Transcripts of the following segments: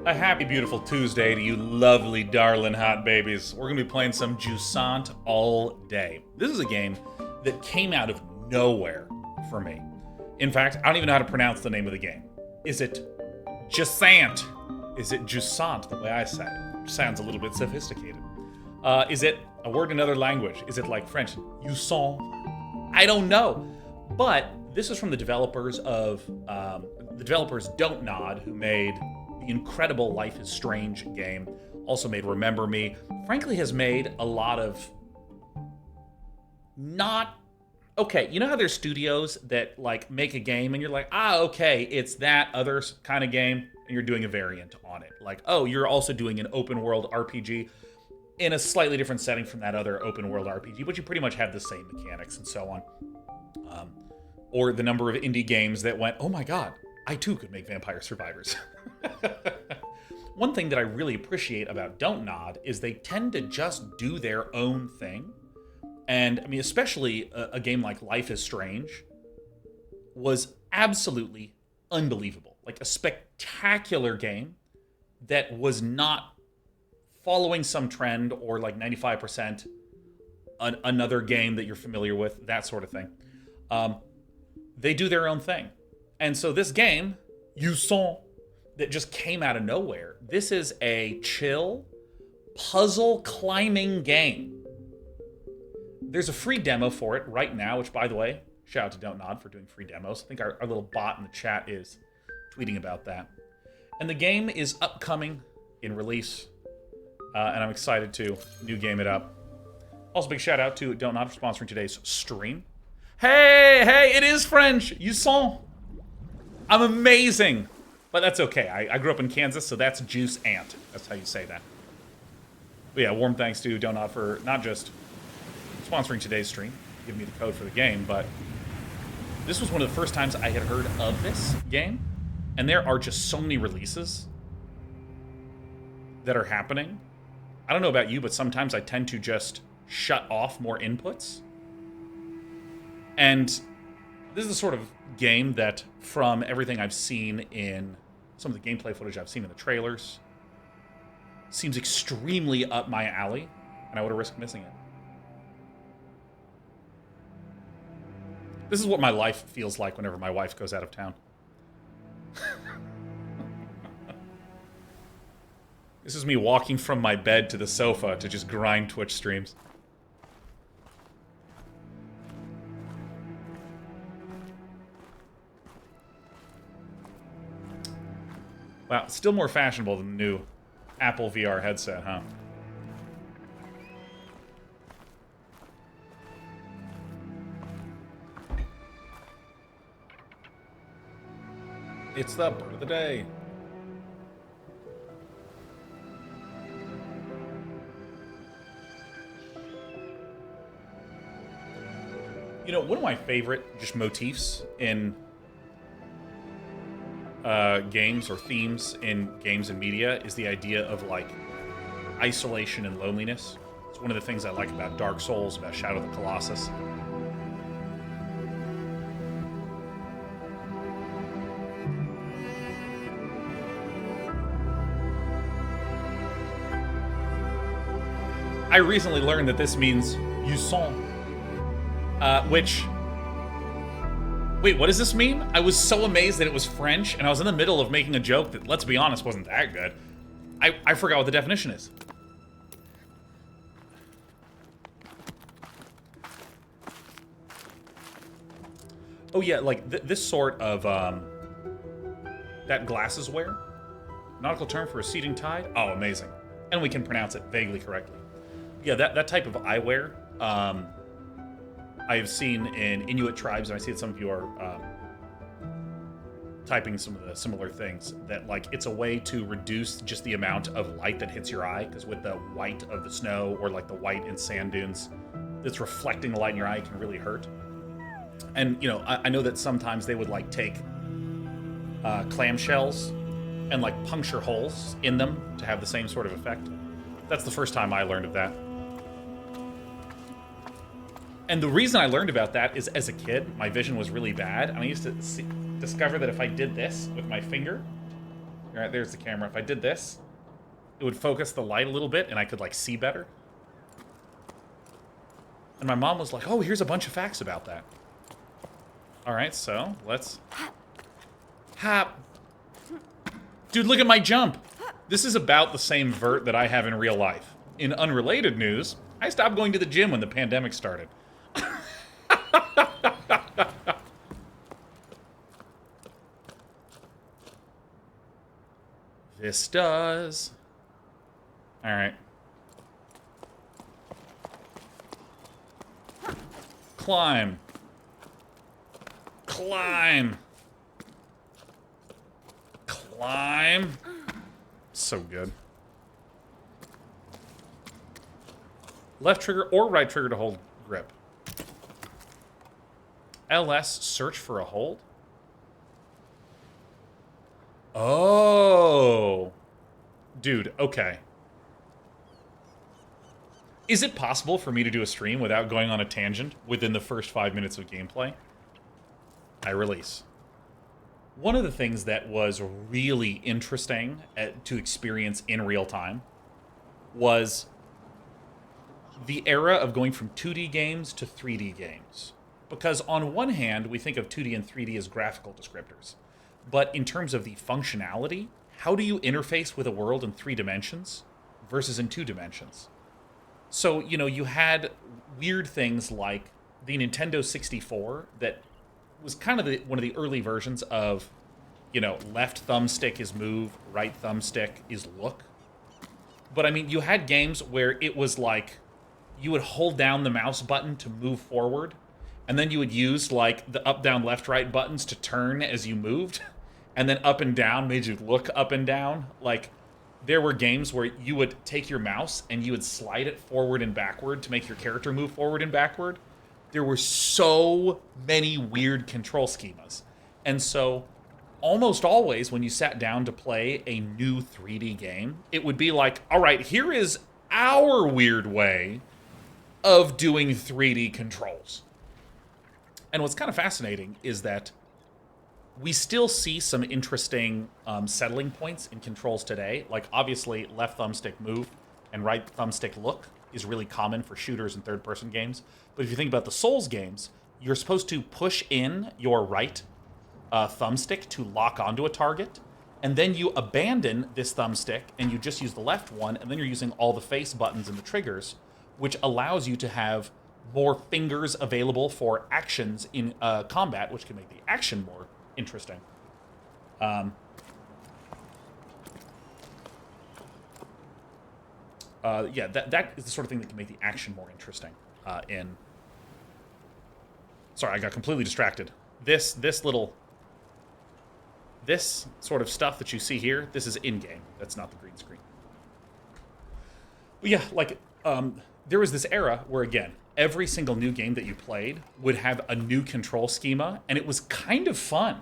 A happy, beautiful Tuesday to you lovely, darling, hot babies. We're going to be playing some Jusant all day. This is a game that came out of nowhere for me. In fact, I don't even know how to pronounce the name of the game. Is it Jusant? Is it Jusant, the way I say it? Sounds a little bit sophisticated. Is it a word in another language? Is it like French? Jusant? I don't know. But this is from the developers of, Don't Nod, who made the incredible Life is Strange game. Also made Remember Me. Frankly, has made a lot of not... Okay, you know how there's studios that like make a game and you're like, okay, it's that other kind of game, and you're doing a variant on it. Like, oh, you're also doing an open world RPG in a slightly different setting from that other open world RPG, but you pretty much have the same mechanics and so on. Or the number of indie games that went, oh my god, I too could make Vampire Survivors. One thing that I really appreciate about Don't Nod is they tend to just do their own thing. And I mean, especially a game like Life is Strange was absolutely unbelievable. Like a spectacular game that was not following some trend or like 95% another game that you're familiar with, that sort of thing. They do their own thing. And so this game, Jusant, that just came out of nowhere, this is a chill puzzle climbing game. There's a free demo for it right now, which, by the way, shout out to Don't Nod for doing free demos. I think our little bot in the chat is tweeting about that. And the game is upcoming in release, and I'm excited to new game it up. Also, big shout out to Don't Nod for sponsoring today's stream. Hey, it is French. Jusant. I'm amazing. But that's okay. I grew up in Kansas, so that's Juice Ant. That's how you say that. But yeah, warm thanks to Don't Nod for not just sponsoring today's stream, giving me the code for the game, but this was one of the first times I had heard of this game, and there are just so many releases that are happening. I don't know about you, but sometimes I tend to just shut off more inputs. And this is the sort of game that, from everything I've seen in some of the gameplay footage I've seen in the trailers, seems extremely up my alley, and I would have risked missing it. This is what my life feels like whenever my wife goes out of town. This is me walking from my bed to the sofa to just grind Twitch streams. Wow, still more fashionable than the new Apple VR headset, huh? It's the bird of the day. You know, one of my favorite just motifs in games or themes in games and media is the idea of like isolation and loneliness. It's one of the things I like about Dark Souls, about Shadow of the Colossus. I recently learned that this means Jusant, which... Wait, what does this mean? I was so amazed that it was French, and I was in the middle of making a joke that, let's be honest, wasn't that good. I forgot what the definition is. Oh yeah, like this sort of, that glasses wear? Nautical term for receding tide? Oh, amazing. And we can pronounce it vaguely correctly. Yeah, that type of eyewear, I have seen in Inuit tribes, and I see that some of you are typing some of the similar things, that like it's a way to reduce just the amount of light that hits your eye, because with the white of the snow or like the white in sand dunes that's reflecting the light in your eye, it can really hurt. And, you know, I know that sometimes they would like take clamshells and like puncture holes in them to have the same sort of effect. That's the first time I learned of that. And the reason I learned about that is, as a kid, my vision was really bad, and I used to discover that if I did this with my finger, here, All right, there's the camera. If I did this, it would focus the light a little bit, and I could, like, see better. And my mom was like, oh, here's a bunch of facts about that. All right, so let's... Hop. Dude, look at my jump. This is about the same vert that I have in real life. In unrelated news, I stopped going to the gym when the pandemic started. This does. All right. Climb. Climb. Climb. So good. Left trigger or right trigger to hold grip. LS, search for a hold. Oh. Dude, okay. Is it possible for me to do a stream without going on a tangent within the first 5 minutes of gameplay? I release. One of the things that was really interesting to experience in real time was the era of going from 2D games to 3D games. Because on one hand, we think of 2D and 3D as graphical descriptors. But in terms of the functionality, how do you interface with a world in 3 dimensions versus in 2 dimensions? So, you know, you had weird things like the Nintendo 64 that was kind of one of the early versions of, you know, left thumbstick is move, right thumbstick is look. But, I mean, you had games where it was like you would hold down the mouse button to move forward, and then you would use, like, the up, down, left, right buttons to turn as you moved, and then up and down made you look up and down. Like, there were games where you would take your mouse and you would slide it forward and backward to make your character move forward and backward. There were so many weird control schemas. And so, almost always when you sat down to play a new 3D game, it would be like, all right, here is our weird way of doing 3D controls. And what's kind of fascinating is that we still see some interesting settling points in controls today. Like, obviously, left thumbstick move and right thumbstick look is really common for shooters and third-person games. But if you think about the Souls games, you're supposed to push in your right thumbstick to lock onto a target, and then you abandon this thumbstick and you just use the left one, and then you're using all the face buttons and the triggers, which allows you to have more fingers available for actions in combat, which can make the action more interesting. Yeah, that is the sort of thing that can make the action more interesting. Sorry, I got completely distracted. This sort of stuff that you see here, this is in-game. That's not the green screen. But yeah, like, there was this era where, again, every single new game that you played would have a new control schema, and it was kind of fun.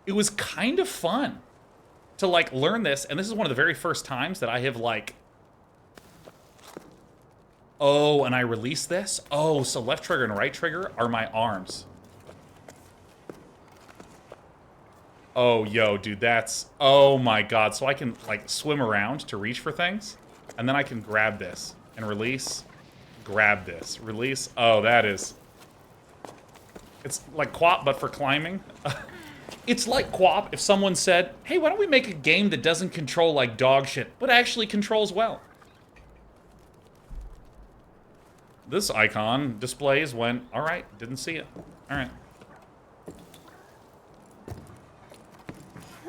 It was kind of fun to, like, learn this, and this is one of the very first times that I have, like, oh, and I release this? Oh, so left trigger and right trigger are my arms. Oh, yo, dude, that's... Oh, my God. So I can, like, swim around to reach for things, and then I can grab this and release, grab this, release. Oh, that is... It's like QWOP, but for climbing. It's like QWOP if someone said, hey, why don't we make a game that doesn't control like dog shit, but actually controls well? This icon displays when... All right, didn't see it. All right.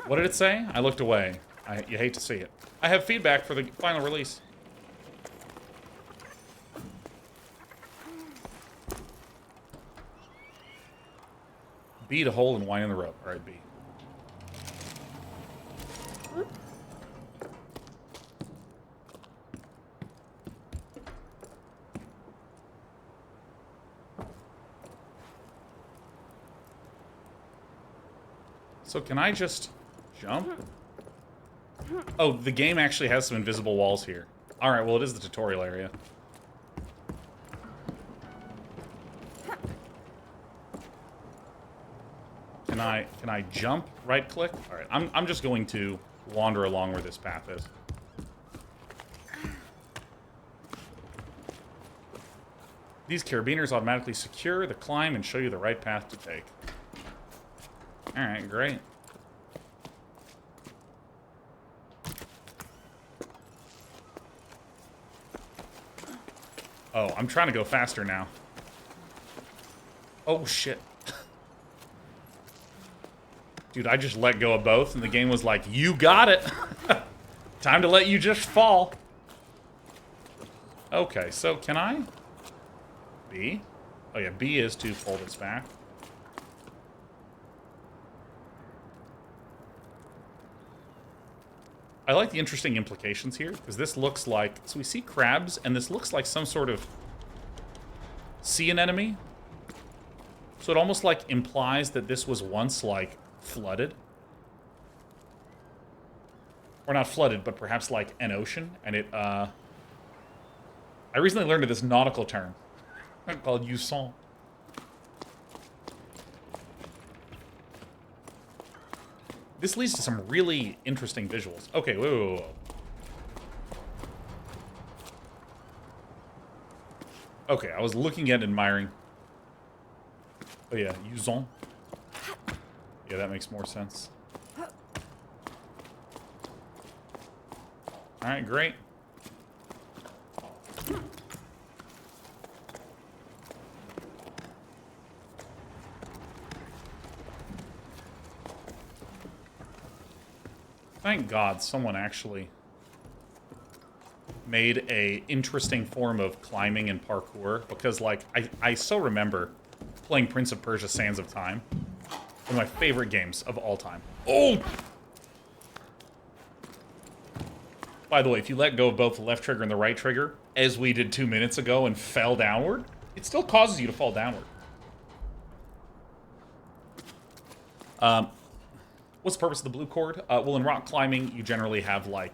What did it say? I looked away. You hate to see it. I have feedback for the final release. B to hold and wind in the rope. All right, B. So can I just jump? Oh, the game actually has some invisible walls here. All right, well, it is the tutorial area. Can I jump, right click? All right, I'm just going to wander along where this path is. These carabiners automatically secure the climb and show you the right path to take. All right, great. Oh, I'm trying to go faster now. Oh, shit. Dude, I just let go of both, and the game was like, you got it. Time to let you just fall. Okay, so can I? B? Oh, yeah, B is to pull this back. I like the interesting implications here, because this looks like... So we see crabs, and this looks like some sort of sea anemone. So it almost, like, implies that this was once, like, flooded. Or not flooded, but perhaps, like, an ocean. And it, I recently learned of this nautical term called Jusant. This leads to some really interesting visuals. Okay, whoa. Okay, I was looking at admiring. Oh yeah, Jusant. Yeah, that makes more sense. Alright, great. Thank God someone actually made a interesting form of climbing and parkour, because, like, I so remember playing Prince of Persia: Sands of Time. One of my favorite games of all time. Oh! By the way, if you let go of both the left trigger and the right trigger, as we did 2 minutes ago and fell downward, it still causes you to fall downward. What's the purpose of the blue cord? Well, in rock climbing, you generally have, like,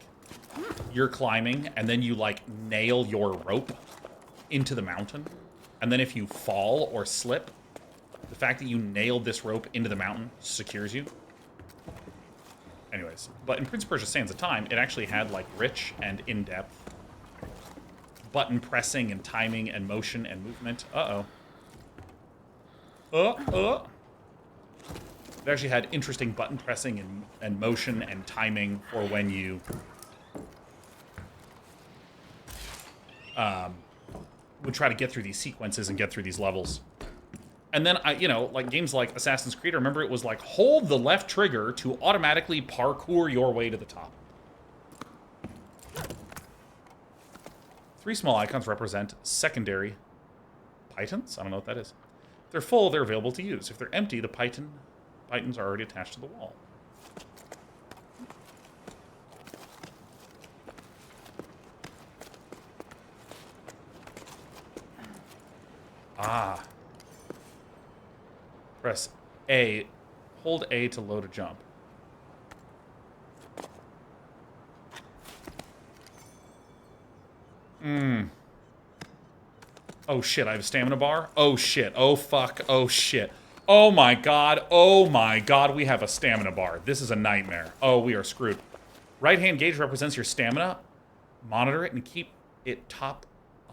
you're climbing, and then you, like, nail your rope into the mountain. And then if you fall or slip, the fact that you nailed this rope into the mountain secures you. Anyways, but in Prince of Persia: Sands of Time, it actually had, like, rich and in-depth button pressing and timing and motion and movement. It actually had interesting button pressing and motion and timing for when you would try to get through these sequences and get through these levels. And then, you know, like games like Assassin's Creed, I remember it was like, hold the left trigger to automatically parkour your way to the top. 3 small icons represent secondary pythons. I don't know what that is. If they're full, they're available to use. If they're empty, the pythons are already attached to the wall. Ah. Press A. Hold A to load a jump. Oh shit, I have a stamina bar? Oh shit, oh fuck, oh shit. Oh my god, we have a stamina bar. This is a nightmare. Oh, we are screwed. Right-hand gauge represents your stamina. Monitor it and keep it top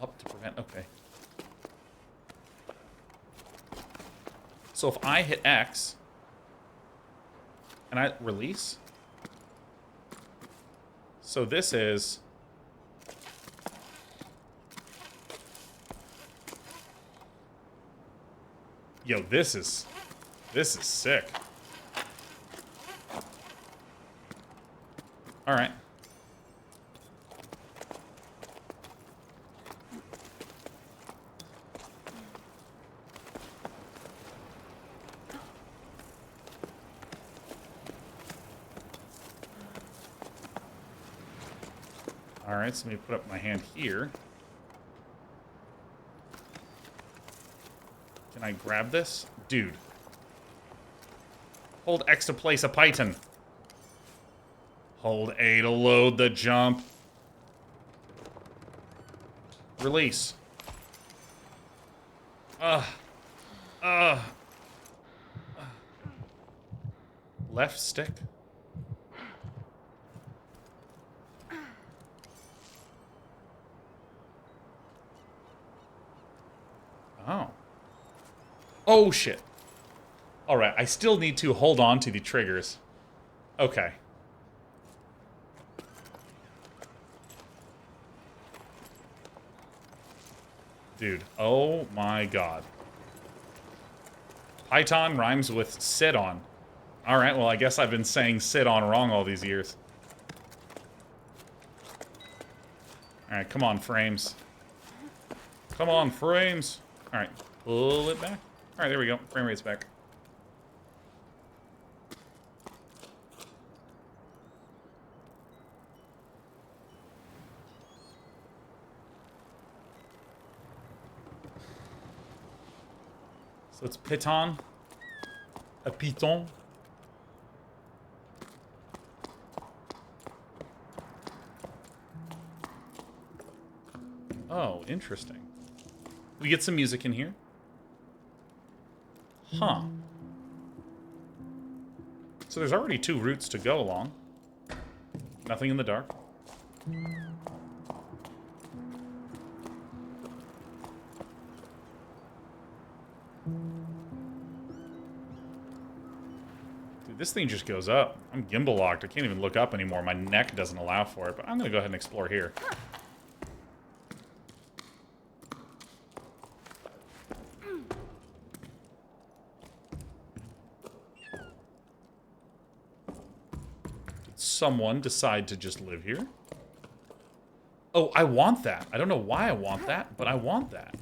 up to prevent... Okay. So if I hit X, and I release... So this is... Yo, this is sick. All right. All right, so let me put up my hand here. Can I grab this? Dude. Hold X to place a python. Hold A to load the jump. Release. Left stick. Oh. Oh, shit. Alright, I still need to hold on to the triggers. Okay. Dude, oh my god. Python rhymes with sit on. Alright, well I guess I've been saying sit on wrong all these years. Alright, come on, frames. Come on, frames. Alright, pull it back. Alright, there we go. Frame rate's back. So it's Piton. A Piton. Oh, interesting. We get some music in here. Huh. So there's already 2 routes to go along. Nothing in the dark. Dude, this thing just goes up. I'm gimbal locked. I can't even look up anymore. My neck doesn't allow for it, but I'm going to go ahead and explore here. Someone decide to just live here? Oh, I want that. I don't know why I want that, but I want that.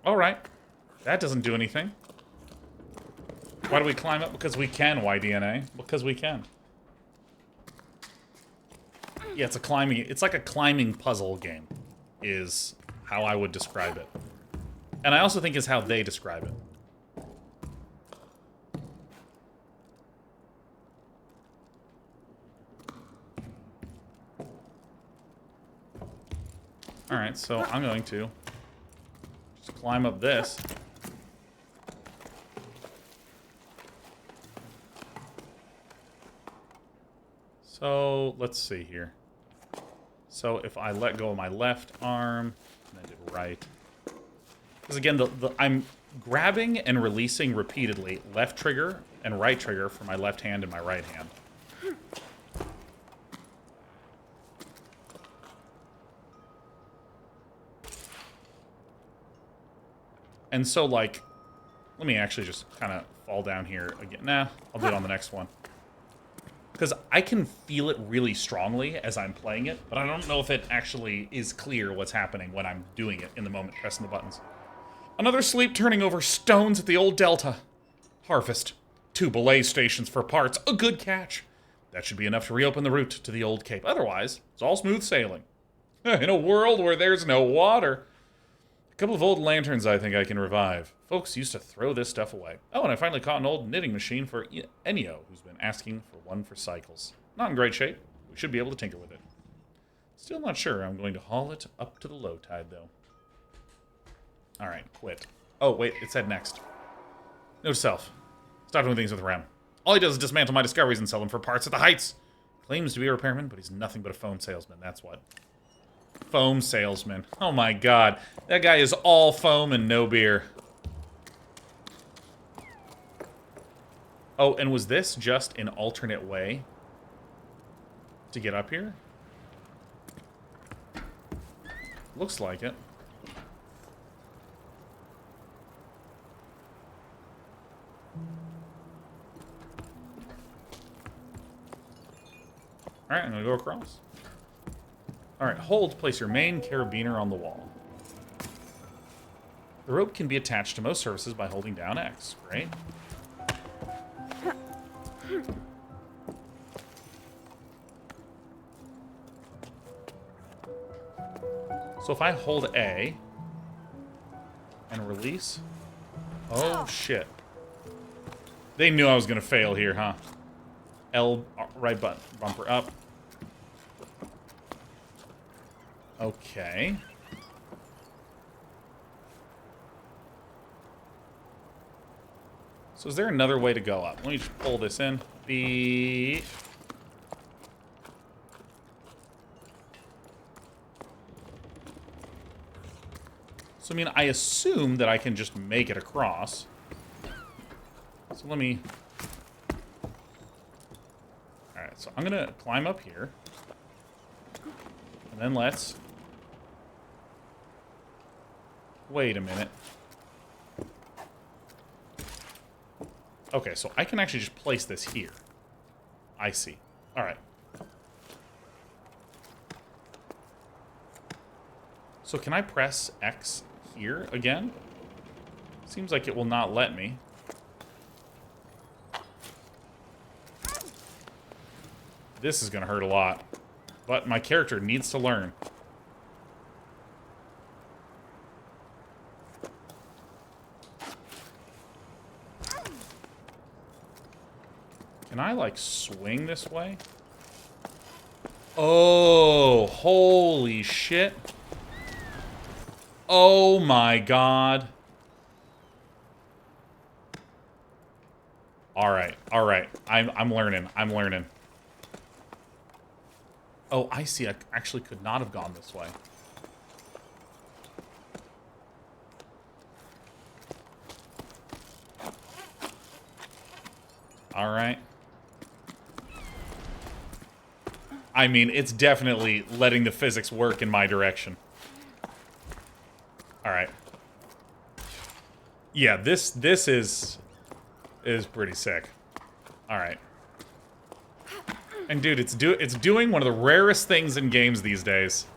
Alright. That doesn't do anything. Why do we climb up? Because we can, YDNA. Because we can. Yeah, it's a climbing... It's like a climbing puzzle game, is how I would describe it. And I also think is how they describe it. Alright, so I'm going to just climb up this. So, let's see here. So, if I let go of my left arm, and then do right. Because again, I'm grabbing and releasing repeatedly left trigger and right trigger for my left hand and my right hand. And so, like, let me actually just kind of fall down here again. Nah, I'll do it on the next one. Because I can feel it really strongly as I'm playing it, but I don't know if it actually is clear what's happening when I'm doing it in the moment, pressing the buttons. Another sleep turning over stones at the old Delta. Harvest. 2 belay stations for parts. A good catch. That should be enough to reopen the route to the old Cape. Otherwise, it's all smooth sailing. In a world where there's no water. A couple of old lanterns I think I can revive. Folks used to throw this stuff away. Oh, and I finally caught an old knitting machine for Ennio, who's been asking for one for cycles. Not in great shape. We should be able to tinker with it. Still not sure. I'm going to haul it up to the low tide, though. Alright, quit. Oh, wait, it said next. Note to self. Stop doing things with RAM. All he does is dismantle my discoveries and sell them for parts at the heights. Claims to be a repairman, but he's nothing but a foam salesman, that's what. Foam salesman. Oh my god. That guy is all foam and no beer. Oh, and was this just an alternate way to get up here? Looks like it. Alright, I'm gonna go across. Alright, hold, place your main carabiner on the wall. The rope can be attached to most surfaces by holding down X. Great. So if I hold A and release... Oh, shit. They knew I was gonna fail here, huh? L, right button, bumper up. Okay. So is there another way to go up? Let me just pull this in. So, I mean, I assume that I can just make it across. So let me... Alright, so I'm gonna climb up here. And then let's... Wait a minute. Okay, so I can actually just place this here. I see. Alright. So can I press X here again? Seems like it will not let me. This is gonna hurt a lot. But my character needs to learn. Can I, like, swing this way? Oh, holy shit. Oh my god. Alright, alright. I'm learning. I'm learning. Oh, I see. I actually could not have gone this way. Alright. I mean, it's definitely letting the physics work in my direction. Alright. Yeah, this is pretty sick. Alright. And dude, it's doing one of the rarest things in games these days.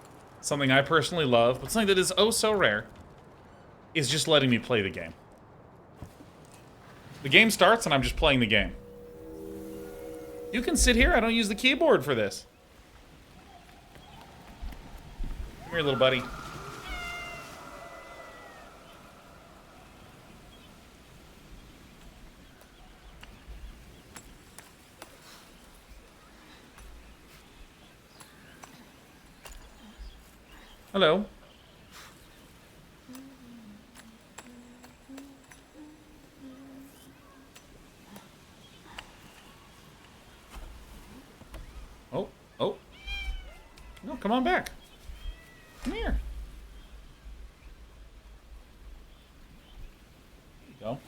Something I personally love, but something that is oh so rare, is just letting me play the game. The game starts and I'm just playing the game. You can sit here, I don't use the keyboard for this. Come here, little buddy. Hello. Oh, oh. No, come on back. Come here. There you go.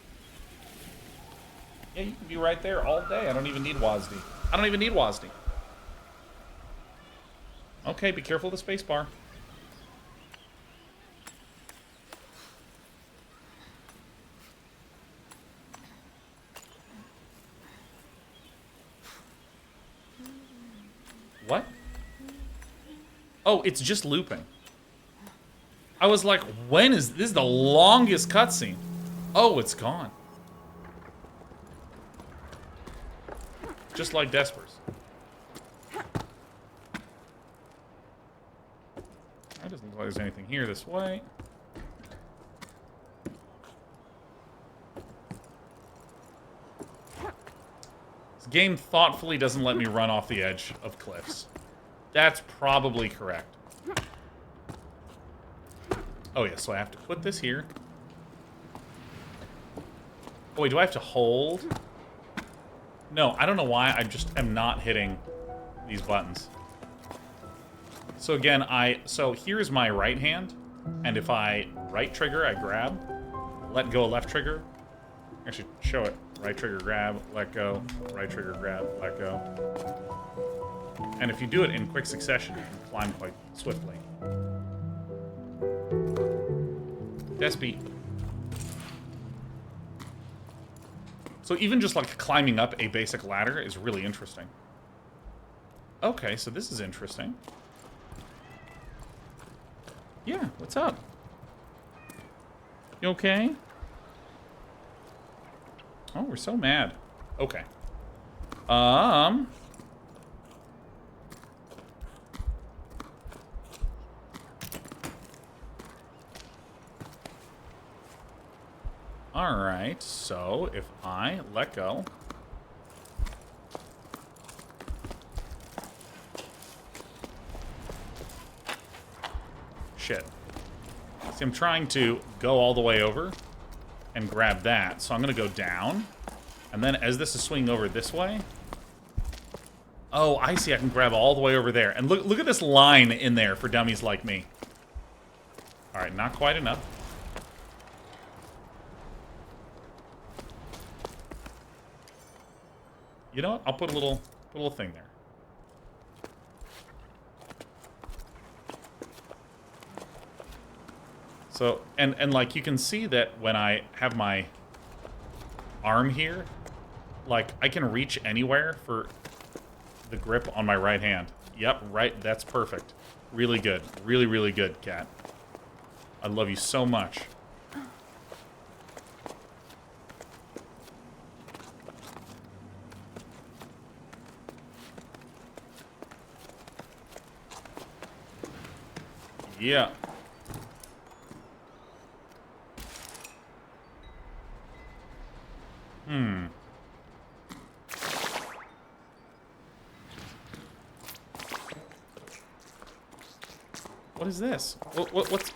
Yeah, you can be right there all day. I don't even need WASD. I don't even need WASD. Okay, be careful of the space bar. What? Oh, it's just looping. I was like, when is this? Is the longest cutscene? Oh, it's gone. Just like Desper's. It doesn't look like there's anything here this way. This game thoughtfully doesn't let me run off the edge of cliffs. That's probably correct. Oh yeah, so I have to put this here. Oh wait, do I have to hold? No, I don't know why, I just am not hitting these buttons. So again, so here's my right hand, and if I right trigger, I grab, let go left trigger. I should show it. Right trigger, grab, let go, right trigger, grab, let go. And if you do it in quick succession, you can climb quite swiftly. Despy. So even just like climbing up a basic ladder is really interesting. Okay, so this is interesting. Yeah, what's up? You okay? Oh, we're so mad. Okay. Alright, so if I let go... Shit. See, I'm trying to go all the way over and grab that. So I'm going to go down. And then as this is swinging over this way... Oh, I see. I can grab all the way over there. And look at this line in there for dummies like me. All right, not quite enough. You know what? I'll put a little thing there. So, and like you can see that when I have my arm here, like I can reach anywhere for the grip on my right hand. Yep, right, that's perfect. Really good. Really, really good, cat. I love you so much. Yeah. What is this? What's...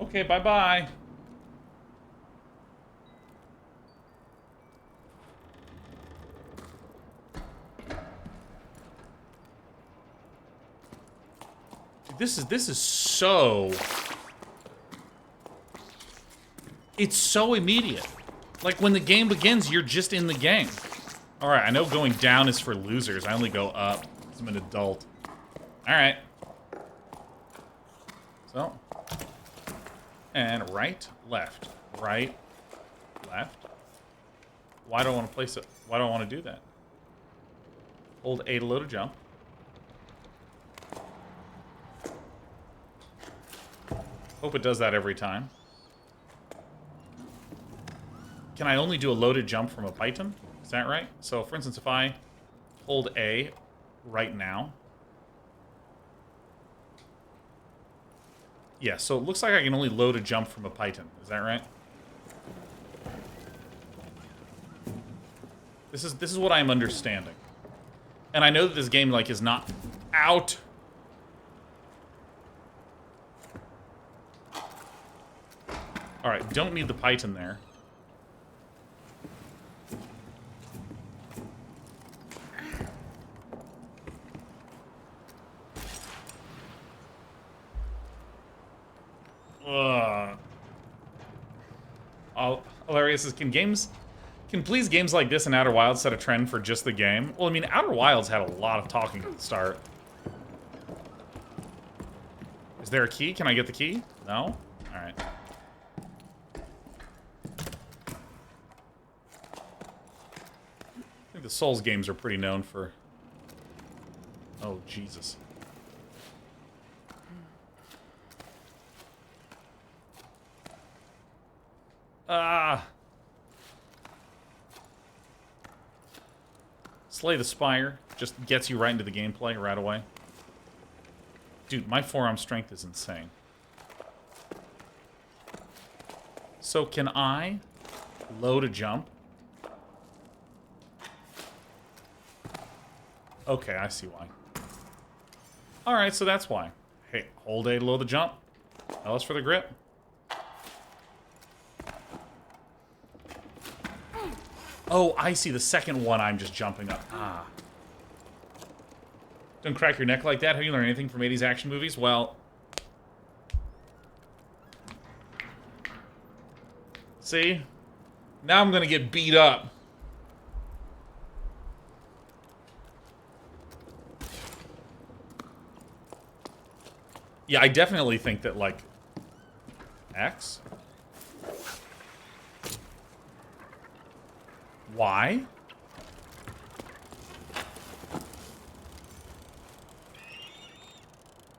Okay, bye-bye. This is so... It's so immediate. Like, when the game begins, you're just in the game. Alright, I know going down is for losers. I only go up, because I'm an adult. Alright. So. And right, left. Right, left. Why do I want to place it? Why do I want to do that? Hold A to load a jump. Hope it does that every time. Can I only do a loaded jump from a python? Is that right? So, for instance, if I hold A right now. Yeah, so it looks like I can only load a jump from a python. Is that right? This is what I'm understanding. And I know that this game, like, is not out. Alright, don't need the python there. Hilarious is, can please games like this and Outer Wilds set a trend for just the game? Well, I mean, Outer Wilds had a lot of talking at the start. Is there a key? Can I get the key? No? Alright. I think the Souls games are pretty known for... Oh, Jesus. Slay the Spire just gets you right into the gameplay right away. Dude, my forearm strength is insane. So can I load a jump? Okay, I see why. Alright, so that's why. Hey, hold A to load the jump. L is for the grip. Oh, I see. The second one, I'm just jumping up. Ah. Don't crack your neck like that. Have you learned anything from 80s action movies? Well... See? Now I'm gonna get beat up. Yeah, I definitely think that, like... X? Why?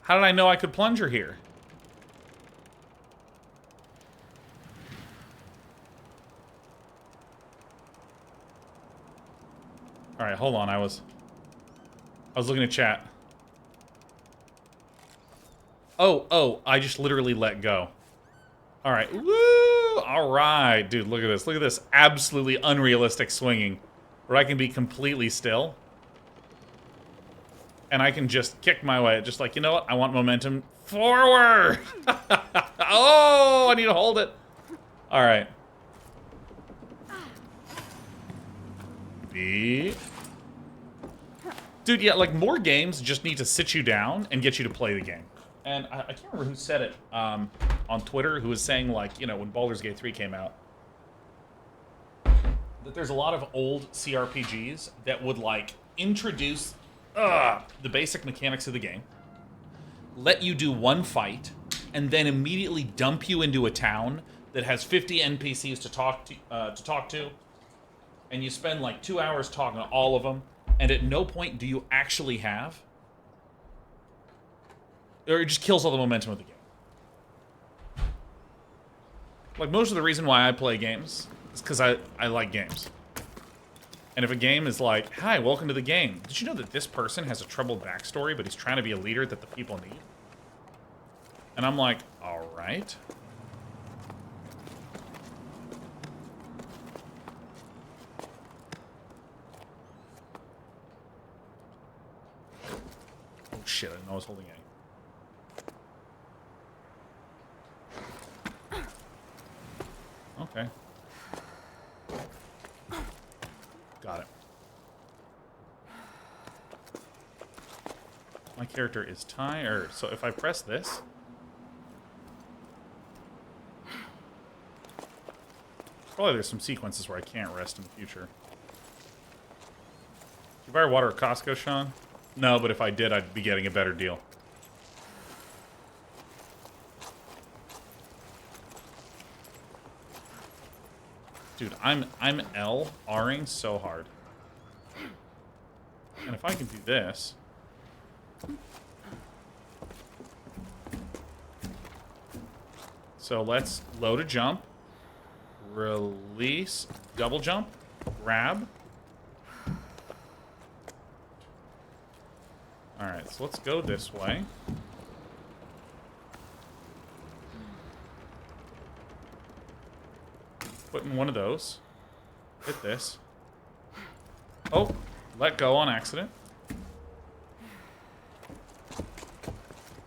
How did I know I could plunger here? Alright, hold on. I was looking at chat. Oh, I just literally let go. Alright. Woo! Alright, dude, look at this. Look at this absolutely unrealistic swinging. Where I can be completely still. And I can just kick my way. Just like, you know what? I want momentum forward. Oh, I need to hold it. All right. B. Dude, yeah, like, more games just need to sit you down and get you to play the game. And I can't remember who said it on Twitter, who was saying, like, you know, when Baldur's Gate 3 came out, that there's a lot of old CRPGs that would, like, introduce the basic mechanics of the game, let you do one fight, and then immediately dump you into a town that has 50 NPCs to talk to, and you spend, like, 2 hours talking to all of them, and at no point do you actually have, or it just kills all the momentum of the game. Like, most of the reason why I play games is because I like games. And if a game is like, hi, welcome to the game. Did you know that this person has a troubled backstory, but he's trying to be a leader that the people need? And I'm like, all right. Oh, shit, I didn't know I was holding A. Okay. Got it. My character is tired, so if I press this... Probably there's some sequences where I can't rest in the future. Did you buy water at Costco, Sean? No, but if I did, I'd be getting a better deal. Dude, I'm L-R-ing so hard. And if I can do this... So let's load a jump. Release. Double jump. Grab. Alright, so let's go this way. Put in one of those. Hit this. Oh, let go on accident.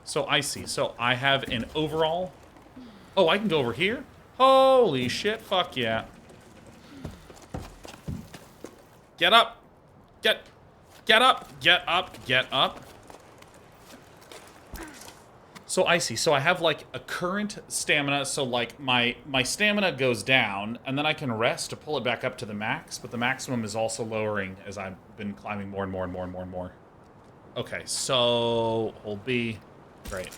So I see. So I have an overall. Oh, I can go over here? Holy shit, fuck yeah. Get up. Get up. Get up. Get up. So I see. So I have, like, a current stamina. So, like, my stamina goes down, and then I can rest to pull it back up to the max, but the maximum is also lowering as I've been climbing more and more and more and more and more. Okay, so hold B. Great.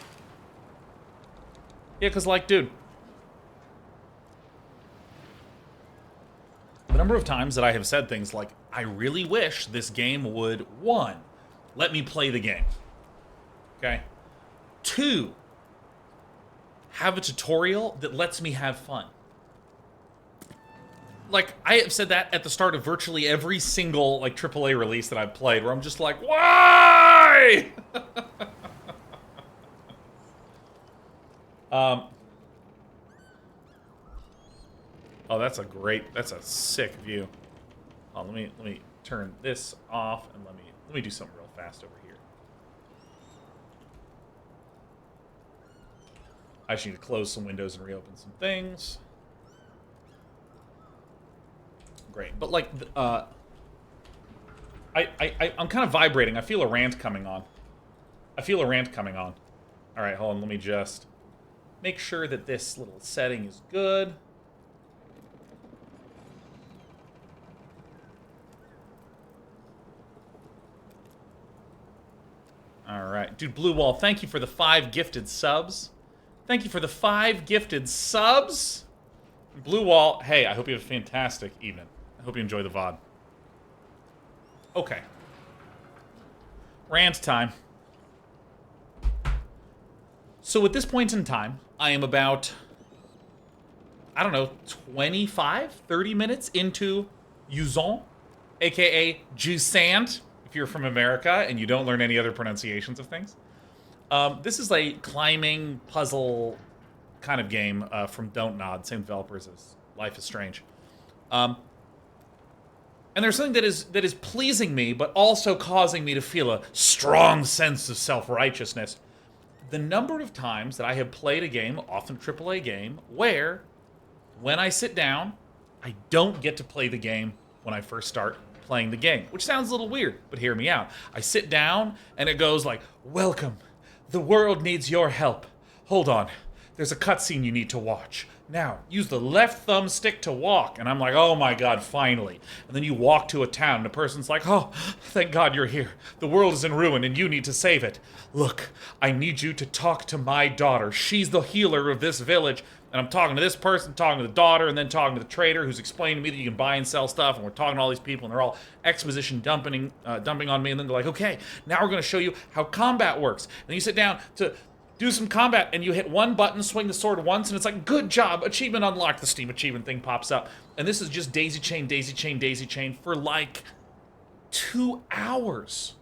Yeah, because, like, dude, the number of times that I have said things like, I really wish this game would, 1, let me play the game. Okay? 2, have a tutorial that lets me have fun. Like, I have said that at the start of virtually every single, like, AAA release that I've played, where I'm just like, why? Oh, that's a sick view. Oh, let me turn this off and let me do something real fast over here. I just need to close some windows and reopen some things. Great, but like, I'm kind of vibrating. I feel a rant coming on. All right, hold on. Let me just make sure that this little setting is good. All right, dude, Blue Wall, thank you for the 5 gifted subs. Thank you for the 5 gifted subs. Blue Wall, hey, I hope you have a fantastic evening. I hope you enjoy the VOD. Okay. Rant time. So at this point in time, I am about, I don't know, 25, 30 minutes into Jusant, aka Jusant, if you're from America and you don't learn any other pronunciations of things. This is a climbing puzzle kind of game from Don't Nod, same developers as Life is Strange. And there's something that is pleasing me, but also causing me to feel a strong sense of self-righteousness. The number of times that I have played a game, often a AAA game, where when I sit down, I don't get to play the game when I first start playing the game, which sounds a little weird, but hear me out. I sit down and it goes like, welcome, the world needs your help. Hold on, there's a cutscene you need to watch. Now, use the left thumbstick to walk. And I'm like, oh my God, finally. And then you walk to a town and the person's like, oh, thank God you're here. The world is in ruin and you need to save it. Look, I need you to talk to my daughter. She's the healer of this village. And I'm talking to this person, talking to the daughter, and then talking to the trader who's explaining to me that you can buy and sell stuff. And we're talking to all these people and they're all exposition dumping on me. And then they're like, okay, now we're going to show you how combat works. And you sit down to do some combat, and you hit one button, swing the sword once, and it's like, good job, achievement unlocked. The Steam achievement thing pops up. And this is just daisy chain, daisy chain, daisy chain for like 2 hours.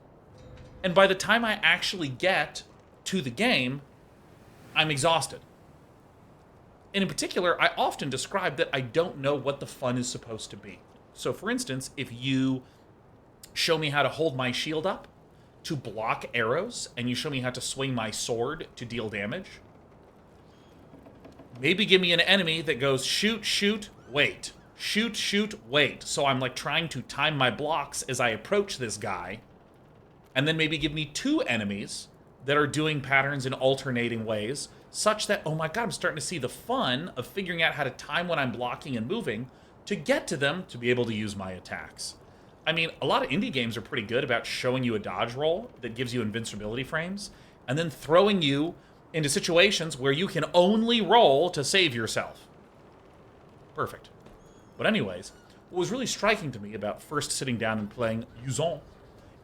And by the time I actually get to the game, I'm exhausted. And in particular, I often describe that I don't know what the fun is supposed to be. So for instance, if you show me how to hold my shield up to block arrows, and you show me how to swing my sword to deal damage, maybe give me an enemy that goes shoot, shoot, wait. Shoot, shoot, wait. So I'm like trying to time my blocks as I approach this guy, and then maybe give me 2 enemies that are doing patterns in alternating ways, such that, oh my God, I'm starting to see the fun of figuring out how to time when I'm blocking and moving to get to them to be able to use my attacks. I mean, a lot of indie games are pretty good about showing you a dodge roll that gives you invincibility frames, and then throwing you into situations where you can only roll to save yourself. Perfect. But anyways, what was really striking to me about first sitting down and playing Jusant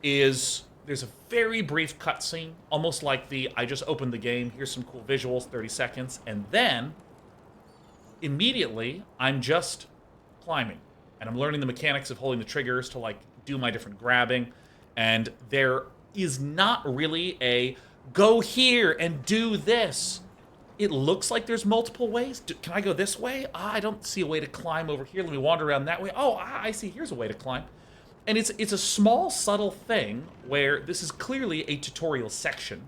is there's a very brief cutscene, almost like the, I just opened the game, here's some cool visuals, 30 seconds, and then immediately I'm just climbing. And I'm learning the mechanics of holding the triggers to like do my different grabbing. And there is not really a go here and do this. It looks like there's multiple ways. Can I go this way? I don't see a way to climb over here. Let me wander around that way. Oh, I see. Here's a way to climb. And it's a small, subtle thing where this is clearly a tutorial section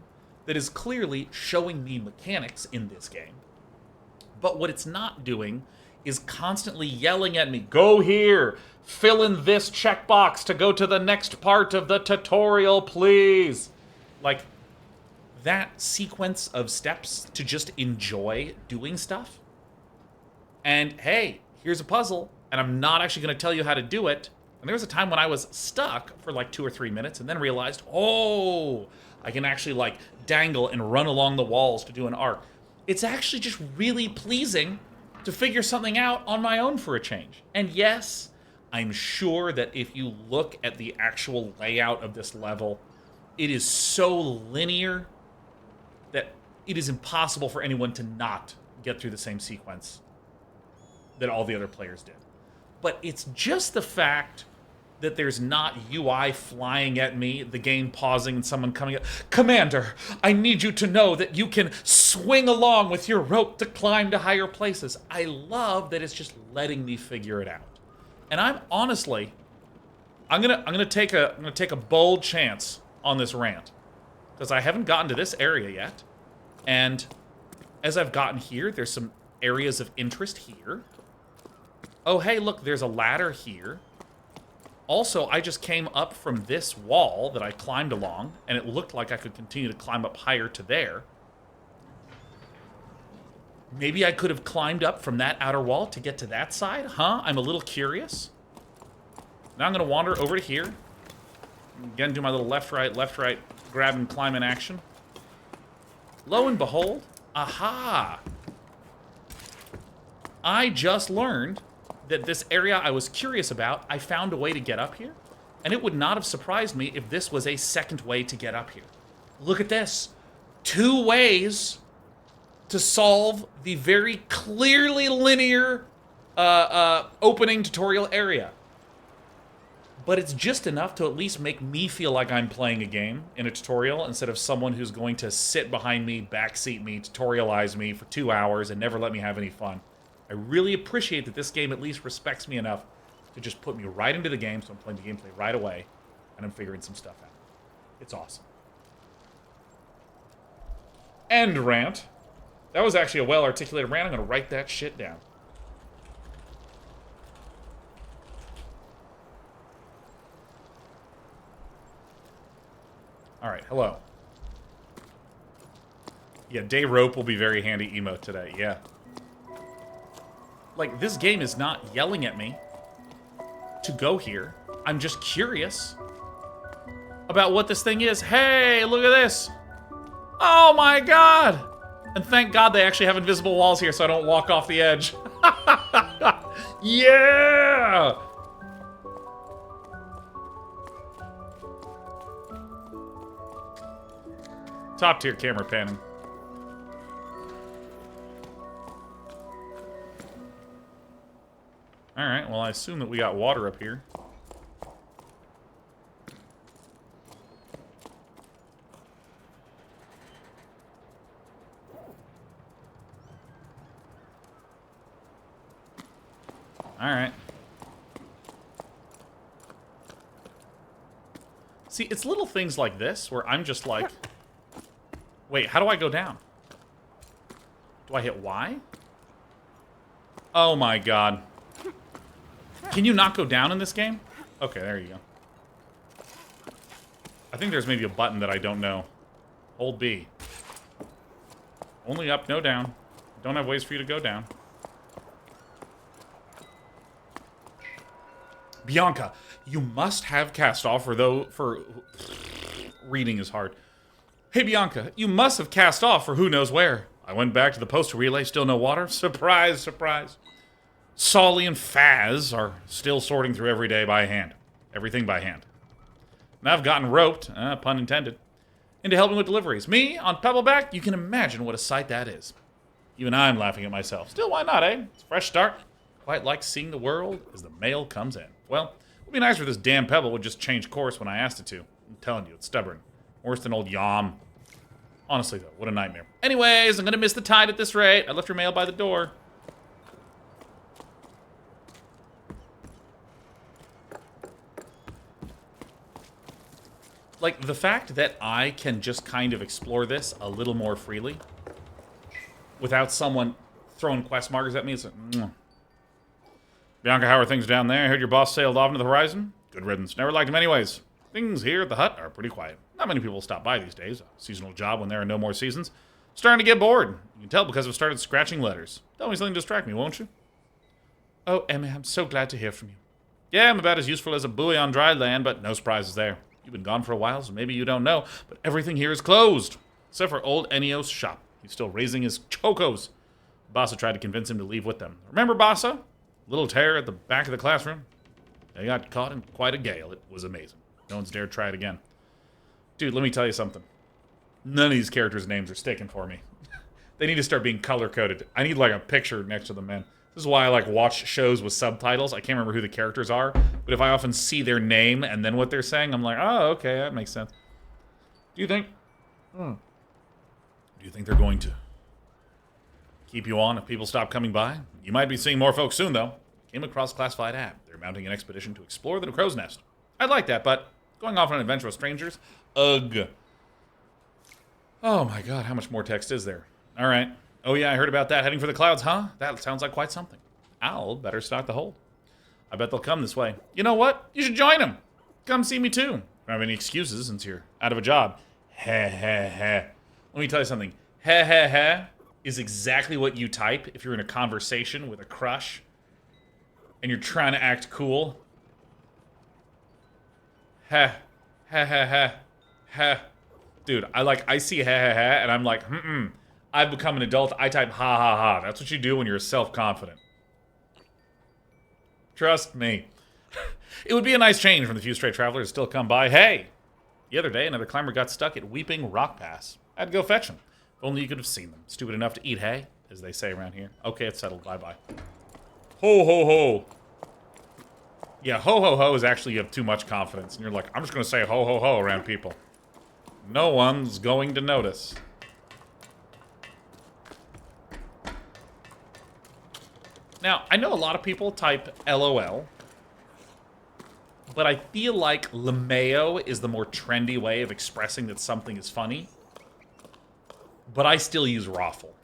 that is clearly showing me mechanics in this game. But what it's not doing is constantly yelling at me, go here, fill in this checkbox to go to the next part of the tutorial, please. Like, that sequence of steps to just enjoy doing stuff. And hey, here's a puzzle, and I'm not actually going to tell you how to do it. And there was a time when I was stuck for like 2 or 3 minutes and then realized, oh, I can actually like dangle and run along the walls to do an arc. It's actually just really pleasing to figure something out on my own for a change. And yes, I'm sure that if you look at the actual layout of this level, it is so linear that it is impossible for anyone to not get through the same sequence that all the other players did. But it's just the fact that there's not UI flying at me, the game pausing and someone coming up, Commander, I need you to know that you can swing along with your rope to climb to higher places. I love that it's just letting me figure it out. And I'm honestly, I'm gonna take a bold chance on this rant, because I haven't gotten to this area yet. And as I've gotten here, there's some areas of interest here. Oh, hey, look, there's a ladder here. Also, I just came up from this wall that I climbed along, and it looked like I could continue to climb up higher to there. Maybe I could have climbed up from that outer wall to get to that side, huh? I'm a little curious. Now I'm going to wander over to here. Again, do my little left, right, grab and climb in action. Lo and behold, aha! I just learned that this area I was curious about, I found a way to get up here, and it would not have surprised me if this was a second way to get up here. Look at this. 2 ways to solve the very clearly linear opening tutorial area. But it's just enough to at least make me feel like I'm playing a game in a tutorial instead of someone who's going to sit behind me, backseat me, tutorialize me for 2 hours and never let me have any fun. I really appreciate that this game at least respects me enough to just put me right into the game, so I'm playing the gameplay right away, and I'm figuring some stuff out. It's awesome. End rant. That was actually a well-articulated rant. I'm going to write that shit down. Alright, hello. Yeah, day rope will be very handy emote today, yeah. Like, this game is not yelling at me to go here. I'm just curious about what this thing is. Hey, look at this. Oh my god! And thank god they actually have invisible walls here so I don't walk off the edge. Yeah! Top tier camera panning. Alright, well I assume that we got water up here. Alright. See, it's little things like this where I'm just like... Wait, how do I go down? Do I hit Y? Oh my god. Can you not go down in this game? Okay, there you go. I think there's maybe a button that I don't know. Hold B. Only up, no down. Don't have ways for you to go down. Bianca, you must have cast off, for reading is hard. Hey Bianca, you must have cast off for who knows where. I went back to the postal relay, still no water. Surprise, surprise. Solly and Faz are still sorting through every day by hand. Everything by hand. And I've gotten roped, pun intended, into helping with deliveries. Me, on Pebbleback, you can imagine what a sight that is. Even I'm laughing at myself. Still, why not, eh? It's a fresh start. Quite like seeing the world as the mail comes in. Well, it would be nicer if this damn Pebble would just change course when I asked it to. I'm telling you, it's stubborn. Worse than old Yom. Honestly, though, what a nightmare. Anyways, I'm gonna miss the tide at this rate. I left your mail by the door. Like, the fact that I can just kind of explore this a little more freely without someone throwing quest markers at me is like, mwah. Bianca, how are things down there? I heard your boss sailed off into the horizon. Good riddance. Never liked him anyways. Things here at the hut are pretty quiet. Not many people stop by these days. A seasonal job when there are no more seasons. Starting to get bored. You can tell because I've started scratching letters. Tell me something to distract me, won't you? Oh, Emma, I'm so glad to hear from you. Yeah, I'm about as useful as a buoy on dry land, but no surprises there. You've been gone for a while, so maybe you don't know, but everything here is closed. Except for old Enios' shop. He's still raising his chocos. Bassa tried to convince him to leave with them. Remember Bassa? Little tear at the back of the classroom? They got caught in quite a gale. It was amazing. No one's dared try it again. Dude, let me tell you something. None of these characters' names are sticking for me. They need to start being color-coded. I need, like, a picture next to them, man. This is why I, like, watch shows with subtitles. I can't remember who the characters are, but if I often see their name and then what they're saying, I'm like, oh, okay, that makes sense. Do you think... Do you think they're going to keep you on if people stop coming by? You might be seeing more folks soon, though. Came across a classified app. They're mounting an expedition to explore the crow's nest. I'd like that, but going off on an adventure with strangers? Ugh. Oh my god, how much more text is there? Alright. Oh yeah, I heard about that. Heading for the clouds, huh? That sounds like quite something. I'll better stock the hold. I bet they'll come this way. You know what? You should join them. Come see me too. Don't have any excuses since you're out of a job. Heh heh heh. Let me tell you something. Heh heh heh is exactly what you type if you're in a conversation with a crush and you're trying to act cool. Heh. Heh heh heh. Heh. Dude, I see heh heh heh and I'm like, I've become an adult. I type ha ha ha. That's what you do when you're self-confident. Trust me. It would be a nice change from the few stray travelers still come by. Hey! The other day, another climber got stuck at Weeping Rock Pass. I had to go fetch him. If only you could have seen them. Stupid enough to eat hay, as they say around here. Okay, it's settled. Bye-bye. Ho ho ho. Yeah, ho ho ho is actually you have too much confidence. And you're like, I'm just going to say ho ho ho around people. No one's going to notice. Now, I know a lot of people type LOL but I feel like LMAO is the more trendy way of expressing that something is funny. But I still use Raffle.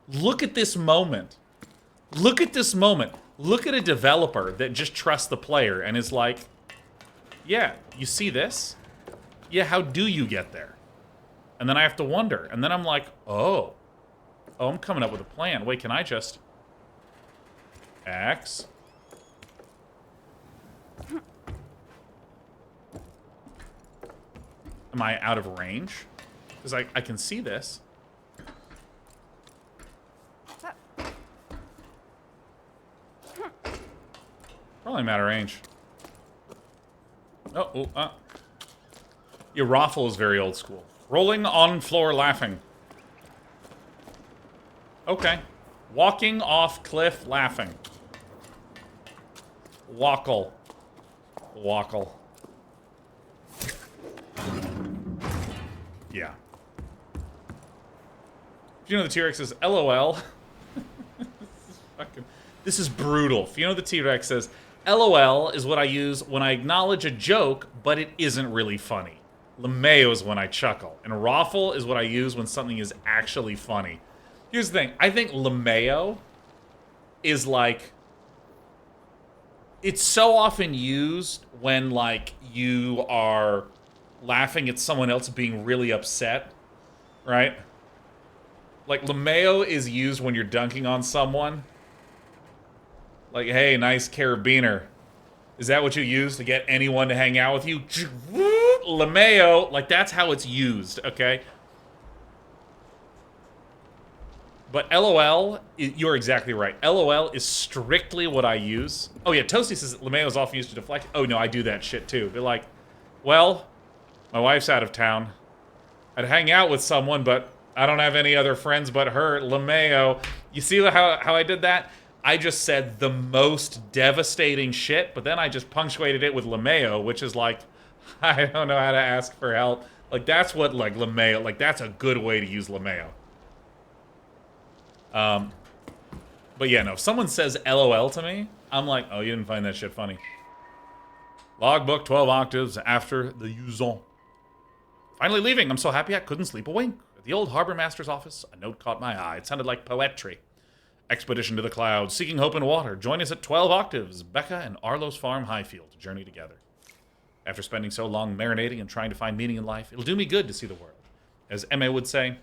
Look at this moment. Look at this moment. Look at a developer that just trusts the player and is like, yeah, you see this? Yeah, how do you get there? And then I have to wonder. And then I'm like, oh, I'm coming up with a plan. Wait, can I just... X? Am I out of range? Because I can see this. Probably I'm out of range. Your raffle is very old school. Rolling on floor laughing. Okay. Walking off cliff laughing. Wackle. Wackle. Yeah. If you know the T-Rex says LOL. This is brutal. If you know the T-Rex says LOL is what I use when I acknowledge a joke, but it isn't really funny. LMAO is when I chuckle. And Raffle is what I use when something is actually funny. Here's the thing. I think LMAO is like... It's so often used when, like, you are laughing at someone else being really upset, right? Like, LMAO is used when you're dunking on someone. Like, hey, nice carabiner. Is that what you use to get anyone to hang out with you? LMAO. Like, that's how it's used, okay? But LOL, you're exactly right. LOL is strictly what I use. Oh yeah, Toasty says LMAO is often used to deflect. Oh no, I do that shit too. They're like, well, my wife's out of town. I'd hang out with someone, but I don't have any other friends but her. LMAO. You see how I did that? I just said the most devastating shit, but then I just punctuated it with LMAO, which is like, I don't know how to ask for help. Like, that's what, like, LMAO, like, that's a good way to use LMAO. But yeah, no, if someone says LOL to me, I'm like, oh, you didn't find that shit funny. Logbook 12 octaves after the Jusant. Finally leaving. I'm so happy I couldn't sleep a wink. At the old harbor master's office, a note caught my eye. It sounded like poetry. Expedition to the clouds, seeking hope in water. Join us at 12 octaves. Becca and Arlo's farm Highfield to journey together. After spending so long marinating and trying to find meaning in life, it'll do me good to see the world. As Emma would say,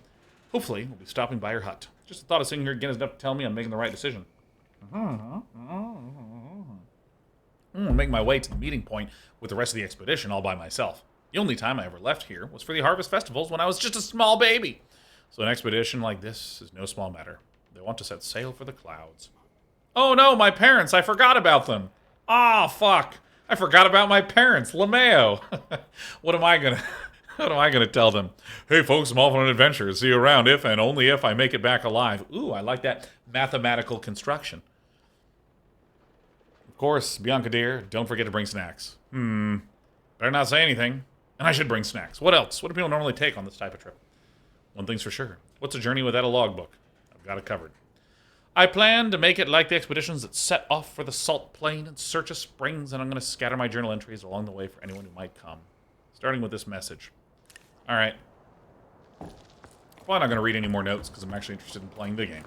hopefully we'll be stopping by her hut. Just the thought of sitting here again is enough to tell me I'm making the right decision. Make my way to the meeting point with the rest of the expedition all by myself. The only time I ever left here was for the harvest festivals when I was just a small baby. So an expedition like this is no small matter. They want to set sail for the clouds. Oh no, my parents! I forgot about them! Ah, fuck! I forgot about my parents, LMAO! What am I gonna tell them? Hey folks, I'm off on an adventure. See you around if and only if I make it back alive. Ooh, I like that mathematical construction. Of course, Bianca dear, don't forget to bring snacks. Better not say anything. And I should bring snacks. What else? What do people normally take on this type of trip? One thing's for sure. What's a journey without a logbook? I've got it covered. I plan to make it like the expeditions that set off for the salt plain in search of springs, and I'm going to scatter my journal entries along the way for anyone who might come. Starting with this message. Alright. Well, I'm not going to read any more notes because I'm actually interested in playing the game.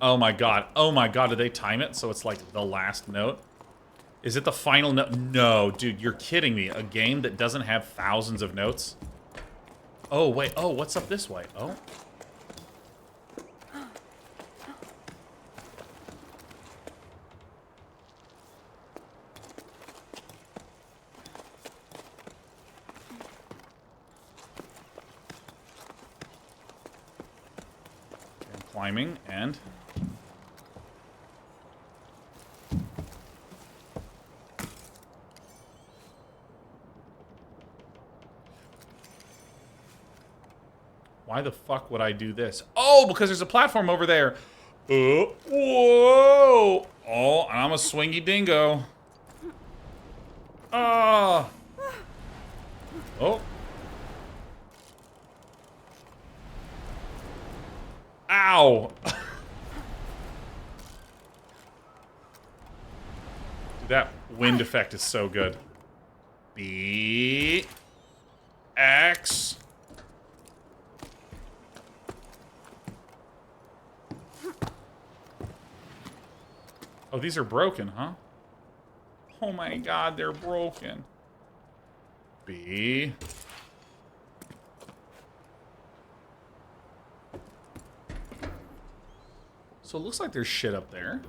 Oh my god. Oh my god, did they time it so it's like the last note? Is it the final note? No, dude, you're kidding me. A game that doesn't have thousands of notes? Oh, wait. Oh, what's up this way? Oh. I'm climbing and... Why the fuck would I do this? Oh, because there's a platform over there. Whoa! Oh, I'm a swingy dingo. Ah! Oh. Ow! That wind effect is so good. B. X. Oh, these are broken, huh? Oh my god, they're broken. B. So it looks like there's shit up there.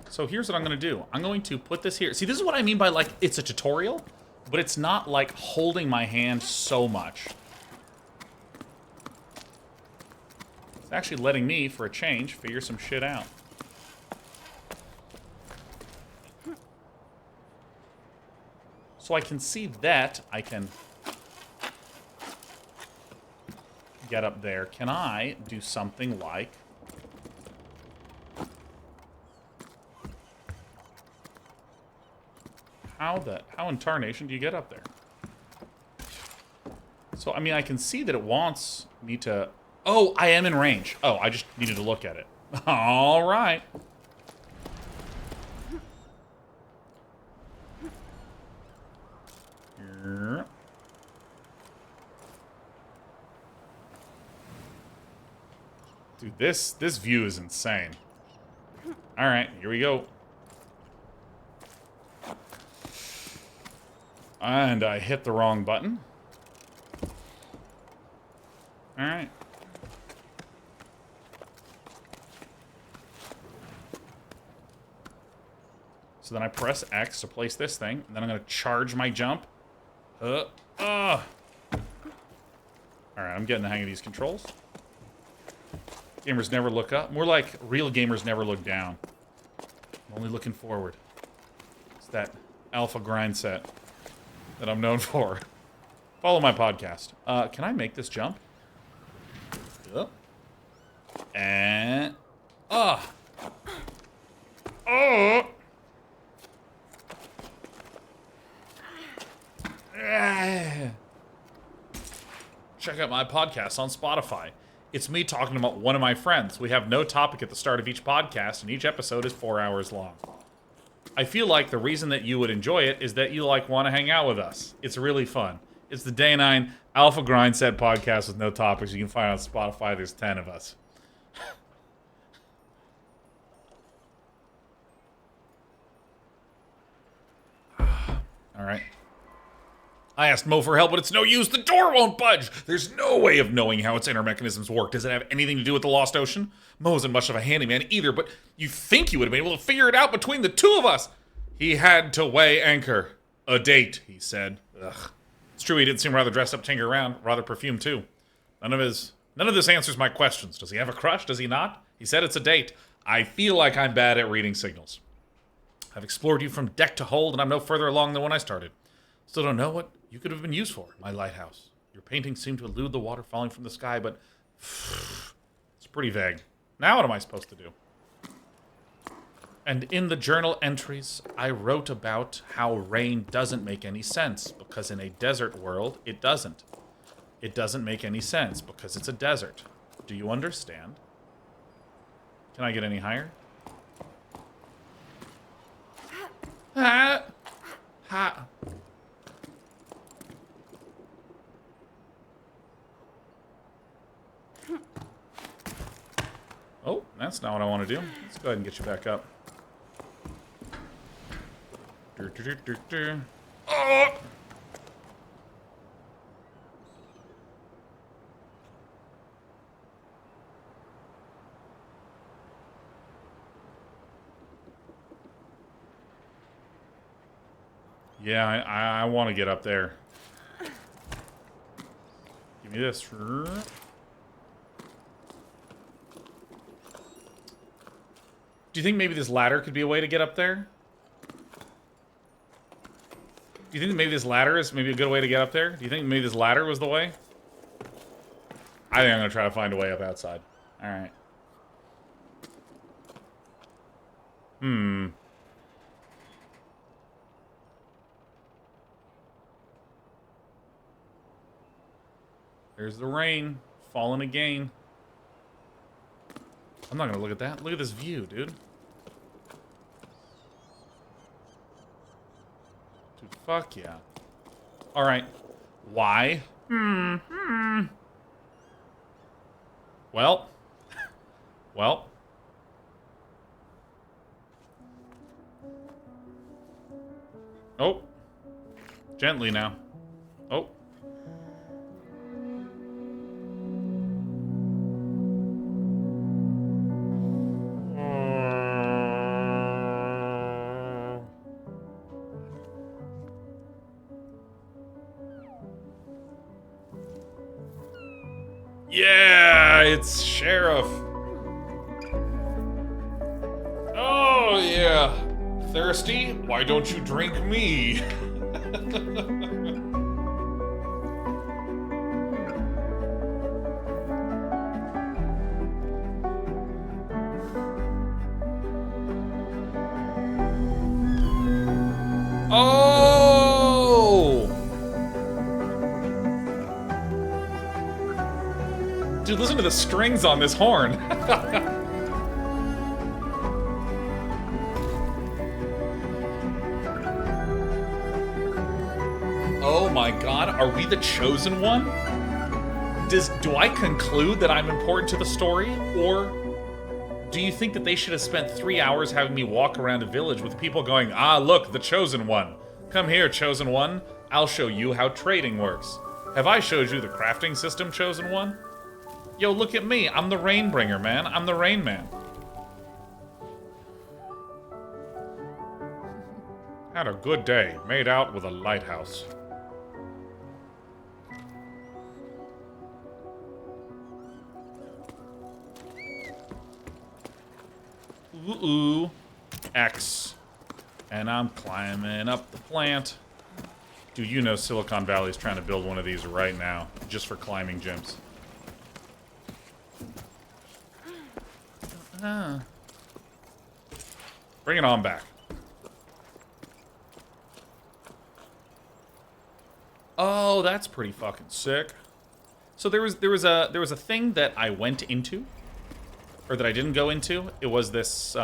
So here's what I'm going to do. I'm going to put this here. See, this is what I mean by, like, it's a tutorial, but it's not, like, holding my hand so much. It's actually letting me, for a change, figure some shit out. So I can see that. I can get up there. Can I do something like... How in tarnation do you get up there? So, I mean, I can see that it wants me to... Oh, I am in range. Oh, I just needed to look at it. All right. Dude, this view is insane. All right, here we go. And I hit the wrong button. All right. So then I press X to place this thing, and then I'm going to charge my jump. All right, I'm getting the hang of these controls. Gamers never look up. More like real gamers never look down. I'm only looking forward. It's that alpha grind set that I'm known for. Follow my podcast. Can I make this jump? And... Oh! Check out my podcast on Spotify. It's me talking about one of my friends. We have no topic at the start of each podcast, and each episode is 4 hours long. I feel like the reason that you would enjoy it is that you, like, want to hang out with us. It's really fun. It's the Day9 Alpha Grind Set podcast with no topics. You can find on Spotify. There's 10 of us. All right. I asked Mo for help, but it's no use. The door won't budge. There's no way of knowing how its inner mechanisms work. Does it have anything to do with the Lost Ocean? Mo isn't much of a handyman either, but you think you would have been able to figure it out between the two of us. He had to weigh anchor. A date, he said. Ugh. It's true he did seem rather dressed up, tinker around, rather perfumed too. None of this answers my questions. Does he have a crush? Does he not? He said it's a date. I feel like I'm bad at reading signals. I've explored you from deck to hold, and I'm no further along than when I started. Still don't know what you could have been used for, my lighthouse. Your paintings seem to elude the water falling from the sky, but it's pretty vague. Now what am I supposed to do? And in the journal entries, I wrote about how rain doesn't make any sense, because in a desert world, it doesn't. It doesn't make any sense, because it's a desert. Do you understand? Can I get any higher? Ha! Ha! Oh, that's not what I want to do. Let's go ahead and get you back up. Oh! Yeah, I want to get up there. Give me this. Do you think maybe this ladder could be a way to get up there? Do you think maybe this ladder is maybe a good way to get up there? Do you think maybe this ladder was the way? I think I'm going to try to find a way up outside. Alright. There's the rain. Falling again. I'm not going to look at that. Look at this view, dude. Dude, fuck yeah. Alright. Why? Well. Well. Oh. Gently now. Oh. Yeah, it's Sheriff. Oh, yeah. Thirsty? Why don't you drink me? Oh! Dude, listen to the strings on this horn. Oh my god, are we the chosen one? Do I conclude that I'm important to the story? Or do you think that they should have spent 3 hours having me walk around the village with people going, ah, look, the chosen one. Come here, chosen one. I'll show you how trading works. Have I showed you the crafting system, chosen one? Yo, look at me. I'm the Rainbringer, man. I'm the Rain Man. Had a good day. Made out with a lighthouse. Ooh. X. And I'm climbing up the plant. Dude, you know Silicon Valley's trying to build one of these right now. Just for climbing gyms. Bring it on back. Oh, that's pretty fucking sick. So there was a thing that I went into, or that I didn't go into. It was this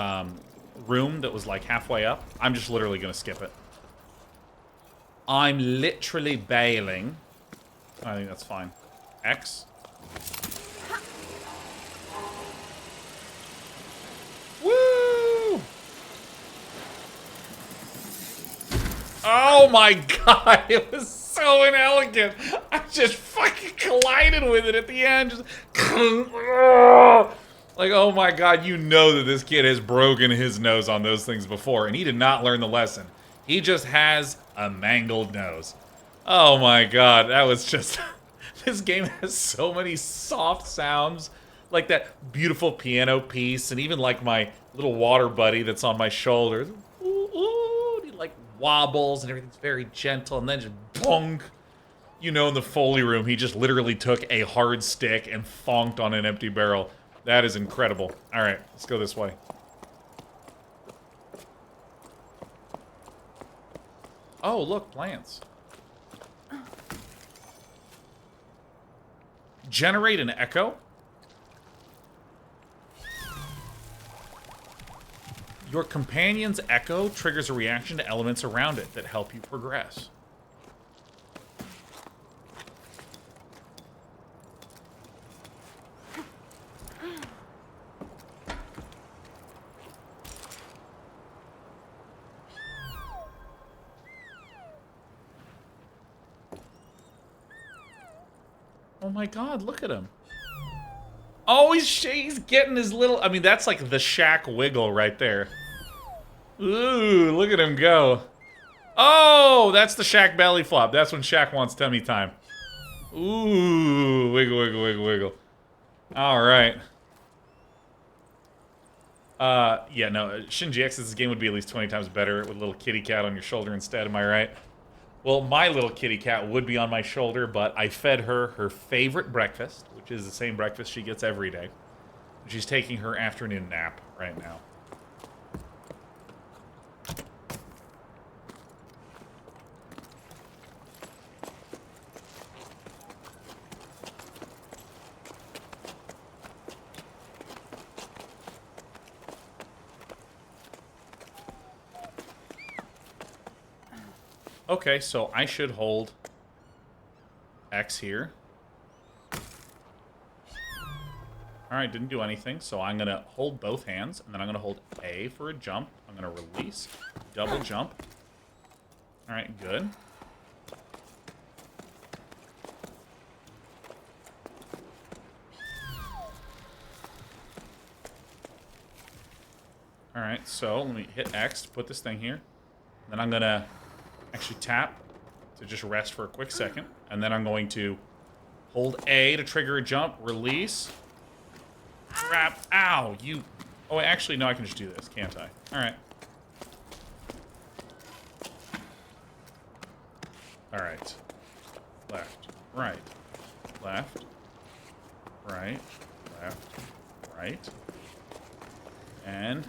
room that was like halfway up. I'm just literally gonna skip it. I'm literally bailing. I think that's fine. X. Woo! Oh my god, it was so inelegant. I just fucking collided with it at the end. Just like, oh my god, you know that this kid has broken his nose on those things before, and he did not learn the lesson. He just has a mangled nose. Oh my god, that was just... This game has so many soft sounds. Like that beautiful piano piece, and even like my little water buddy that's on my shoulder. Ooh, ooh, he like wobbles, and everything's very gentle, and then just bonk. You know, in the Foley room, he just literally took a hard stick and fonked on an empty barrel. That is incredible. Alright, let's go this way. Oh, look, plants. Generate an echo? Your companion's echo triggers a reaction to elements around it that help you progress. Oh my god, look at him. Oh, he's getting his little... I mean, that's like the Shaq wiggle right there. Ooh, look at him go. Oh, that's the Shaq belly flop. That's when Shaq wants tummy time. Ooh, wiggle, wiggle, wiggle, wiggle. All right. Yeah, no, Shinji X's game would be at least 20 times better with a little kitty cat on your shoulder instead, am I right? Well, my little kitty cat would be on my shoulder, but I fed her her favorite breakfast, which is the same breakfast she gets every day. She's taking her afternoon nap right now. Okay, so I should hold X here. Alright, didn't do anything, so I'm going to hold both hands, and then I'm going to hold A for a jump. I'm going to release, double jump. Alright, good. Alright, so let me hit X to put this thing here. Then I'm going to actually tap to just rest for a quick second. And then I'm going to hold A to trigger a jump, release. Grab. Ow, you. Oh, actually, no, I can just do this, can't I? Alright. Alright. Left, right, left, right, left, right. And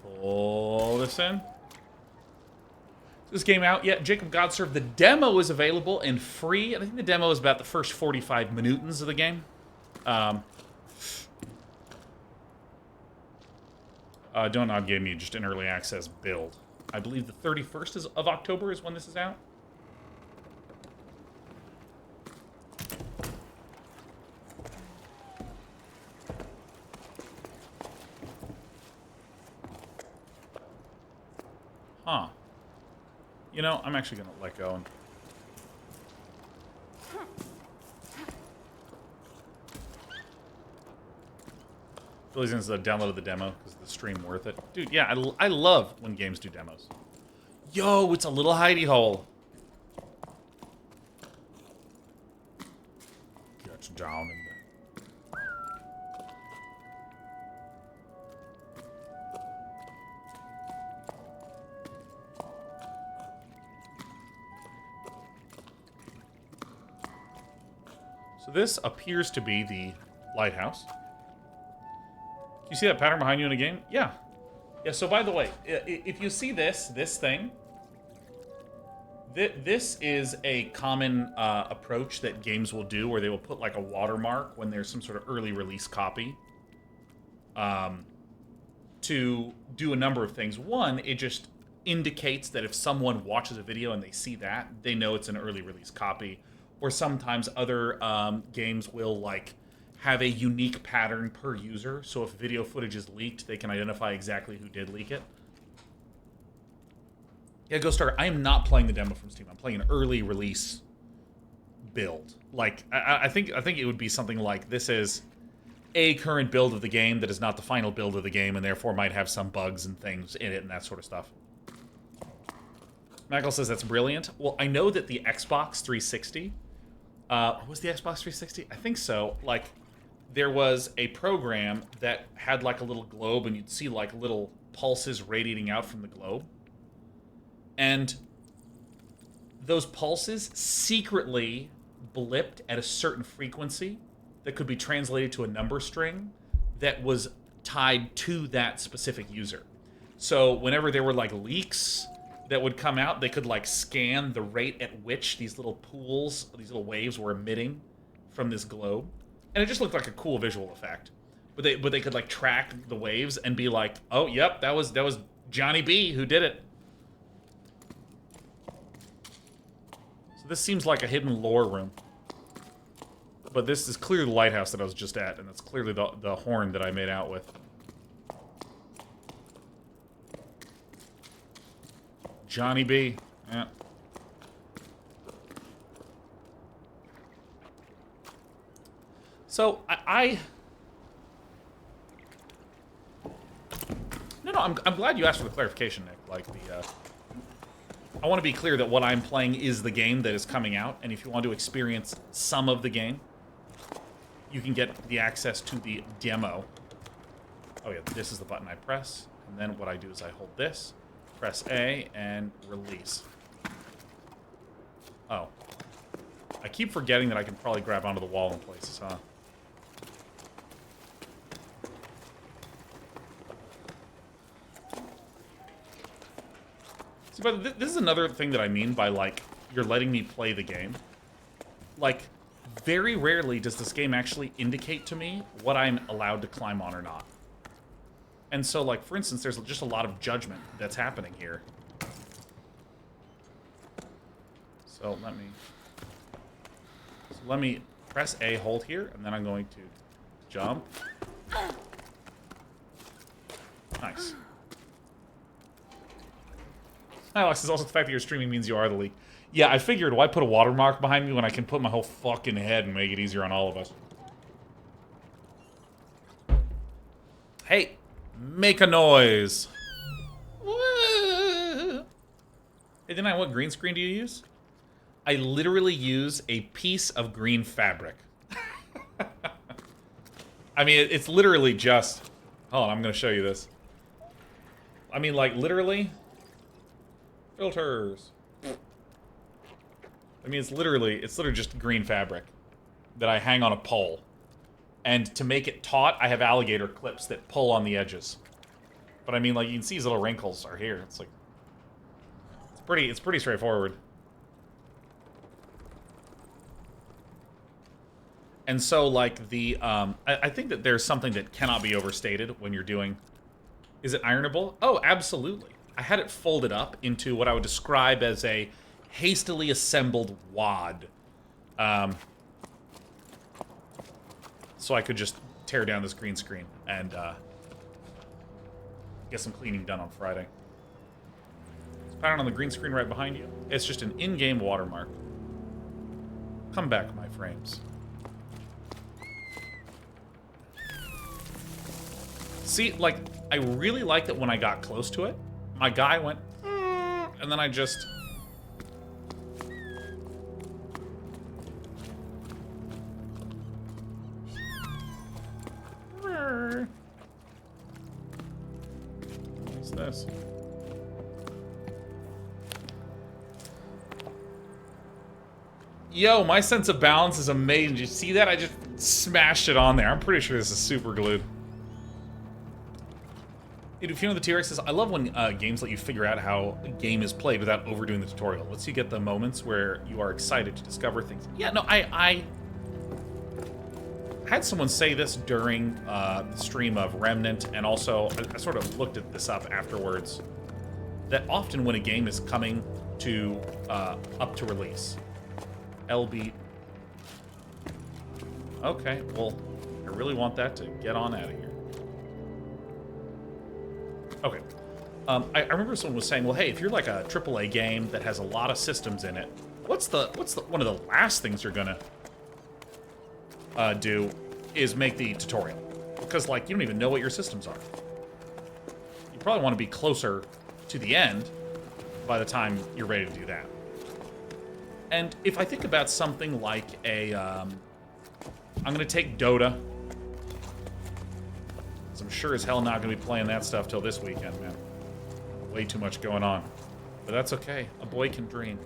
pull this in. This game out yet? Jacob Godserve. The demo is available and free. I think the demo is about the first 45 minutes of the game. Donut gave me just an early access build. I believe the 31st of October is when this is out. Huh. You know, I'm actually going to let go and... Billy Zins downloaded the demo because the stream worth it. Dude, yeah, I love when games do demos. Yo, it's a little hidey hole. Gets down in there. So this appears to be the lighthouse. You see that pattern behind you in a game? Yeah. Yeah, so by the way, if you see this thing, this is a common approach that games will do where they will put like a watermark when there's some sort of early release copy to do a number of things. One, it just indicates that if someone watches a video and they see that, they know it's an early release copy. Or sometimes other games will like have a unique pattern per user, so if video footage is leaked, they can identify exactly who did leak it. Yeah, Ghost Star, I am not playing the demo from Steam. I'm playing an early release build. Like, I think it would be something like, this is a current build of the game that is not the final build of the game, and therefore might have some bugs and things in it and that sort of stuff. Michael says that's brilliant. Well, I know that the Xbox 360... was the Xbox 360? I think so. Like, there was a program that had like a little globe and you'd see like little pulses radiating out from the globe. And those pulses secretly blipped at a certain frequency that could be translated to a number string that was tied to that specific user. So whenever there were like leaks that would come out, they could like scan the rate at which these little pools, these little waves were emitting from this globe. And it just looked like a cool visual effect. But they could like track the waves and be like, oh, yep, that was Johnny B who did it. So this seems like a hidden lore room. But this is clearly the lighthouse that I was just at, and that's clearly the horn that I made out with. Johnny B. Yeah. So, No, I'm glad you asked for the clarification, Nick. Like, I want to be clear that what I'm playing is the game that is coming out, and if you want to experience some of the game, you can get the access to the demo. Oh yeah, this is the button I press, and then what I do is I hold this, press A, and release. Oh. I keep forgetting that I can probably grab onto the wall in places, huh? See, but this is another thing that I mean by, like, you're letting me play the game. Like, very rarely does this game actually indicate to me what I'm allowed to climb on or not. And so, like, for instance, there's just a lot of judgment that's happening here. So let me press A, hold here, and then I'm going to jump. Nice. Hi, Alex. It's also the fact that you're streaming means you are the leak. Yeah, I figured, why put a watermark behind me when I can put my whole fucking head and make it easier on all of us? Hey, make a noise. Hey, Day9, what green screen do you use? I literally use a piece of green fabric. I mean, it's literally just... Hold on, I'm going to show you this. I mean, like, literally... Filters. I mean, it's literally just green fabric that I hang on a pole. And to make it taut, I have alligator clips that pull on the edges. But I mean, like, you can see these little wrinkles are here. It's like... It's pretty straightforward. And so, like, the, I think that there's something that cannot be overstated when you're doing... Is it ironable? Oh, absolutely. I had it folded up into what I would describe as a hastily assembled wad. So I could just tear down this green screen and get some cleaning done on Friday. It's pattern on the green screen right behind you. It's just an in-game watermark. Come back, my frames. See, like, I really liked it when I got close to it. My guy went, and then I just... What's this? Yo, my sense of balance is amazing. Did you see that? I just smashed it on there. I'm pretty sure this is super glued. Dude, if you know the T-Rexes, I love when games let you figure out how a game is played without overdoing the tutorial. It lets you get the moments where you are excited to discover things. Yeah, no, I had someone say this during the stream of Remnant, and also I sort of looked at this up afterwards, that often when a game is coming to up to release, LB... Okay, well, I really want that to get on out of here. Okay. I remember someone was saying, well, hey, if you're like a AAA game that has a lot of systems in it, what's the one of the last things you're gonna do is make the tutorial, because like you don't even know what your systems are. You probably want to be closer to the end by the time you're ready to do that. And if I think about something like a, I'm gonna take Dota. I'm sure as hell not going to be playing that stuff till this weekend, man. Way too much going on. But that's okay. A boy can dream.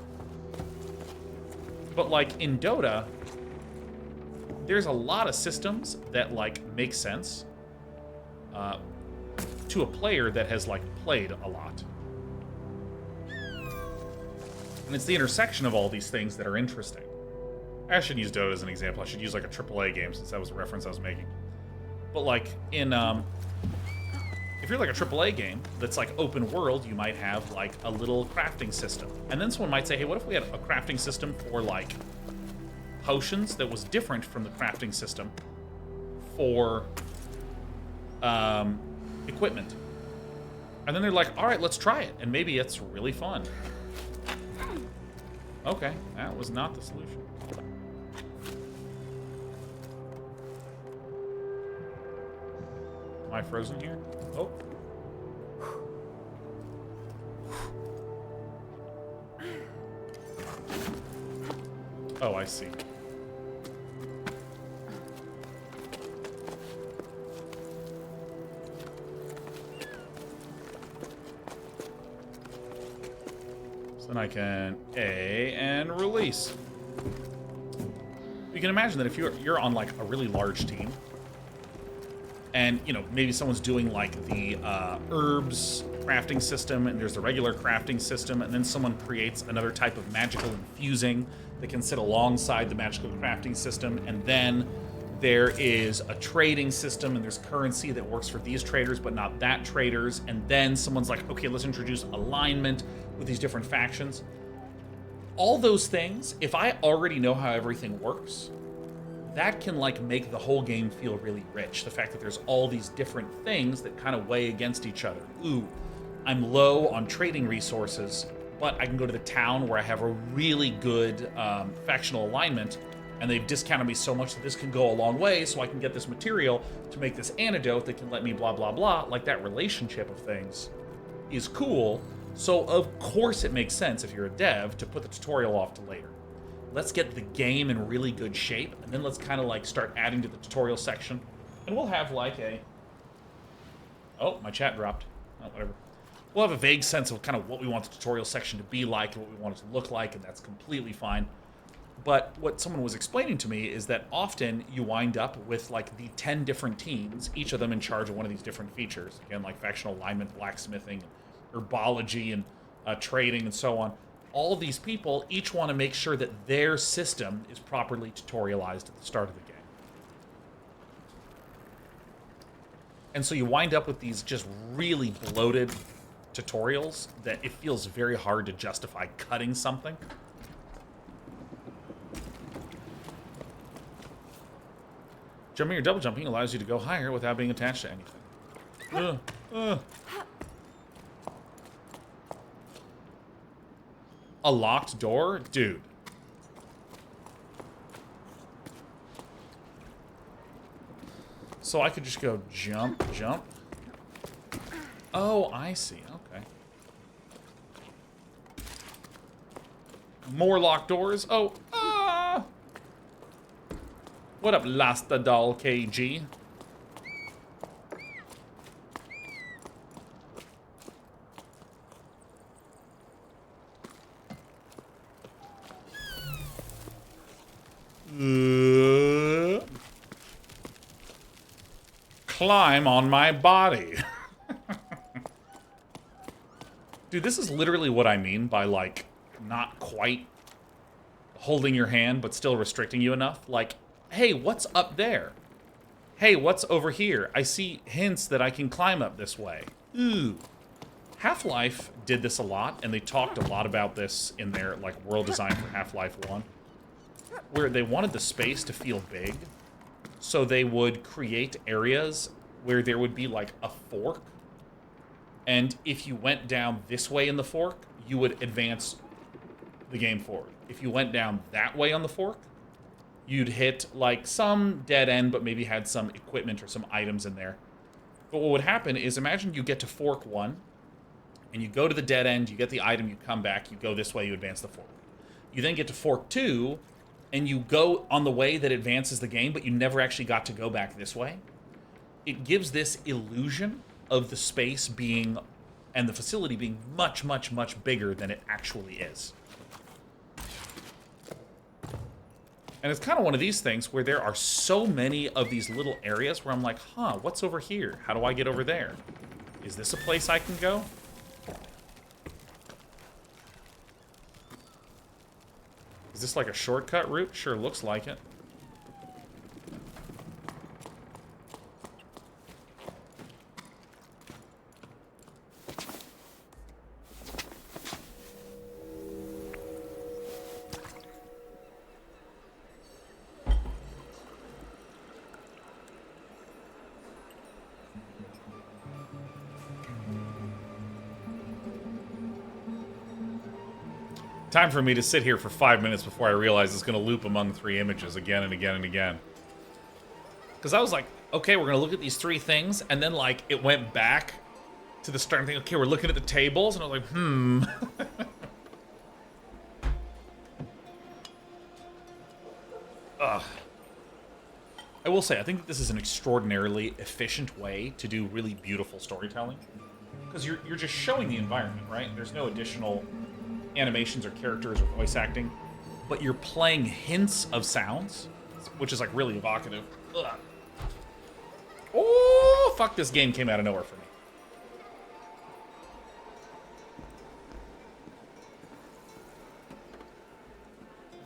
But, like, in Dota, there's a lot of systems that, like, make sense to a player that has, like, played a lot. And it's the intersection of all these things that are interesting. I shouldn't use Dota as an example. I should use, like, a AAA game, since that was a reference I was making. But, like, in, if you're like a AAA game that's, like, open world, you might have, like, a little crafting system. And then someone might say, hey, what if we had a crafting system for, like, potions that was different from the crafting system for, equipment? And then they're like, all right, let's try it. And maybe it's really fun. Okay, that was not the solution. Am I frozen here? Oh. Oh, I see. So then I can A and release. You can imagine that if you're on like a really large team, and, you know, maybe someone's doing, like, the herbs crafting system, and there's the regular crafting system, and then someone creates another type of magical infusing that can sit alongside the magical crafting system, and then there is a trading system, and there's currency that works for these traders, but not that traders, and then someone's like, okay, let's introduce alignment with these different factions. all those things, if I already know how everything works, that can like make the whole game feel really rich. The fact that there's all these different things that kind of weigh against each other. Ooh, I'm low on trading resources, but I can go to the town where I have a really good factional alignment, and they've discounted me so much that this can go a long way, so I can get this material to make this antidote that can let me blah, blah, blah. Like, that relationship of things is cool. So, of course, it makes sense if you're a dev to put the tutorial off to later. Let's get the game in really good shape, and then let's kind of, like, start adding to the tutorial section. And we'll have, like, a... Oh, my chat dropped. Oh, whatever. We'll have a vague sense of kind of what we want the tutorial section to be like and what we want it to look like, and that's completely fine. But what someone was explaining to me is that often you wind up with, like, the 10 different teams, each of them in charge of one of these different features. Again, like factional alignment, blacksmithing, herbology, and trading, and so on. All of these people each want to make sure that their system is properly tutorialized at the start of the game. And so you wind up with these just really bloated tutorials that it feels very hard to justify cutting something. Jumping or double jumping allows you to go higher without being attached to anything. A locked door? Dude. So I could just go jump, jump. Oh, I see. Okay. More locked doors. Oh, what up, Lastadol KG? Climb on my body. Dude, this is literally what I mean by, like, not quite holding your hand, but still restricting you enough. Like, hey, what's up there? Hey, what's over here? I see hints that I can climb up this way. Ooh. Half-Life did this a lot, and they talked a lot about this in their, like, world design for Half-Life 1, where they wanted the space to feel big, so they would create areas where there would be, like, a fork, and if you went down this way in the fork, you would advance the game forward. If you went down that way on the fork, you'd hit, like, some dead end, but maybe had some equipment or some items in there. But what would happen is, imagine you get to fork 1, and you go to the dead end, you get the item, you come back, you go this way, you advance the fork. You then get to fork 2, and you go on the way that advances the game, but you never actually got to go back this way. It gives this illusion of the space being, and the facility being much, much, much bigger than it actually is. And it's kind of one of these things where there are so many of these little areas where I'm like, huh, what's over here? How do I get over there? Is this a place I can go? Is this like a shortcut route? Sure looks like it. Time for me to sit here for 5 minutes before I realize it's going to loop among 3 images again and again and again. Because I was like, okay, we're going to look at these 3 things, and then, like, it went back to the starting thing. Okay, we're looking at the tables, and I was like, Ugh. I will say, I think that this is an extraordinarily efficient way to do really beautiful storytelling. Because you're just showing the environment, right? There's no additional animations or characters or voice acting, but you're playing hints of sounds, which is like really evocative. Ugh. Oh, fuck, this game came out of nowhere for me.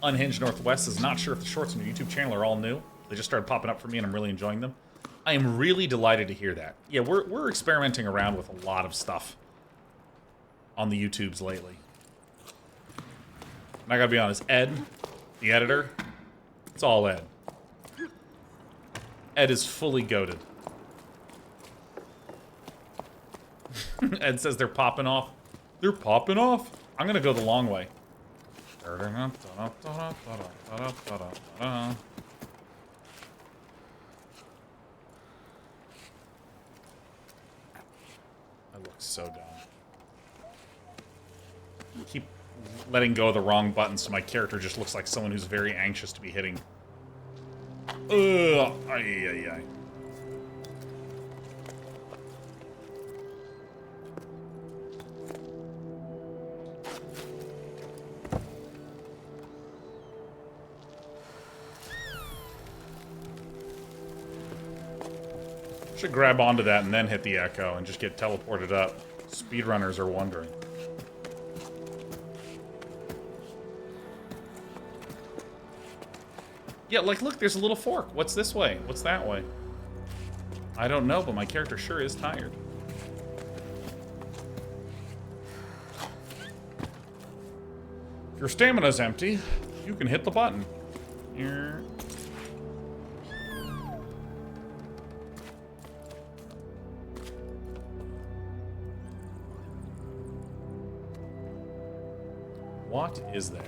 Unhinged Northwest is not sure if the shorts on your YouTube channel are all new. They just started popping up for me and I'm really enjoying them. I am really delighted to hear that. Yeah, we're experimenting around with a lot of stuff on the YouTubes lately. And I gotta be honest, Ed, the editor, it's all Ed. Ed is fully goated. Ed says they're popping off. They're popping off? I'm gonna go the long way. I look so dumb. Keep letting go of the wrong button so my character just looks like someone who's very anxious to be hitting. Ugh. Ay, ay, ay. Should grab onto that and then hit the echo and just get teleported up. Speedrunners are wondering. Yeah, like, look, there's a little fork. What's this way? What's that way? I don't know, but my character sure is tired. If your stamina's empty, you can hit the button. Here. What is there?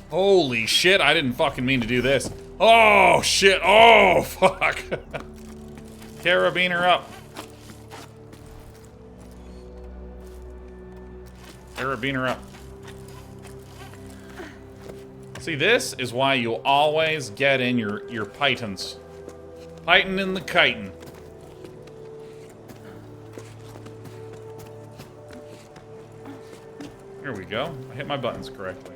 Holy shit, I didn't fucking mean to do this. Oh, shit. Oh, fuck. Carabiner up. Carabiner up. See, this is why you always get in your pythons. Python in the chitin. Here we go. I hit my buttons correctly.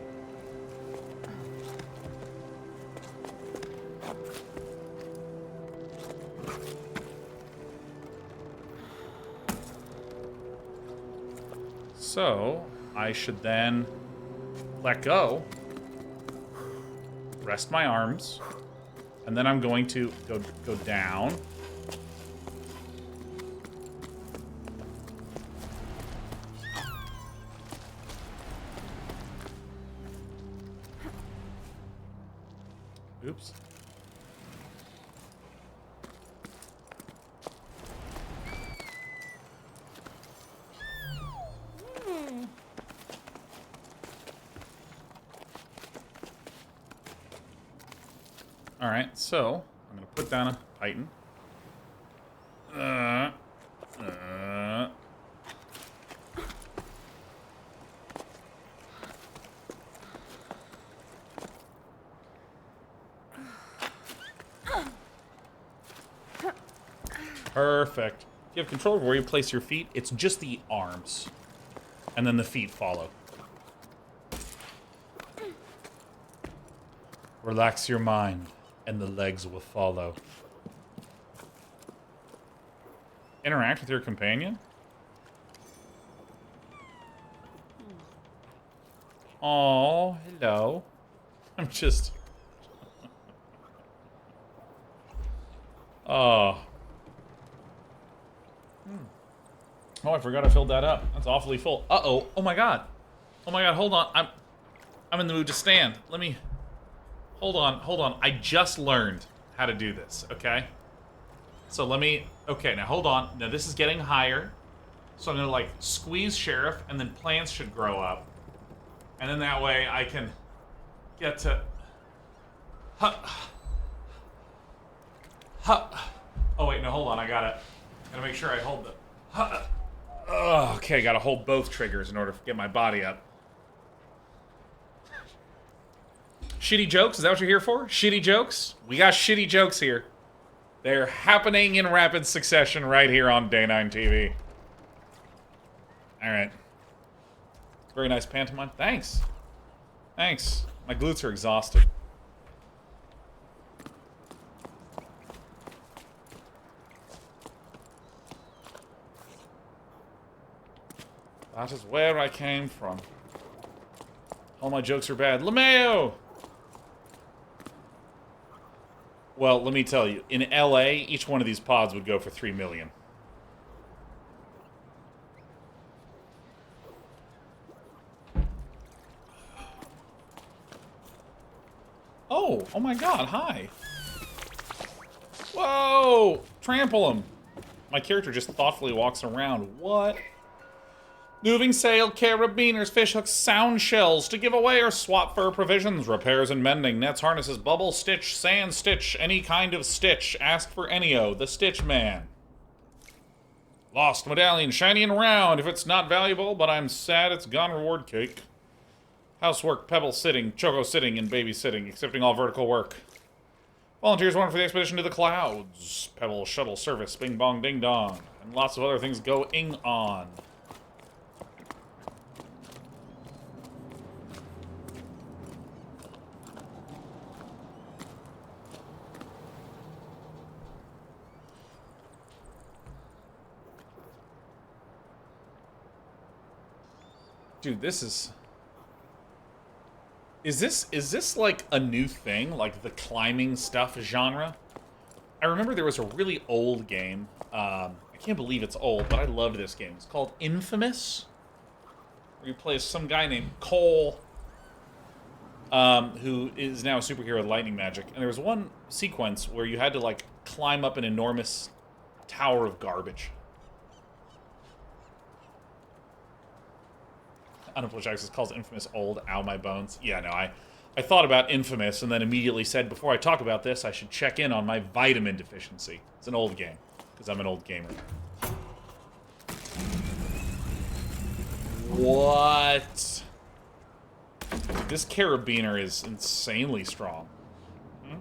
So, I should then let go, rest my arms, and then I'm going to go down. Oops. Alright, so I'm gonna put down a Titan. Perfect. You have control over where you place your feet. It's just the arms. And then the feet follow. Relax your mind, and the legs will follow. Interact with your companion? Oh, hello. I'm just... Oh. Oh, I forgot I filled that up. That's awfully full. Uh-oh. Oh my god. Oh my god, hold on. I'm in the mood to stand. Let me... Hold on. I just learned how to do this, okay? So let me... Okay, now hold on. Now this is getting higher. So I'm gonna, like, squeeze Sheriff, and then plants should grow up. And then that way I can get to... Oh, wait, no, hold on. I gotta make sure I hold the... Okay, gotta hold both triggers in order to get my body up. Shitty jokes? Is that what you're here for? Shitty jokes? We got shitty jokes here. They're happening in rapid succession right here on Day9 TV. Alright. Very nice pantomime. Thanks. Thanks. My glutes are exhausted. That is where I came from. All my jokes are bad. LeMayo! Well, let me tell you, in LA, each one of these pods would go for $3 million. Oh my god, hi. Whoa! Trample him. My character just thoughtfully walks around. What? Moving sail, carabiners, fishhooks, sound shells to give away or swap for provisions, repairs and mending, nets, harnesses, bubble, stitch, sand stitch, any kind of stitch. Ask for Ennio, the Stitch Man. Lost medallion, shiny and round. If it's not valuable, but I'm sad it's gone, reward cake. Housework, pebble sitting, choco sitting, and babysitting, accepting all vertical work. Volunteers wanted for the expedition to the clouds. Pebble shuttle service, bing bong ding dong. And lots of other things going on. Dude, this is... Is this like a new thing? Like the climbing stuff genre? I remember there was a really old game. I can't believe it's old, but I loved this game. It's called Infamous. Where you play some guy named Cole, who is now a superhero with lightning magic. And there was one sequence where you had to like climb up an enormous tower of garbage. Unapologetic Access calls Infamous old. Ow, my bones. Yeah, no, I thought about Infamous and then immediately said, before I talk about this, I should check in on my vitamin deficiency. It's an old game, because I'm an old gamer. What? This carabiner is insanely strong. Hmm?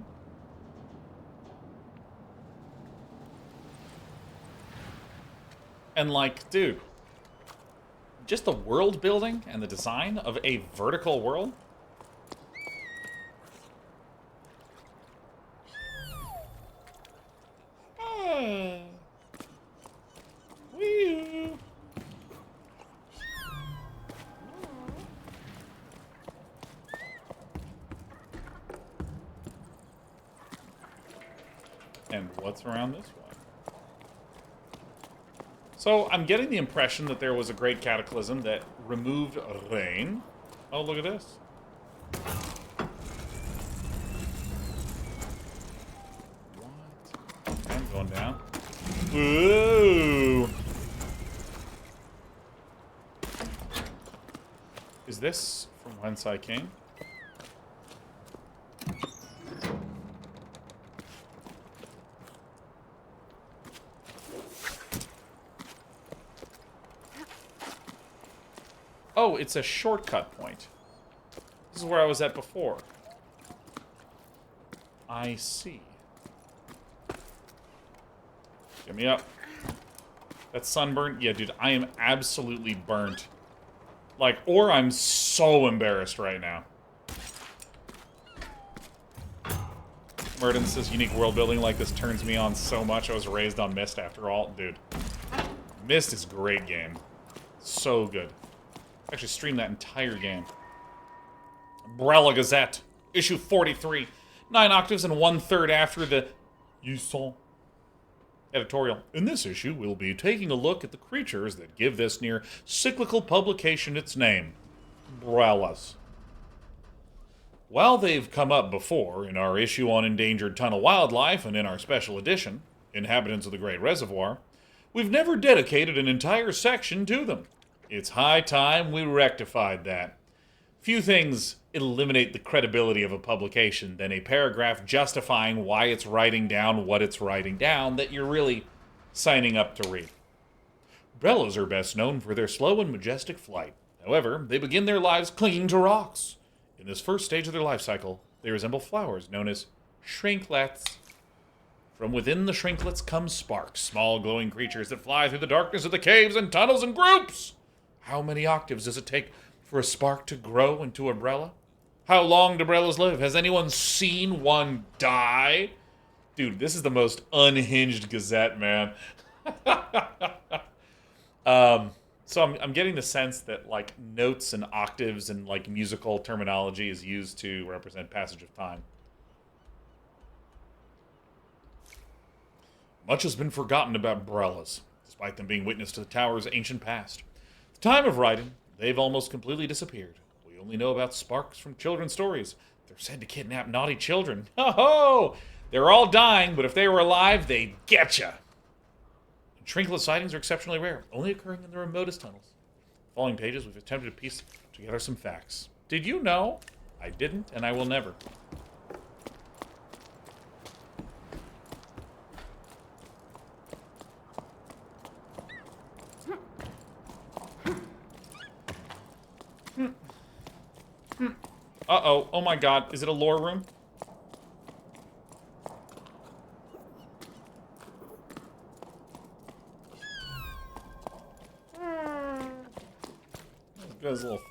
And like, dude... Just the world building and the design of a vertical world. Hey. Wee. And what's around this way? So, I'm getting the impression that there was a great cataclysm that removed rain. Oh, look at this. What? Okay, I'm going down. Ooh! Is this from whence I came? Oh, it's a shortcut point. This is where I was at before. I see. Get me up. That sunburn? Yeah, dude, I am absolutely burnt. Like, or I'm so embarrassed right now. Murden says unique world building like this turns me on so much. I was raised on Myst after all. Dude. Myst is a great game. So good. Actually stream that entire game. Umbrella Gazette, issue 43. 9 octaves and 1/3 after the Jusant editorial. In this issue, we'll be taking a look at the creatures that give this near cyclical publication its name. Umbrellas. While they've come up before in our issue on endangered tunnel wildlife and in our special edition, Inhabitants of the Great Reservoir, we've never dedicated an entire section to them. It's high time we rectified that. Few things eliminate the credibility of a publication than a paragraph justifying why it's writing down what it's writing down that you're really signing up to read. Umbrellas are best known for their slow and majestic flight. However, they begin their lives clinging to rocks. In this first stage of their life cycle, they resemble flowers known as shrinklets. From within the shrinklets come sparks, small glowing creatures that fly through the darkness of the caves and tunnels in groups. How many octaves does it take for a spark to grow into umbrella? How long do umbrellas live? Has anyone seen one die? Dude, this is the most unhinged Gazette, man. So I'm getting the sense that like notes and octaves and like musical terminology is used to represent passage of time. Much has been forgotten about Brellas, despite them being witness to the tower's ancient past. At the time of writing, they've almost completely disappeared. We only know about sparks from children's stories. They're said to kidnap naughty children. Ho ho! They're all dying, but if they were alive, they'd getcha. Trinket sightings are exceptionally rare, only occurring in the remotest tunnels. Following pages, we've attempted to piece together some facts. Did you know? I didn't, and I will never. Uh-oh. Oh my god. Is it a lore room? Goes a little...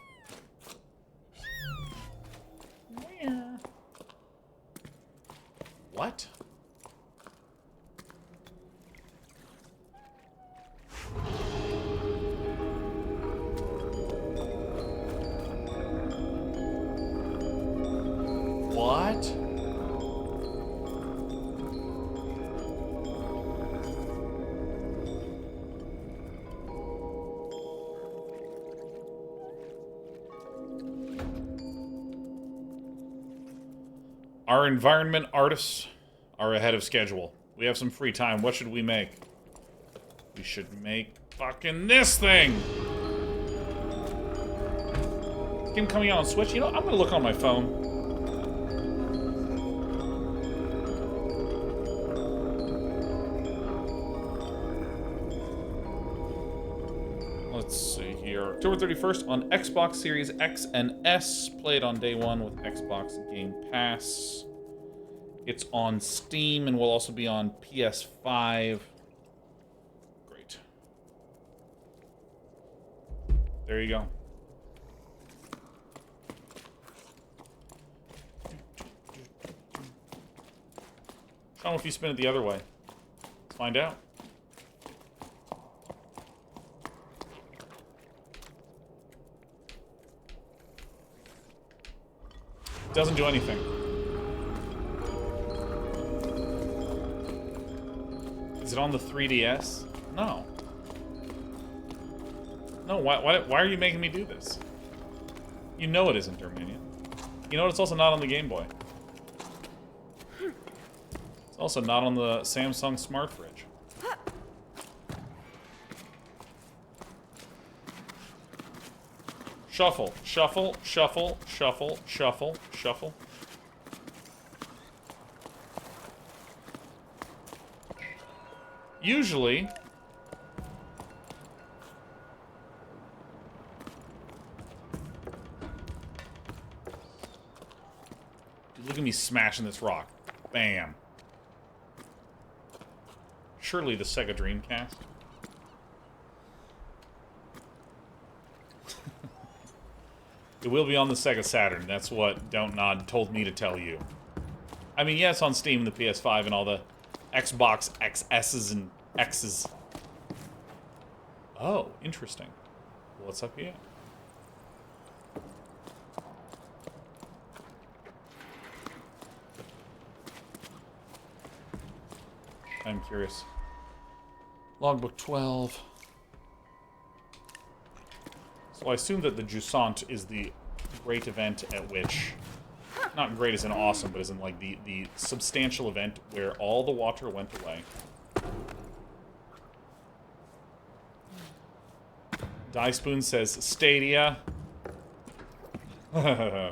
What? What? Our environment artists are ahead of schedule. We have some free time. What should we make? We should make fucking this thing! Game coming out on Switch? You know, I'm gonna look on my phone. Let's see here. October 31st on Xbox Series X and S. Play it on day one with Xbox Game Pass. It's on Steam and will also be on PS5. Great. There you go. Show them if you spin it the other way. Let's find out. Doesn't do anything. Is it on the 3DS? No. No, why are you making me do this? You know it isn't, Dominion. You know what? It's also not on the Game Boy. It's also not on the Samsung Smart Fridge. Shuffle, shuffle, shuffle, shuffle, shuffle, shuffle. Usually... Dude, look at me smashing this rock. Bam. Surely the Sega Dreamcast. It will be on the Sega Saturn. That's what Don't Nod told me to tell you. I mean, yeah, it's on Steam and the PS5 and all the Xbox XS's and X's. Oh, interesting. What's up here? I'm curious. Logbook 12. So I assume that the Jusant is the great event at which... Not great as in awesome, but as in like the substantial event where all the water went away. Die Spoon says Stadia. The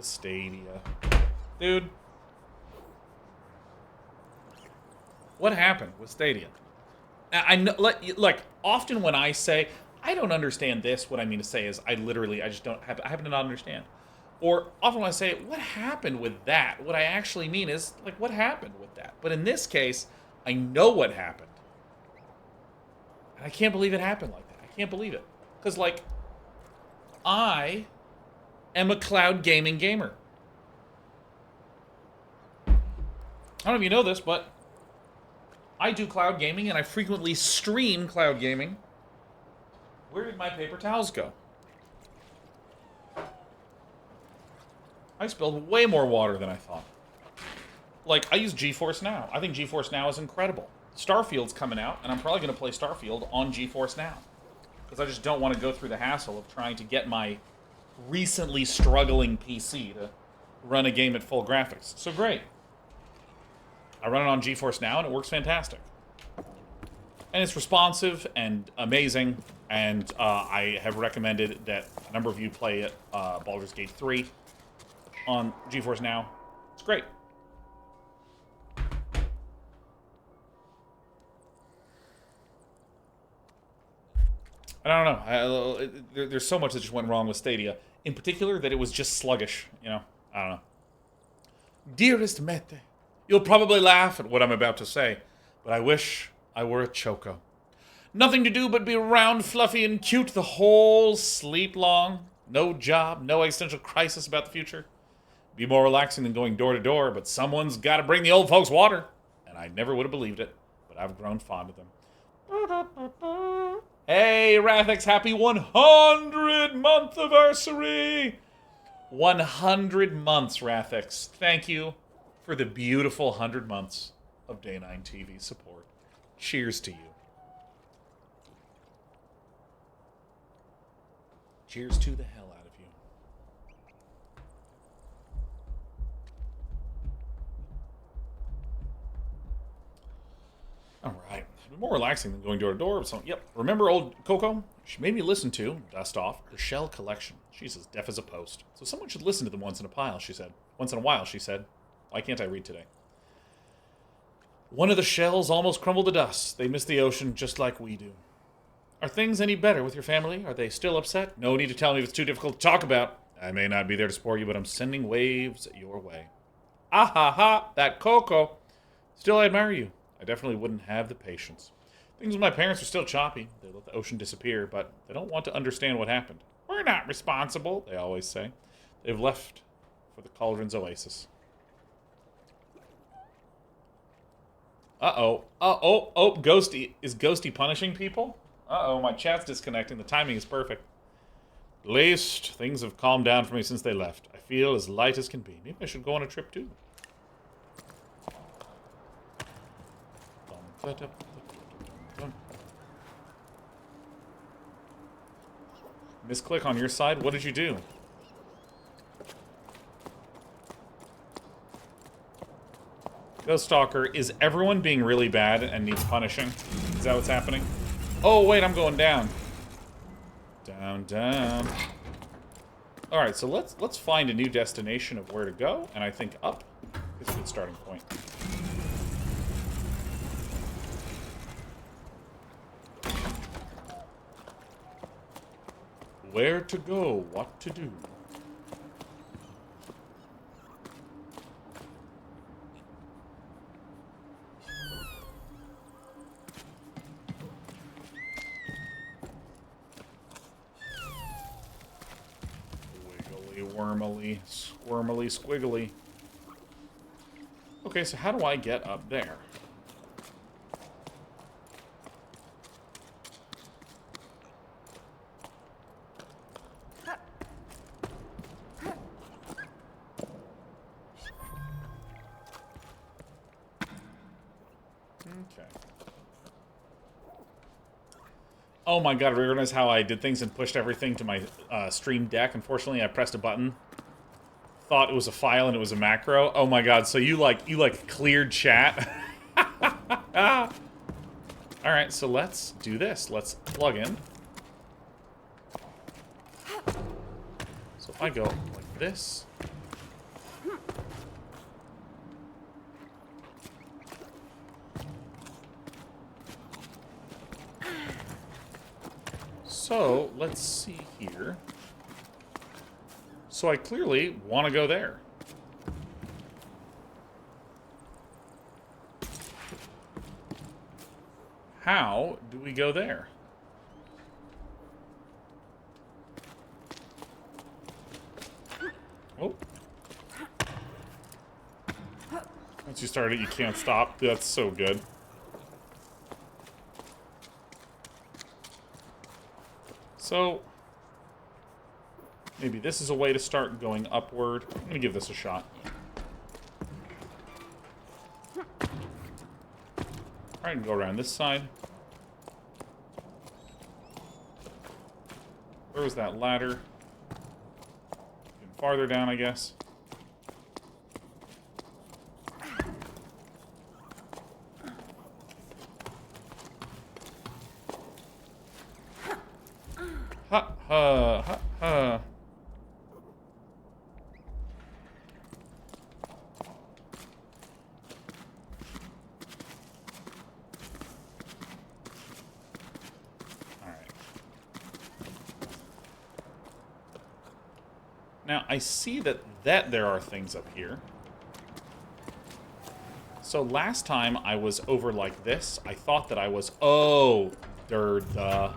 Stadia. Dude. What happened with Stadia? I know, like, often when I say, I don't understand this, what I mean to say is, I just don't have, I happen to not understand. Or often when I say, what happened with that? What I actually mean is, like, what happened with that? But in this case, I know what happened. And I can't believe it happened like that. I can't believe it. Because, like, I am a cloud gaming gamer. I don't know if you know this, but I do cloud gaming, and I frequently stream cloud gaming. Where did my paper towels go? I spilled way more water than I thought. Like, I use GeForce Now. I think GeForce Now is incredible. Starfield's coming out, and I'm probably going to play Starfield on GeForce Now. Because I just don't want to go through the hassle of trying to get my recently struggling PC to run a game at full graphics. So great. I run it on GeForce Now, and it works fantastic. And it's responsive and amazing, and I have recommended that a number of you play it, Baldur's Gate 3 on GeForce Now. It's great. I don't know. There's so much that just went wrong with Stadia. In particular, that it was just sluggish. You know, I don't know. Dearest Mette, you'll probably laugh at what I'm about to say, but I wish I were a Choco. Nothing to do but be round, fluffy, and cute the whole sleep long. No job, no existential crisis about the future. Be more relaxing than going door to door, but someone's got to bring the old folks water. And I never would have believed it, but I've grown fond of them. Hey, Rathix, happy 100-month anniversary! 100 months, Rathix. Thank you for the beautiful 100 months of Day9 TV support. Cheers to you. Cheers to the hell out of you. All right. More relaxing than going door to door. So, yep. Remember old Coco? She made me listen to, dust off, her shell collection. She's as deaf as a post. So someone should listen to them once in a while, she said. Once in a while, she said. Why can't I read today? One of the shells almost crumbled to dust. They miss the ocean just like we do. Are things any better with your family? Are they still upset? No need to tell me if it's too difficult to talk about. I may not be there to support you, but I'm sending waves your way. Ah ha ha, that Coco. Still, I admire you. I definitely wouldn't have the patience. Things with my parents are still choppy. They let the ocean disappear, but they don't want to understand what happened. We're not responsible, they always say. They've left for the Cauldron's oasis. Uh-oh. Oh, Ghosty. Is Ghosty punishing people? Uh-oh, my chat's disconnecting. The timing is perfect. At least, things have calmed down for me since they left. I feel as light as can be. Maybe I should go on a trip, too. Misclick on your side? What did you do? Ghost Stalker, is everyone being really bad and needs punishing? Is that what's happening? Oh, wait, I'm going down. Down, down. Alright, so let's find a new destination of where to go, and I think up is a good starting point. Where to go, what to do. Wiggly, wormily, squirmily, squiggly. Okay, so how do I get up there? Oh my god, I realized how I did things and pushed everything to my Stream Deck. Unfortunately, I pressed a button. Thought it was a file and it was a macro. Oh my god, so you cleared chat? Alright, so let's do this. Let's plug in. So if I go like this. So, let's see here. So I clearly want to go there. How do we go there? Oh. Once you start it, you can't stop. That's so good. So, maybe this is a way to start going upward. Let me give this a shot. Alright, and go around this side. Where was that ladder? Even farther down, I guess. Ha ha ha ha. Now, I see that there are things up here. So last time I was over like this, I thought that I was... Oh, duh.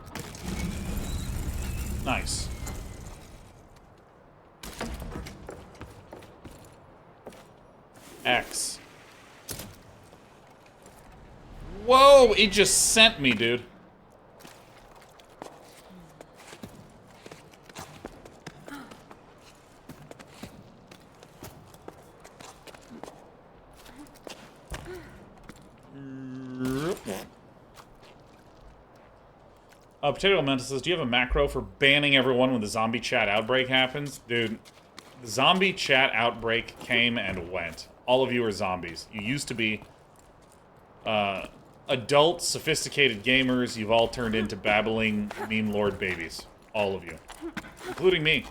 Nice. X. Whoa, it just sent me, dude. Potato Mental says, do you have a macro for banning everyone when the zombie chat outbreak happens? Dude, the zombie chat outbreak came and went. All of you are zombies. You used to be adult, sophisticated gamers. You've all turned into babbling meme lord babies. All of you. Including me.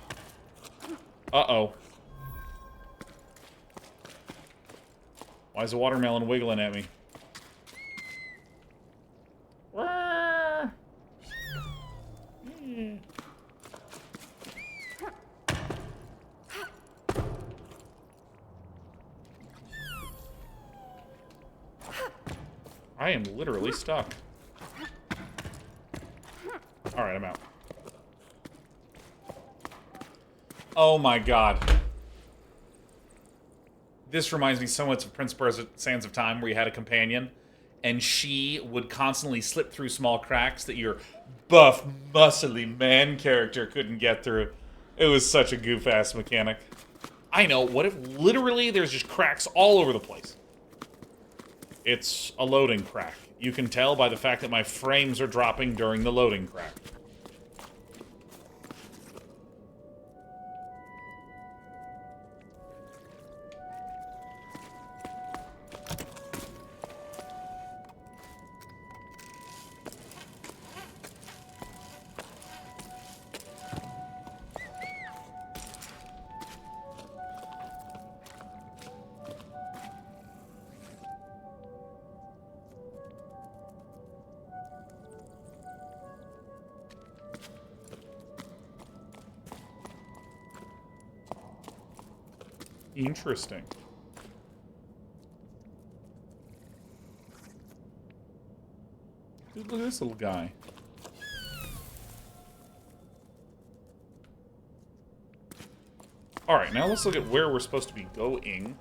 Uh-oh. Why is the watermelon wiggling at me? I am literally stuck. Alright, I'm out. Oh my god. This reminds me so much of Prince Persia: Sands of Time, where you had a companion, and she would constantly slip through small cracks that your buff, muscly man character couldn't get through. It was such a goof-ass mechanic. I know, what if literally there's just cracks all over the place? It's a loading crack. You can tell by the fact that my frames are dropping during the loading crack. Interesting. Dude, look at this little guy. Alright, now let's look at where we're supposed to be going.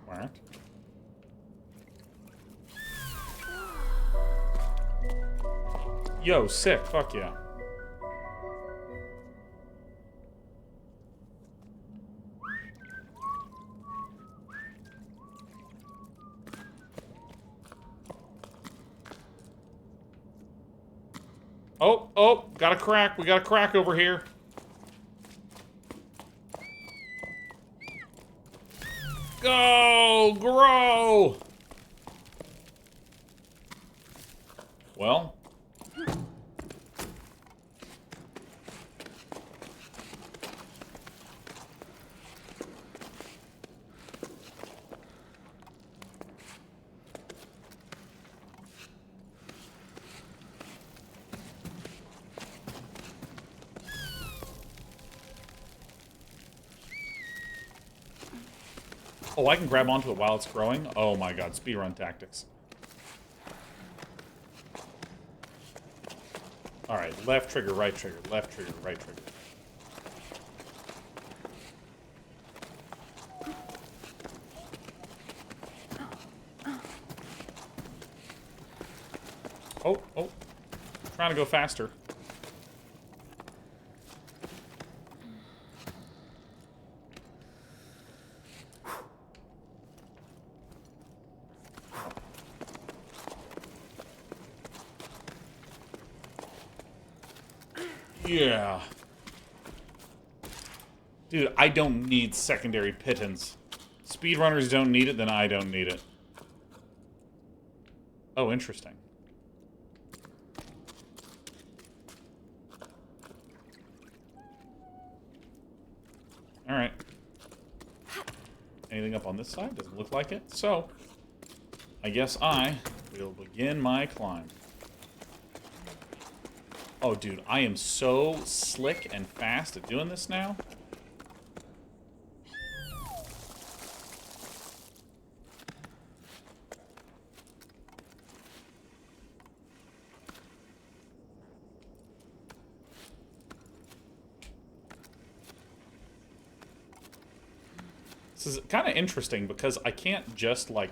What? Yo, sick. Fuck yeah. Oh, got a crack. We got a crack over here. Go, grow. Well. Oh, I can grab onto it while it's growing? Oh my god, speedrun tactics. Alright, left trigger, right trigger, left trigger, right trigger. Oh. Trying to go faster. Yeah. Dude, I don't need secondary pittance. Speedrunners don't need it, then I don't need it. Oh, interesting. Alright. Anything up on this side? Doesn't look like it. So, I guess I will begin my climb. Oh, dude, I am so slick and fast at doing this now. This is kind of interesting because I can't just, like,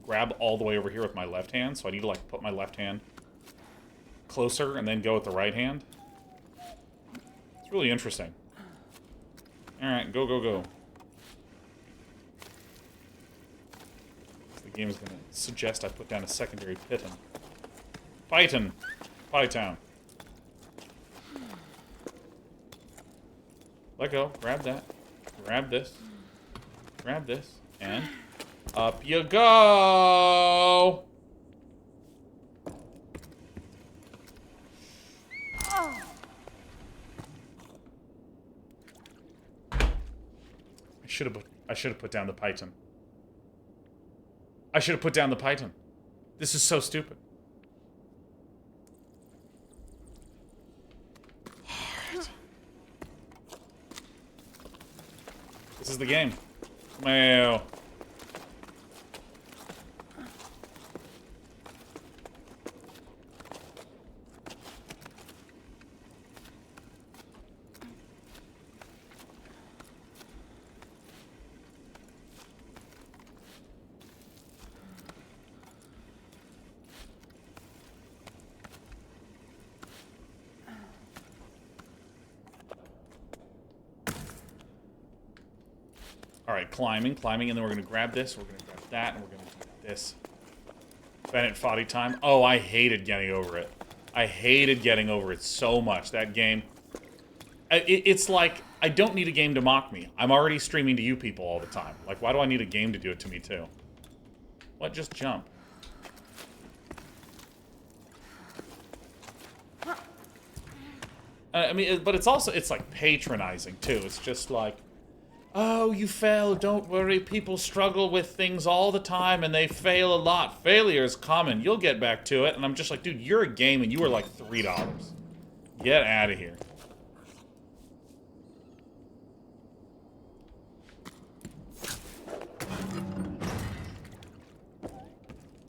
grab all the way over here with my left hand, so I need to, like, put my left hand closer and then go with the right hand. It's really interesting. Alright, go. The game is going to suggest I put down a secondary piton. Python! Pytown. Let go. Grab that. Grab this. Grab this. And up you go! I should have put down the python. I should have put down the python. This is so stupid. Alright. This is the game. Well. Alright, climbing, and then we're going to grab this, we're going to grab that, and we're going to do this. Bennett Foddy time. Oh, I hated getting over it. I hated getting over it so much. That game. It's like, I don't need a game to mock me. I'm already streaming to you people all the time. Like, why do I need a game to do it to me, too? What? Just jump. I mean, but it's also, it's like patronizing, too. It's just like, oh, you fell, don't worry, people struggle with things all the time and they fail a lot. Failure is common, you'll get back to it. And I'm just like, dude, you're a game and you were like $3. Get out of here.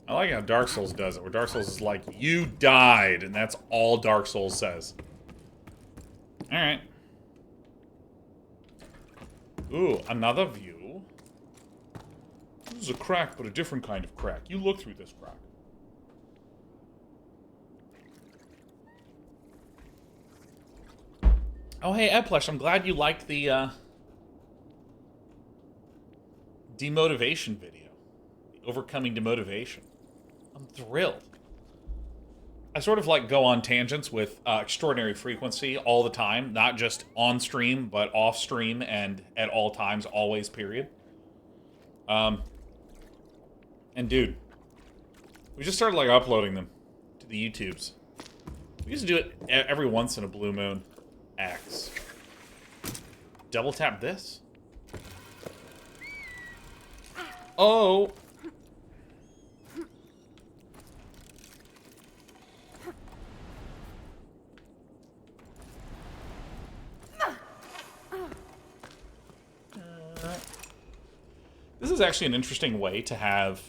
I like how Dark Souls does it, where Dark Souls is like, you died, and that's all Dark Souls says. Alright. Ooh, another view. This is a crack, but a different kind of crack. You look through this crack. Oh, hey, Edplush, I'm glad you liked the, demotivation video. The overcoming demotivation. I'm thrilled. I sort of, like, go on tangents with extraordinary frequency all the time. Not just on stream, but off stream and at all times, always, period. And, dude, we just started, like, uploading them to the YouTubes. We used to do it every once in a blue moon. X. Double tap this? Oh! This is actually an interesting way to have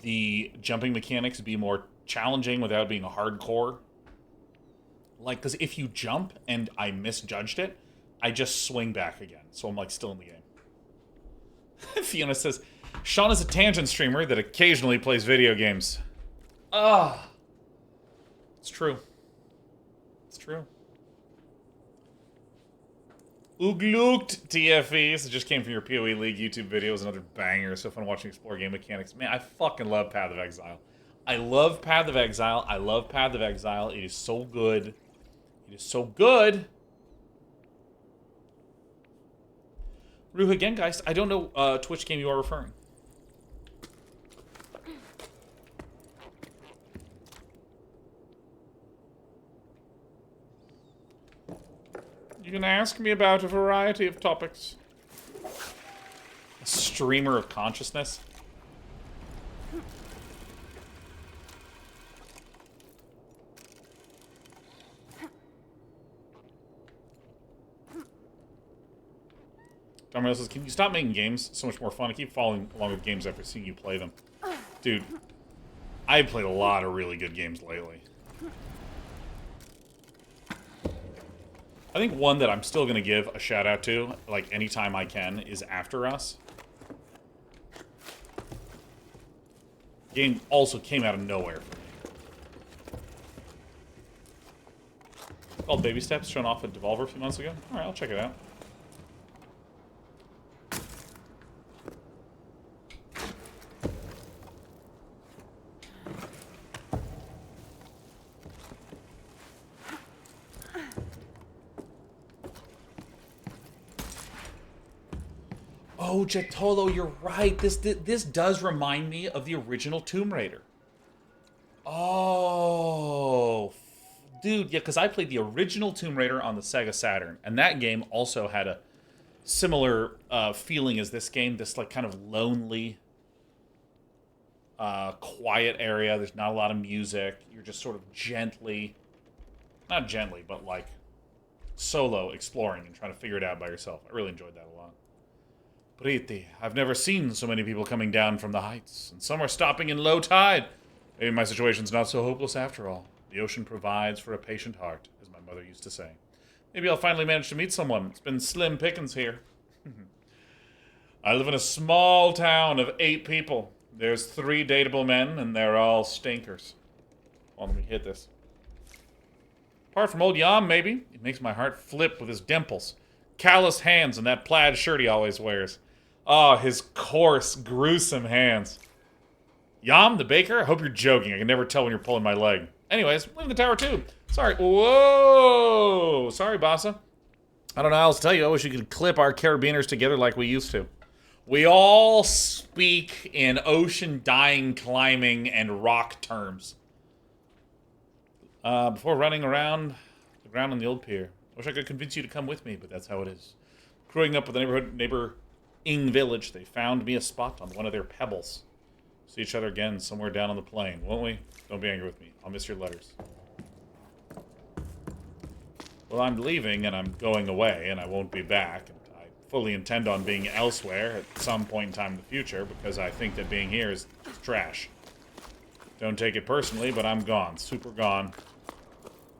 the jumping mechanics be more challenging without being hardcore. Like, because if you jump and I misjudged it, I just swing back again. So I'm, like, still in the game. Fiona says, Sean is a tangent streamer that occasionally plays video games. Ah. It's true. It's true. Ooglooked TFEs. It just came from your PoE League YouTube video. It was another banger. So fun watching explore game mechanics. Man, I fucking love Path of Exile. I love Path of Exile. I love Path of Exile. It is so good. It is so good. Ruha again, guys. I don't know to which game you are referring. You can ask me about a variety of topics. A streamer of consciousness. Don says, can you stop making games so much more fun? I keep following along with games after seeing you play them. Dude, I've played a lot of really good games lately. I think one that I'm still going to give a shout out to, like anytime I can, is After Us. Game also came out of nowhere for me. Called Baby Steps, shown off at Devolver a few months ago. Alright, I'll check it out. Oh, Jetolo, you're right. This does remind me of the original Tomb Raider. Oh, dude, yeah, because I played the original Tomb Raider on the Sega Saturn, and that game also had a similar feeling as this game. This like kind of lonely, quiet area. There's not a lot of music. You're just sort of not gently, but like solo exploring and trying to figure it out by yourself. I really enjoyed that a lot. Priti, I've never seen so many people coming down from the heights, and some are stopping in low tide. Maybe my situation's not so hopeless after all. The ocean provides for a patient heart, as my mother used to say. Maybe I'll finally manage to meet someone. It's been slim pickings here. I live in a small town of 8 people. There's 3 dateable men, and they're all stinkers. Well, let me hit this. Apart from old Yam, maybe. It makes my heart flip with his dimples. Callous hands and that plaid shirt he always wears. Oh, his coarse, gruesome hands. Yam, the baker? I hope you're joking. I can never tell when you're pulling my leg. Anyways, live in the tower too. Sorry. Whoa! Sorry, Bassa. I don't know how else to tell you. I wish you could clip our carabiners together like we used to. We all speak in ocean dying, climbing, and rock terms. Before running around the ground on the old pier. I wish I could convince you to come with me, but that's how it is. Growing up with a neighboring village, they found me a spot on one of their pebbles. See each other again somewhere down on the plain, won't we? Don't be angry with me. I'll miss your letters. Well, I'm leaving, and I'm going away, and I won't be back. And I fully intend on being elsewhere at some point in time in the future, because I think that being here is trash. Don't take it personally, but I'm gone. Super gone.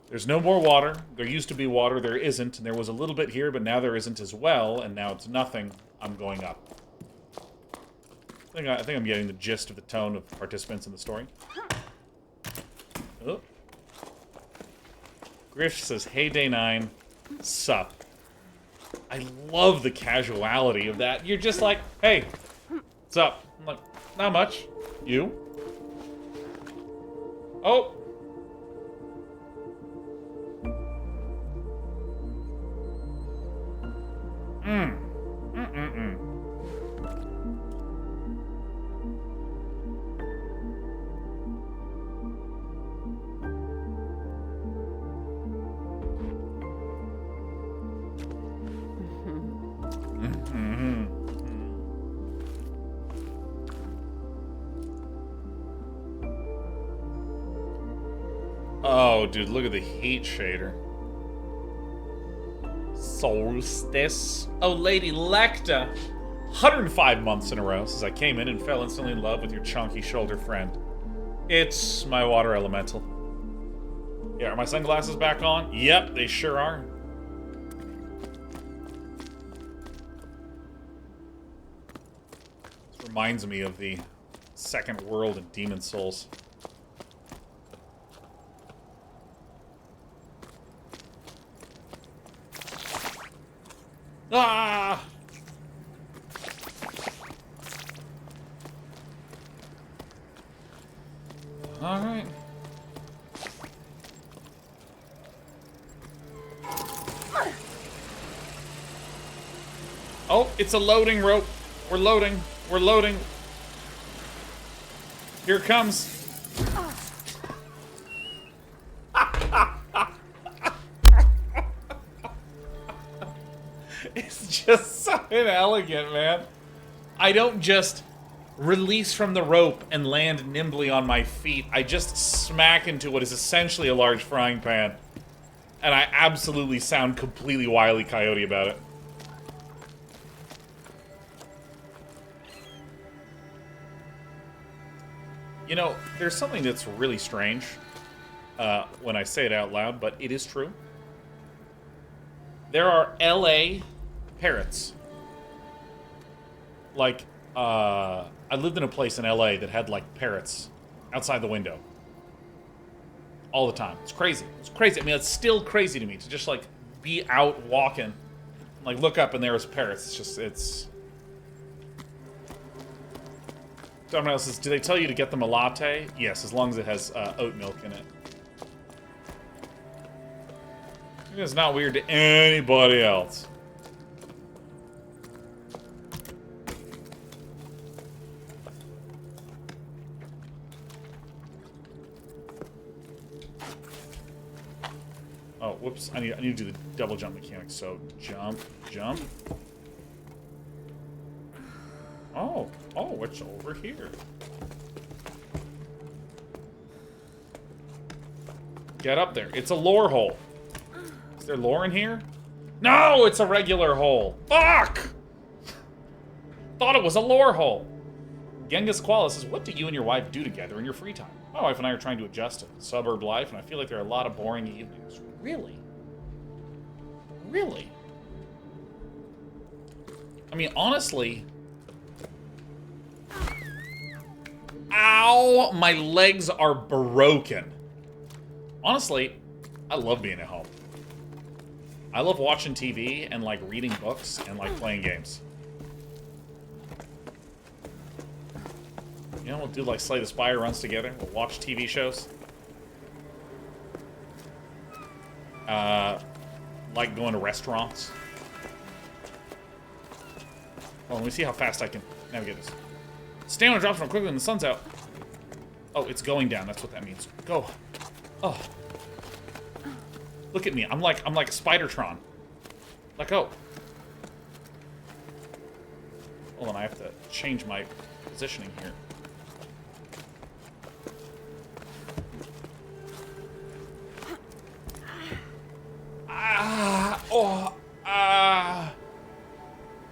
There's no more water. There used to be water. There isn't. And there was a little bit here, but now there isn't as well. And now it's nothing. I'm going up. I think I'm getting the gist of the tone of participants in the story. Oh. Griff says, hey, Day9. Sup. I love the casuality of that. You're just like, hey, what's up? I'm like, not much. You? Oh. Oh, dude, look at the heat shader. Solstice. Oh, Lady Lecta. 105 months in a row since I came in and fell instantly in love with your chunky shoulder friend. It's my water elemental. Yeah, are my sunglasses back on? Yep, they sure are. This reminds me of the second world in Demon Souls. Alright. Oh, it's a loading rope. We're loading. We're loading. Here it comes. It's just so inelegant, man. I don't just release from the rope and land nimbly on my feet. I just smack into what is essentially a large frying pan. And I absolutely sound completely Wile E. Coyote about it. You know, there's something that's really strange when I say it out loud, but it is true. There are LA parrots. Like, I lived in a place in LA that had, like, parrots outside the window. All the time. It's crazy. It's crazy. I mean, it's still crazy to me to just, like, be out walking. Like, look up and there's parrots. It's just, it's... Someone else says, do they tell you to get them a latte? Yes, as long as it has oat milk in it. It's not weird to anybody else. Oh, whoops. I need to do the double jump mechanics. So, jump, jump. Oh, it's over here. Get up there. It's a lore hole. Is there lore in here? No, it's a regular hole. Fuck! Thought it was a lore hole. Genghis Koala says, what do you and your wife do together in your free time? My wife and I are trying to adjust to suburb life, and I feel like there are a lot of boring evenings. Really? Really? I mean, honestly... Ow! My legs are broken. Honestly, I love being at home. I love watching TV and, like, reading books and, like, playing games. You know, we'll do, like, Slay the Spire runs together. We'll watch TV shows. Like going to restaurants. Well, let me see how fast I can navigate this. Stamina drops more quickly when the sun's out. Oh, it's going down. That's what that means. Go. Oh. Look at me. I'm like Spider-Tron. Let go. Hold on, I have to change my positioning here.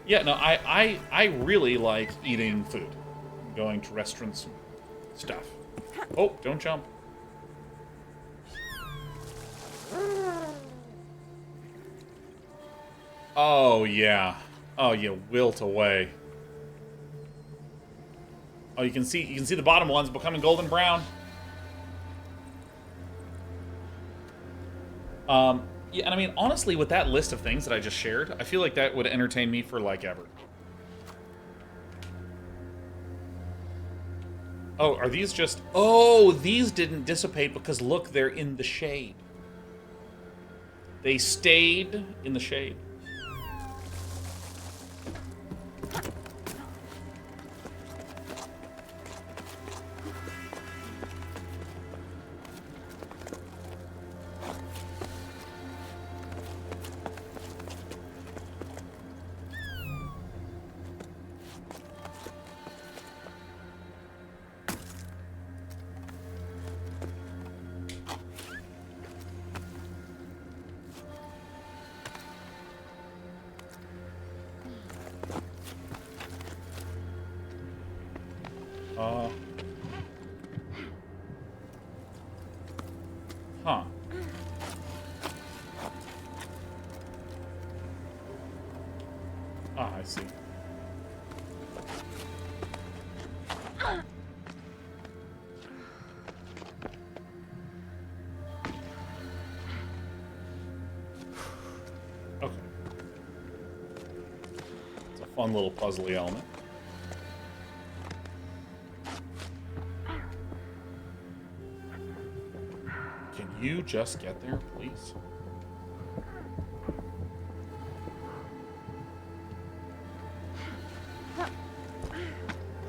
Yeah, no, I really like eating food. Going to restaurants and stuff. Oh, don't jump. Oh, yeah. Oh, you wilt away. Oh, you can see the bottom ones becoming golden brown. Yeah, and I mean, honestly, with that list of things that I just shared, I feel like that would entertain me for, like, ever. Oh, are these just... Oh, these didn't dissipate because, look, they're in the shade. They stayed in the shade. Huh. Ah, I see. Okay. It's a fun little puzzly element. you just get there, please?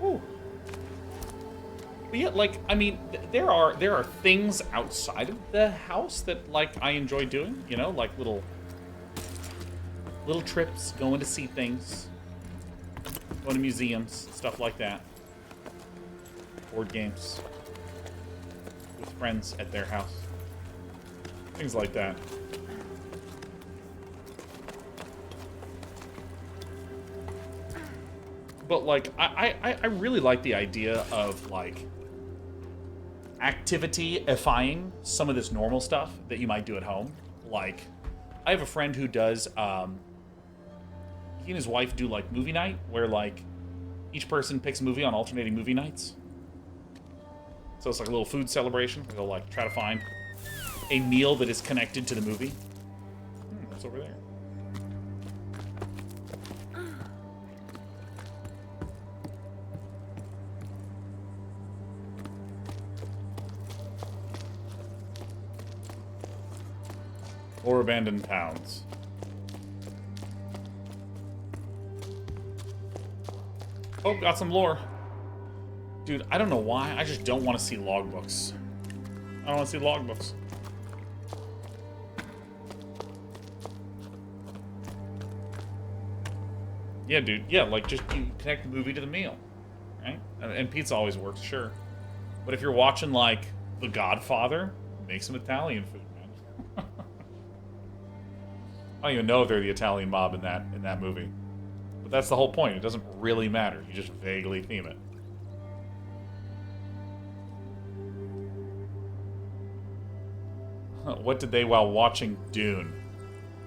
Ooh. But yeah, like, I mean, there are things outside of the house that, like, I enjoy doing, you know, like little trips, going to see things, going to museums, stuff like that. Board games with friends at their house. Things like that. But, like, I really like the idea of, like, activity-ifying some of this normal stuff that you might do at home. Like, I have a friend who does, he and his wife do, like, movie night, where, like, each person picks a movie on alternating movie nights. So it's like a little food celebration. They'll, like, try to find a meal that is connected to the movie. What's over there? Or abandoned towns. Oh, got some lore. Dude, I don't know why. I just don't want to see logbooks. I don't want to see logbooks. Yeah, dude. Yeah, like, just you connect the movie to the meal. Right? And pizza always works, sure. But if you're watching, like, The Godfather, make some Italian food, man. I don't even know if they're the Italian mob in that movie. But that's the whole point. It doesn't really matter. You just vaguely theme it. What did they while watching Dune?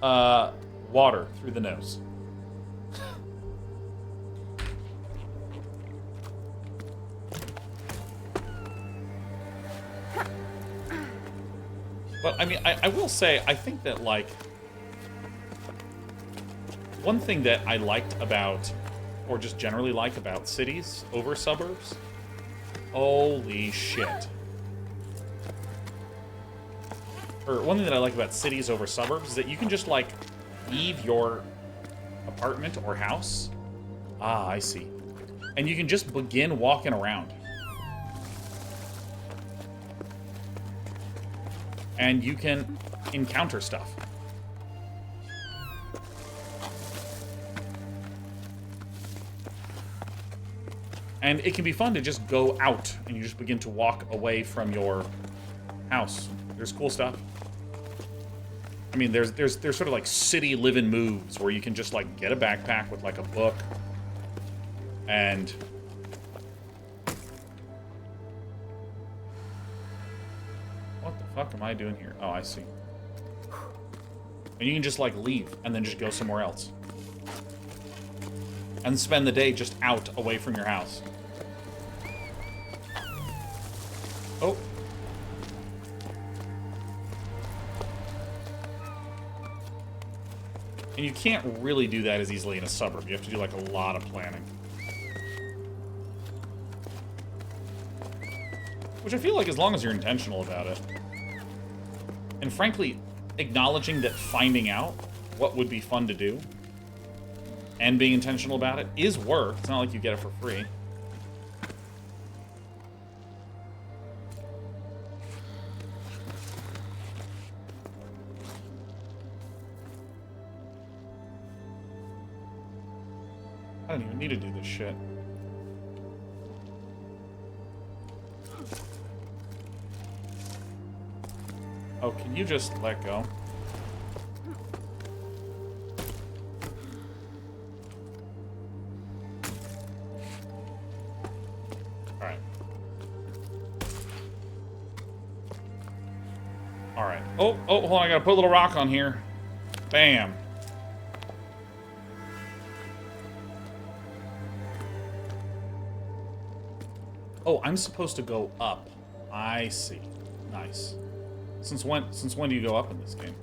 Water through the nose. But, I mean, I will say, I think that, like, one thing that I liked about, or just generally like about cities over suburbs, holy shit. Or one thing that I like about cities over suburbs is that you can just, like, leave your apartment or house. Ah, I see. And you can just begin walking around. And you can encounter stuff. And it can be fun to just go out and you just begin to walk away from your house. There's cool stuff. I mean, there's sort of like city living moves where you can just like get a backpack with like a book and what the fuck am I doing here? Oh, I see. And you can just like leave and then just go somewhere else. And spend the day just out away from your house. Oh. And you can't really do that as easily in a suburb. You have to do like a lot of planning. Which I feel like as long as you're intentional about it. And frankly, acknowledging that finding out what would be fun to do and being intentional about it is work. It's not like you get it for free. I don't even need to do this shit. Oh, can you just let go? Alright. Alright. Oh, hold on, I gotta put a little rock on here. Bam. Oh, I'm supposed to go up. I see. Nice. Since when do you go up in this game?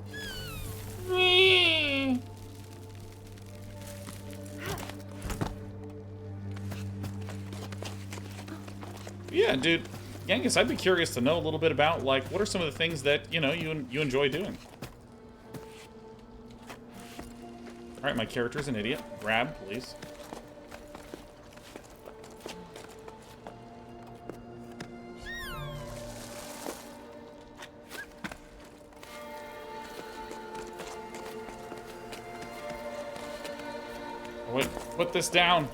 Yeah, dude. Genghis, I'd be curious to know a little bit about, like, what are some of the things that, you know, you enjoy doing? Alright, my character's an idiot. Grab, please. Oh, wait, put this down.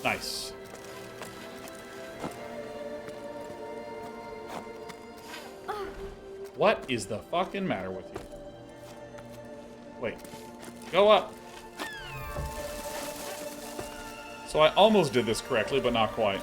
Nice. What is the fucking matter with you? Wait. Go up. So I almost did this correctly, but not quite.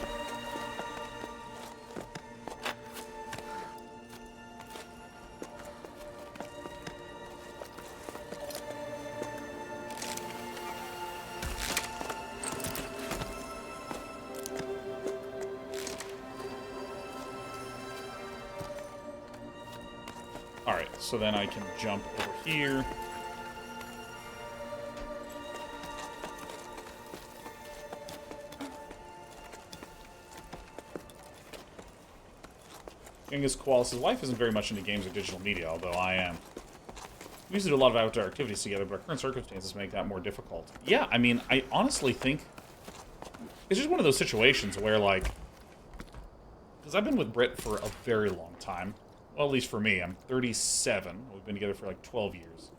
Alright, so then I can jump over here. Genghis Koala says, life isn't very much into games or digital media, although I am. We used to do a lot of outdoor activities together, but our current circumstances make that more difficult. Yeah, I mean, I honestly think it's just one of those situations where, like, because I've been with Britt for a very long time. Well, at least for me. I'm 37. We've been together for like 12 years.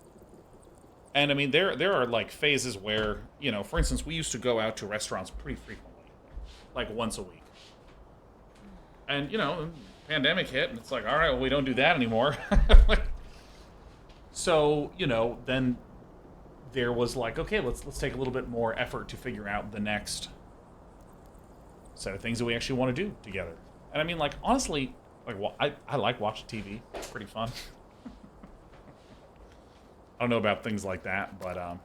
And I mean, there are like phases where, you know, for instance, we used to go out to restaurants pretty frequently. Like once a week. And, you know, the pandemic hit, and it's like, all right, well, we don't do that anymore. So, you know, then there was like, okay, let's take a little bit more effort to figure out the next set of things that we actually want to do together. And I mean, like, honestly, like, I like watching TV. It's pretty fun. I don't know about things like that, but, Alright,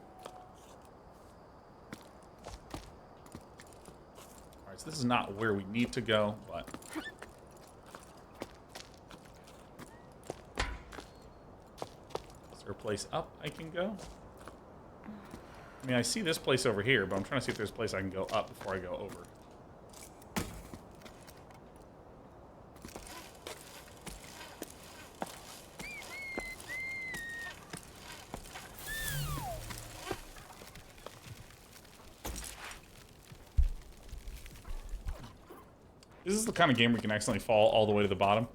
so this is not where we need to go, but... Is there a place up I can go? I mean, I see this place over here, but I'm trying to see if there's a place I can go up before I go over. This is the kind of game where you can accidentally fall all the way to the bottom.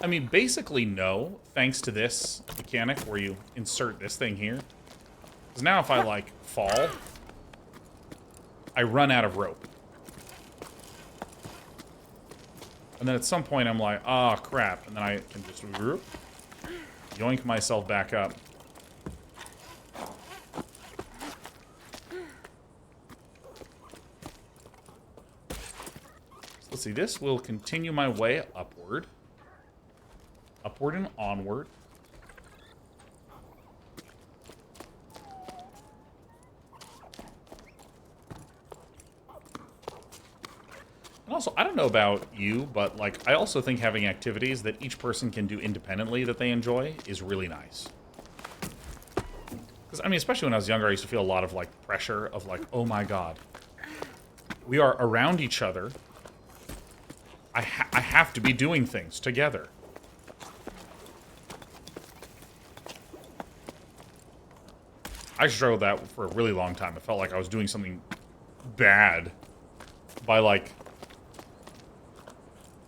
I mean, basically no, thanks to this mechanic where you insert this thing here. Because now if I, like, fall, I run out of rope. And then at some point I'm like, oh, crap. And then I can just yoink myself back up. Let's see, this will continue my way upward. Upward and onward. And also, I don't know about you, but, like, I also think having activities that each person can do independently that they enjoy is really nice. Because, I mean, especially when I was younger, I used to feel a lot of, like, pressure of, like, oh my god. We are around each other. I have to be doing things together. I struggled with that for a really long time. It felt like I was doing something bad by, like,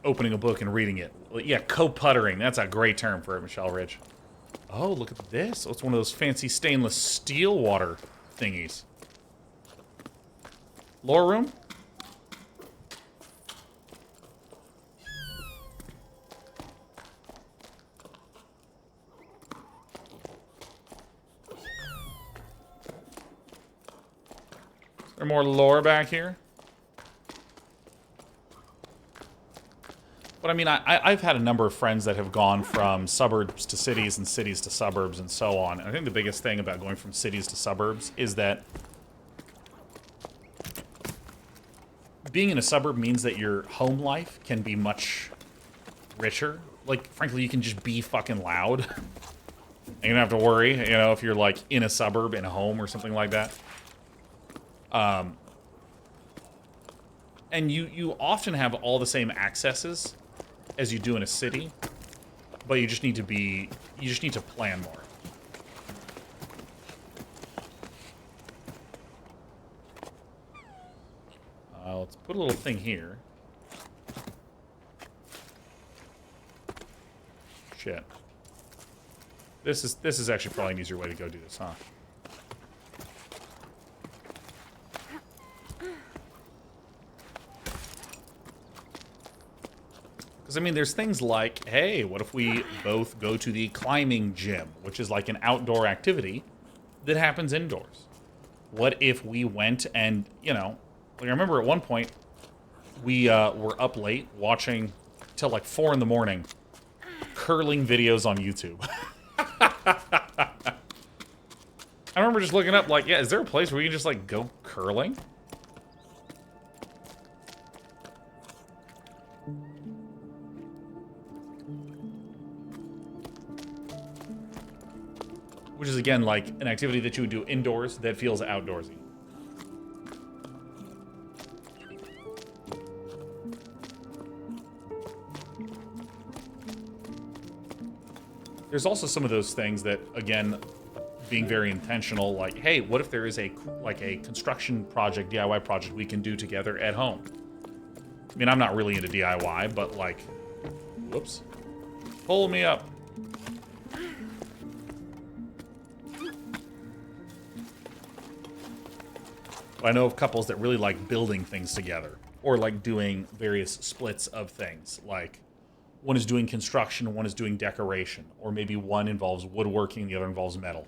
opening a book and reading it. Yeah, co-puttering. That's a great term for it, Michelle Ridge. Oh, look at this. Oh, it's one of those fancy stainless steel water thingies. Lore room? Is there more lore back here? But I mean, I've had a number of friends that have gone from suburbs to cities and cities to suburbs and so on. And I think the biggest thing about going from cities to suburbs is that being in a suburb means that your home life can be much richer. Like, frankly, you can just be fucking loud. And you don't have to worry, you know, if you're, like, in a suburb, in a home or something like that. And you often have all the same accesses as you do in a city, but you just need to plan more. Let's put a little thing here. Shit. This is actually probably an easier way to go do this, huh? Because, I mean, there's things like, hey, what if we both go to the climbing gym, which is like an outdoor activity that happens indoors? What if we went and, you know, like I remember at one point, we were up late watching till like 4 in the morning curling videos on YouTube. I remember just looking up like, yeah, is there a place where you can just like go curling? Which is again like an activity that you would do indoors that feels outdoorsy. There's also some of those things that, again, being very intentional, like, hey, what if there is a construction project, DIY project we can do together at home? I mean, I'm not really into DIY, but like, whoops, pull me up. I know of couples that really like building things together, or like doing various splits of things, like one is doing construction, one is doing decoration, or maybe one involves woodworking, the other involves metal.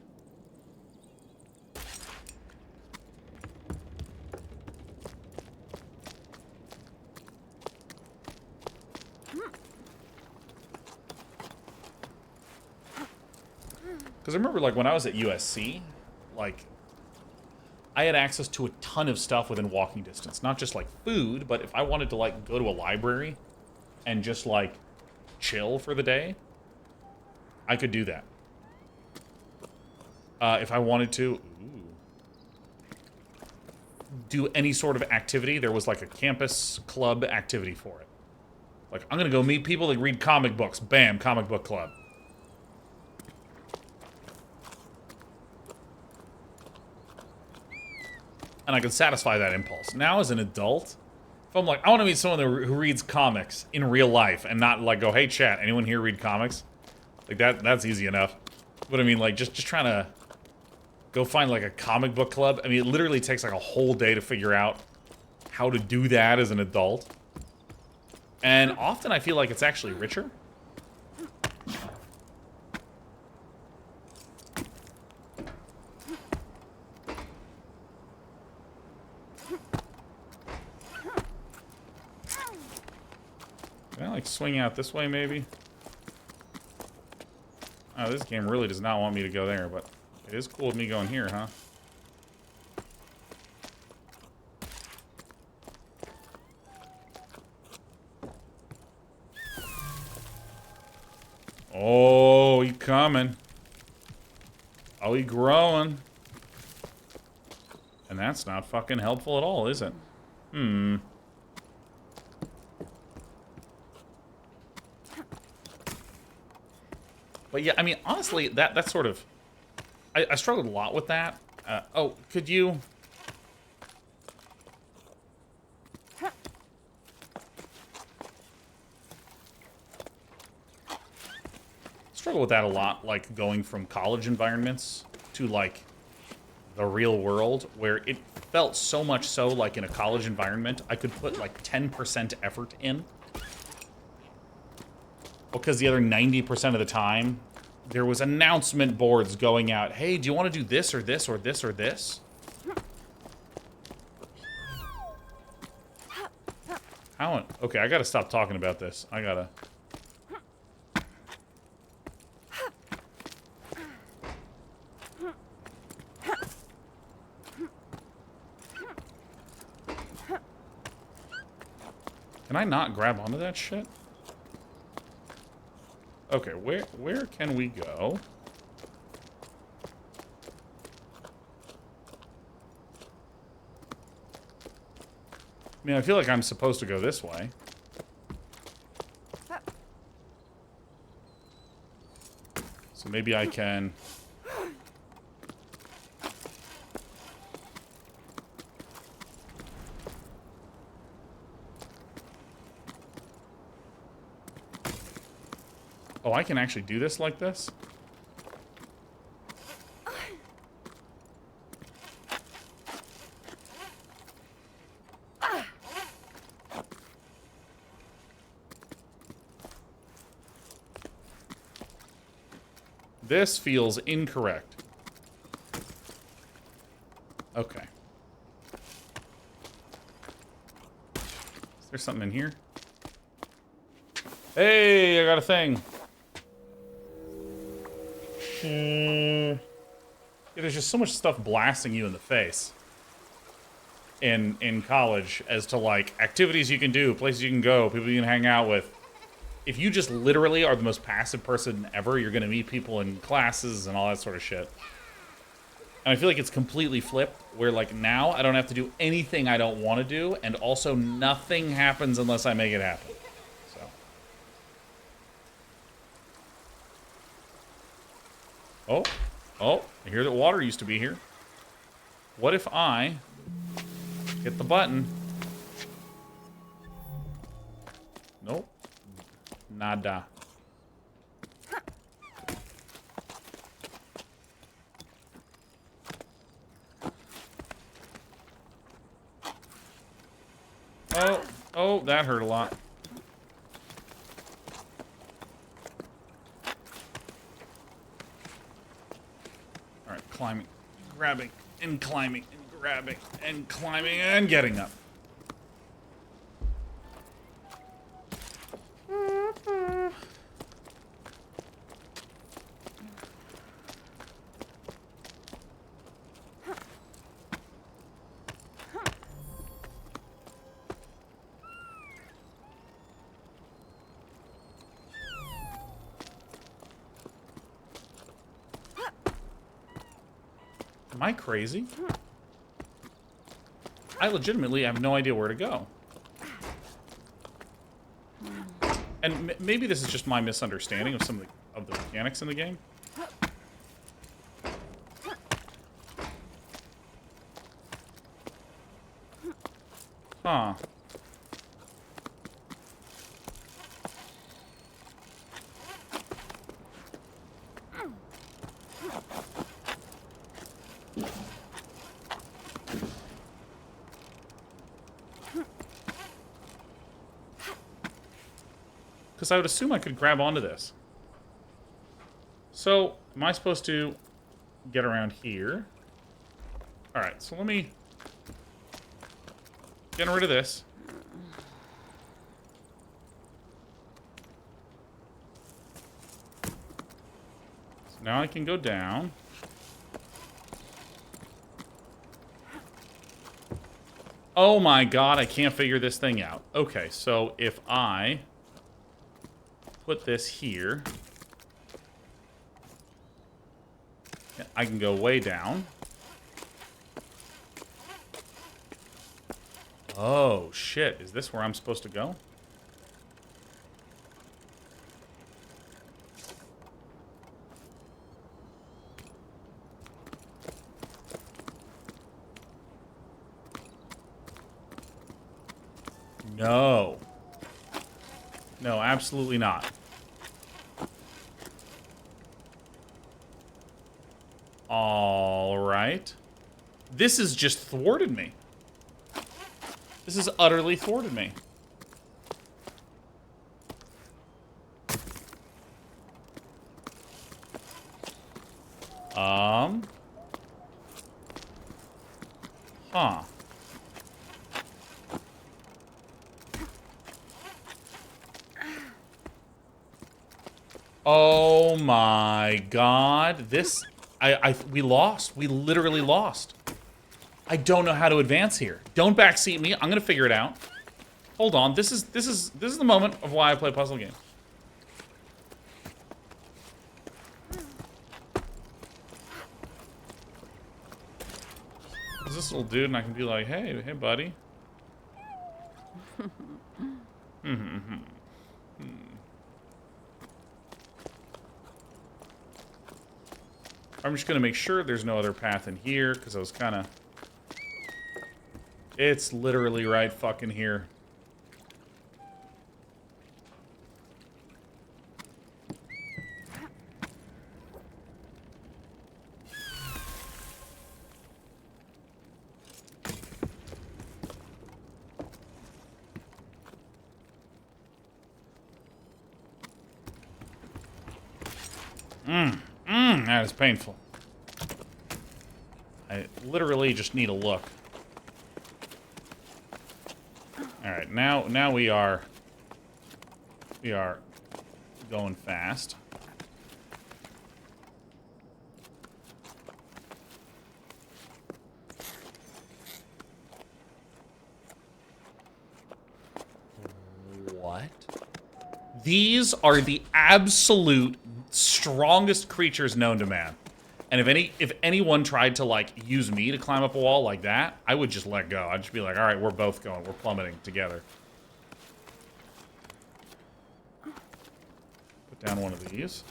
Because I remember, like, when I was at USC, like, I had access to a ton of stuff within walking distance. Not just, like, food, but if I wanted to, like, go to a library and just, like, chill for the day, I could do that. If I wanted to do any sort of activity, there was like a campus club activity for it. Like, I'm gonna go meet people that read comic books. Bam, comic book club. And I could satisfy that impulse. Now as an adult, if I'm like, I want to meet someone who reads comics in real life and not like go, hey chat, anyone here read comics? Like that's easy enough. But I mean, like just trying to go find like a comic book club. I mean, it literally takes like a whole day to figure out how to do that as an adult. And often I feel like it's actually richer. Can I like swing out this way maybe? Oh, this game really does not want me to go there, but it is cool with me going here, huh? Oh, he coming. Oh, he growing. And that's not fucking helpful at all, is it? Hmm. But yeah, I mean, honestly, that's sort of... I struggled a lot with that. Oh, could you... Struggle with that a lot, like, going from college environments to, like, the real world, where it felt so much so, like, in a college environment, I could put, like, 10% effort in. Because the other 90% of the time, there was announcement boards going out. Hey, do you want to do this or this or this or this? How? Okay, I gotta stop talking about this. I gotta... Can I not grab onto that shit? Okay, where can we go? I mean, I feel like I'm supposed to go this way. So maybe I can... Oh, I can actually do this like this? This feels incorrect. Okay. Is there something in here? Hey, I got a thing. Yeah, there's just so much stuff blasting you in the face in college as to, like, activities you can do, places you can go, people you can hang out with. If you just literally are the most passive person ever, you're going to meet people in classes and all that sort of shit. And I feel like it's completely flipped, where, like, now I don't have to do anything I don't want to do, and also nothing happens unless I make it happen. So. Oh, I hear that water used to be here. What if I hit the button? Nope. Nada. Oh, that hurt a lot. Alright, climbing, grabbing, and climbing, and grabbing, and climbing, and getting up. Am I crazy? I legitimately have no idea where to go. And maybe this is just my misunderstanding of some of the mechanics in the game. Huh. Because I would assume I could grab onto this. So, am I supposed to get around here? Alright, so let me... get rid of this. So now I can go down. Oh my god, I can't figure this thing out. Okay, so if I... put this here. I can go way down. Oh, shit. Is this where I'm supposed to go? No. No, absolutely not. All right. This has just thwarted me. This has utterly thwarted me. Huh. Oh my god. This... we lost. We literally lost. I don't know how to advance here. Don't backseat me. I'm gonna figure it out. Hold on. This is the moment of why I play puzzle games. Is this little dude, and I can be like, hey, buddy. I'm just gonna make sure there's no other path in here, because I was kind of... It's literally right fucking here. That is painful. I literally just need a look. Alright, now we are going fast. What? These are the absolute strongest creatures known to man. And if anyone tried to, like, use me to climb up a wall like that, I would just let go. I'd just be like, all right, we're both going. We're plummeting together. Put down one of these.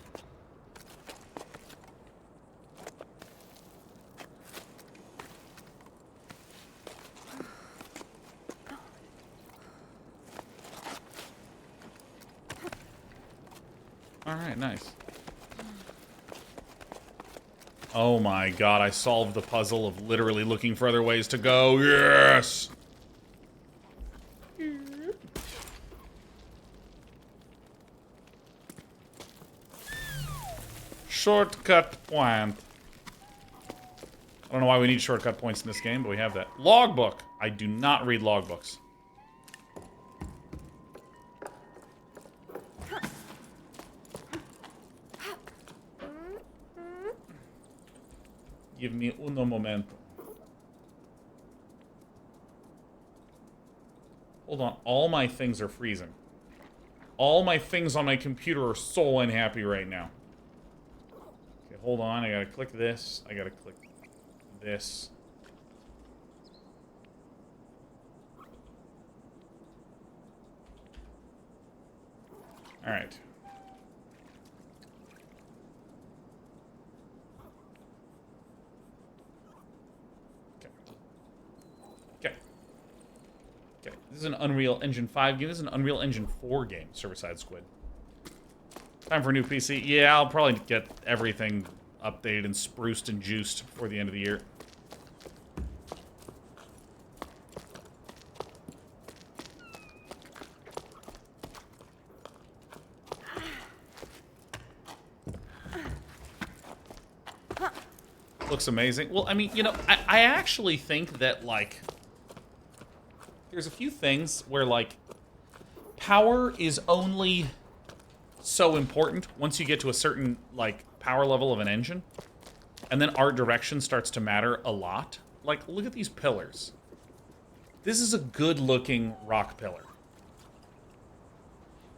All right, nice. Oh my god, I solved the puzzle of literally looking for other ways to go. Yes! Shortcut point. I don't know why we need shortcut points in this game, but we have that. Logbook. I do not read logbooks. Give me uno momento. Hold on, all my things are freezing. All my things on my computer are so unhappy right now. Okay, hold on, I gotta click this. I gotta click this. Alright. This is an Unreal Engine 5 game. This is an Unreal Engine 4 game, Server-Side Squid. Time for a new PC. Yeah, I'll probably get everything updated and spruced and juiced before the end of the year. Looks amazing. Well, I mean, you know, I actually think that, like... There's a few things where, like, power is only so important once you get to a certain, like, power level of an engine. And then art direction starts to matter a lot. Like, look at these pillars. This is a good-looking rock pillar.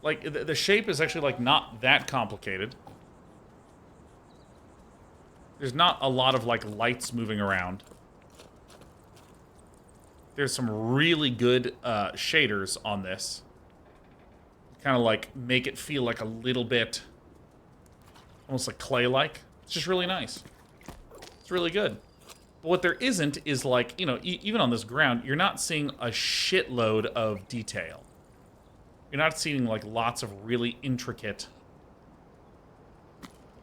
Like, the shape is actually, like, not that complicated. There's not a lot of, like, lights moving around. There's some really good shaders on this. Kind of like make it feel like a little bit almost like clay-like. It's just really nice. It's really good. But what there isn't is like, you know, even on this ground, you're not seeing a shitload of detail. You're not seeing like lots of really intricate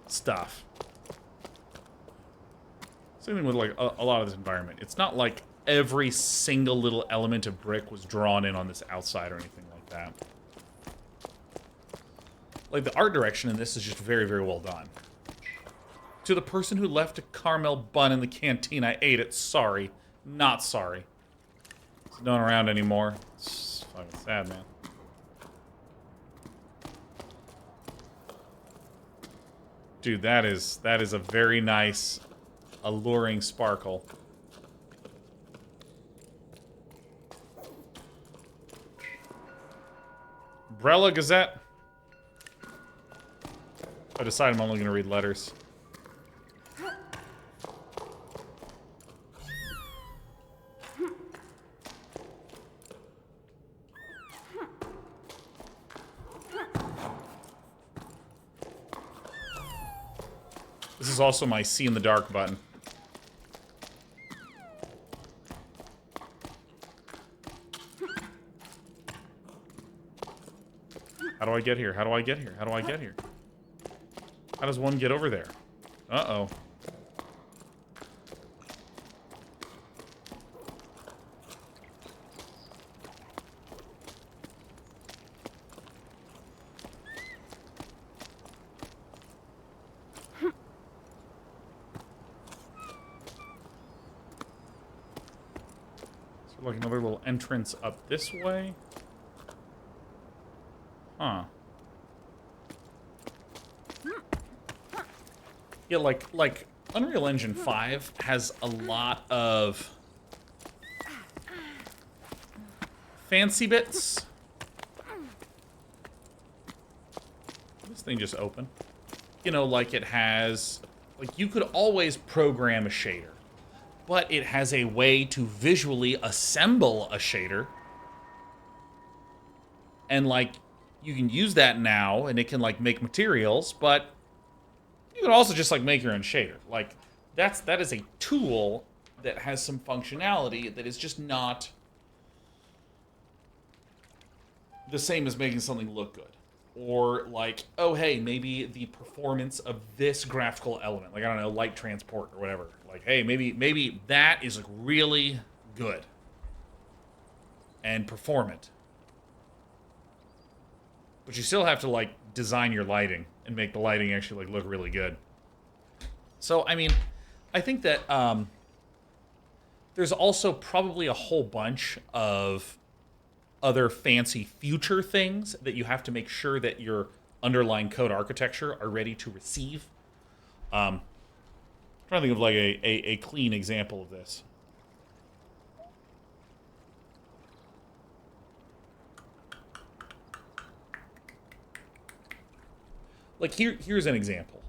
stuff. Same thing with like a lot of this environment. It's not like every single little element of brick was drawn in on this outside or anything like that. Like, the art direction in this is just very, very well done. To the person who left a caramel bun in the canteen, I ate it. Sorry. Not sorry. It's not around anymore. It's fucking sad, man. Dude, that is a very nice, alluring sparkle. Umbrella Gazette. I decided I'm only going to read letters. This is also my see in the dark button. How do I get here? How do I get here? How do I get here? How does one get over there? Uh-oh. So like another little entrance up this way. Huh. Yeah, like Unreal Engine 5 has a lot of fancy bits. This thing just open. You know, like it has, like you could always program a shader, but it has a way to visually assemble a shader. And like, you can use that now and it can like make materials, but you can also just like make your own shader. Like that is a tool that has some functionality that is just not the same as making something look good. Or like, oh hey, maybe the performance of this graphical element, like I don't know, light transport or whatever. Like, hey, maybe that is like really good and performant. But you still have to like design your lighting and make the lighting actually like look really good. So I mean, I think that there's also probably a whole bunch of other fancy future things that you have to make sure that your underlying code architecture are ready to receive. I'm trying to think of like a clean example of this. Like here's an example.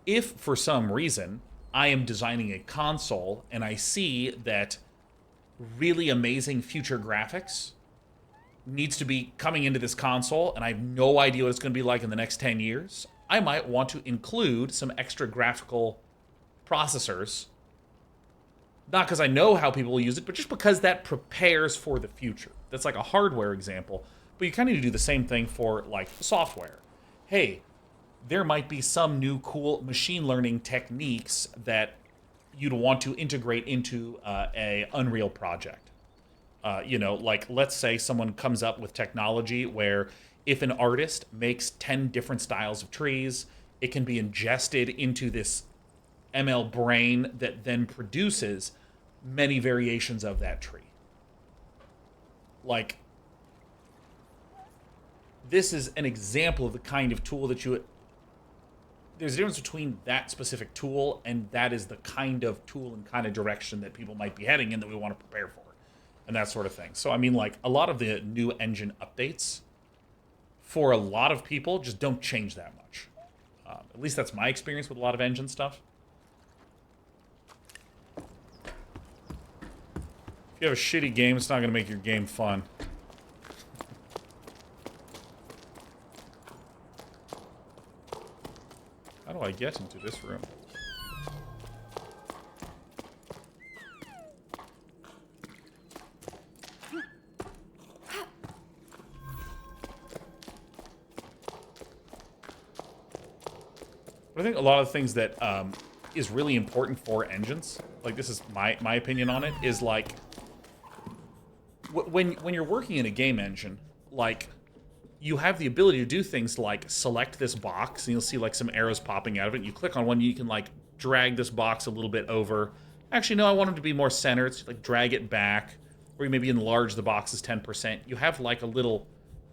If for some reason I am designing a console and I see that really amazing future graphics needs to be coming into this console and I have no idea what it's going to be like in the next 10 years, I might want to include some extra graphical processors. Not because I know how people will use it, but just because that prepares for the future. That's like a hardware example. But you kind of need to do the same thing for like software. Hey, there might be some new cool machine learning techniques that you'd want to integrate into a Unreal project. You know, like let's say someone comes up with technology where if an artist makes 10 different styles of trees, it can be ingested into this ML brain that then produces many variations of that tree. Like, this is an example of the kind of tool that you... There's a difference between that specific tool and that is the kind of tool and kind of direction that people might be heading in that we want to prepare for. And that sort of thing. So, I mean, like, a lot of the new engine updates, for a lot of people, just don't change that much. At least that's my experience with a lot of engine stuff. If you have a shitty game, it's not going to make your game fun. How do I get into this room? I think a lot of the things that is really important for engines, like this is my opinion on it, is like when you're working in a game engine, like you have the ability to do things like select this box, and you'll see like some arrows popping out of it. And you click on one, you can like drag this box a little bit over. Actually, no, I want it to be more centered. So like drag it back, or you maybe enlarge the boxes 10%. You have like a little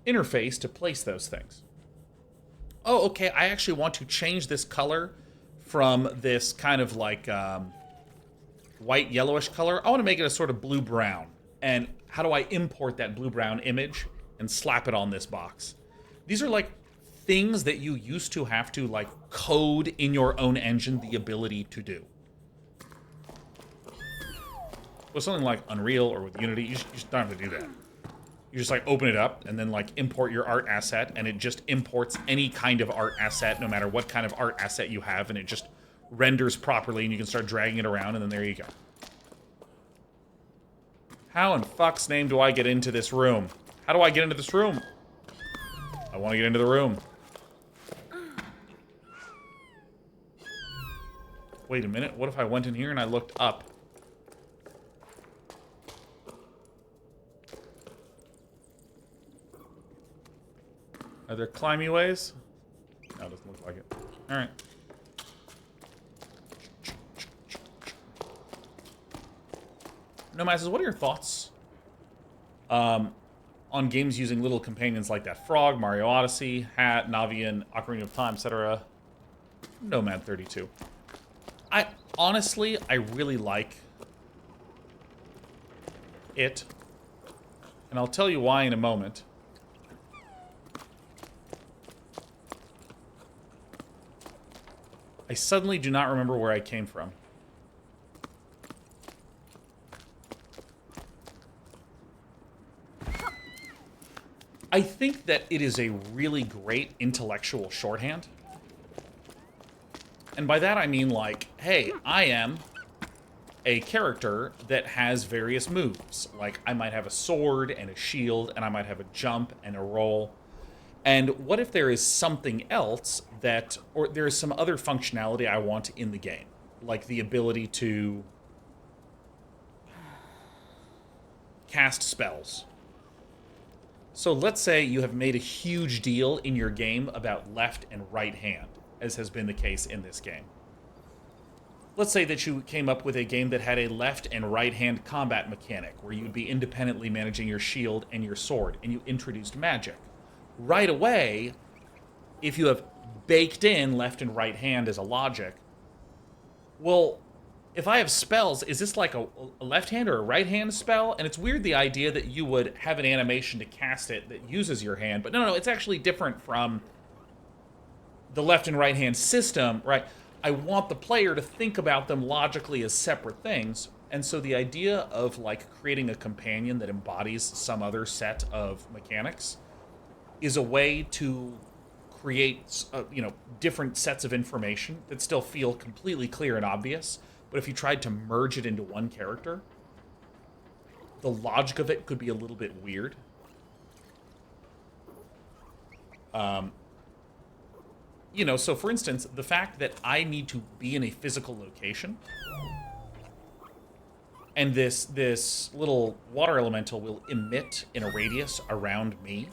interface to place those things. Oh, okay, I actually want to change this color from this kind of like white yellowish color. I want to make it a sort of blue-brown. And how do I import that blue-brown image and slap it on this box? These are like things that you used to have to like code in your own engine the ability to do. With something like Unreal or with Unity, you just don't have to do that. You just like open it up and then like import your art asset, and it just imports any kind of art asset, no matter what kind of art asset you have, and it just renders properly, and you can start dragging it around, and then there you go. How in fuck's name do I get into this room? How do I get into this room? I want to get into the room. Wait a minute, what if I went in here and I looked up? Are there climby ways? No, it doesn't look like it. Alright. Nomadz, what are your thoughts on games using little companions like that? Frog, Mario Odyssey, Hat, Navian, Ocarina of Time, etc. Nomad32. Honestly, I really like it. And I'll tell you why in a moment. I suddenly do not remember where I came from. I think that it is a really great intellectual shorthand. And by that I mean like, hey, I am a character that has various moves. Like, I might have a sword and a shield, and I might have a jump and a roll. And what if there is something else that, or there is some other functionality I want in the game? Like the ability to cast spells. So let's say you have made a huge deal in your game about left and right hand, as has been the case in this game. Let's say that you came up with a game that had a left and right hand combat mechanic, where you'd be independently managing your shield and your sword, and you introduced magic. Right away, if you have baked in left and right hand as a logic, well, if I have spells, is this like a left hand or a right hand spell? And it's weird, the idea that you would have an animation to cast it that uses your hand, but no, it's actually different from the left and right hand system, right? I want the player to think about them logically as separate things, and so the idea of like creating a companion that embodies some other set of mechanics is a way to create, different sets of information that still feel completely clear and obvious. But if you tried to merge it into one character, the logic of it could be a little bit weird. So for instance, the fact that I need to be in a physical location, and this little water elemental will emit in a radius around me.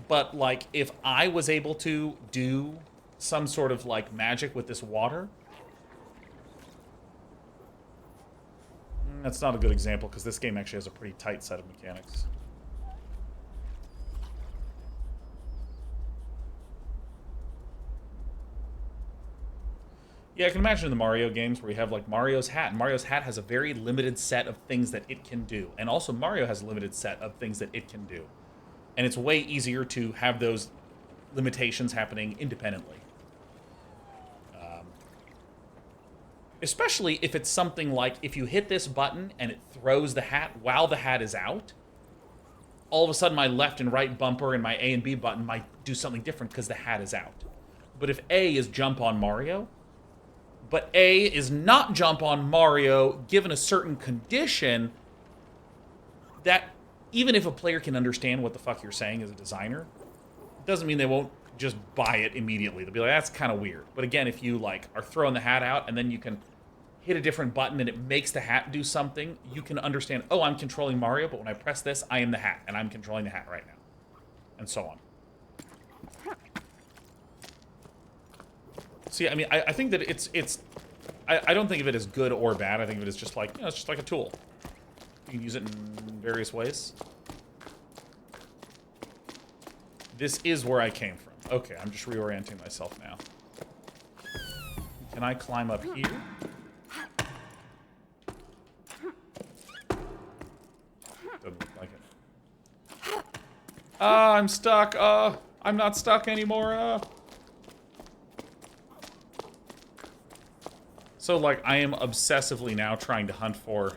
But, like, if I was able to do some sort of, like, magic with this water... That's not a good example, because this game actually has a pretty tight set of mechanics. Yeah, I can imagine in the Mario games where you have, like, Mario's Hat. And Mario's Hat has a very limited set of things that it can do. And also, Mario has a limited set of things that it can do. And it's way easier to have those limitations happening independently. Especially if it's something like, if you hit this button and it throws the hat while the hat is out, all of a sudden my left and right bumper and my A and B button might do something different because the hat is out. But if A is jump on Mario, but A is not jump on Mario given a certain condition, that... even if a player can understand what the fuck you're saying as a designer, it doesn't mean they won't just buy it immediately. They'll be like, that's kind of weird. But again, if you, like, are throwing the hat out and then you can hit a different button and it makes the hat do something, you can understand, oh, I'm controlling Mario, but when I press this, I am the hat, and I'm controlling the hat right now. And so on. See, I mean, I think that I don't think of it as good or bad. I think of it as just like, it's just like a tool. You can use it in various ways. This is where I came from. Okay, I'm just reorienting myself now. Can I climb up here? Doesn't look like it. I'm stuck. I'm not stuck anymore. So, like, I am obsessively now trying to hunt for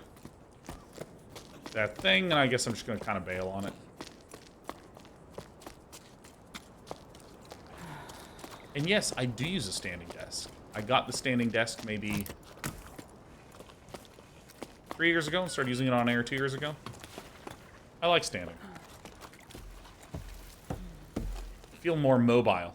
that thing, and I guess I'm just going to kind of bail on it. And yes, I do use a standing desk. I got the standing desk maybe 3 years ago and started using it on air 2 years ago. I like standing. I feel more mobile.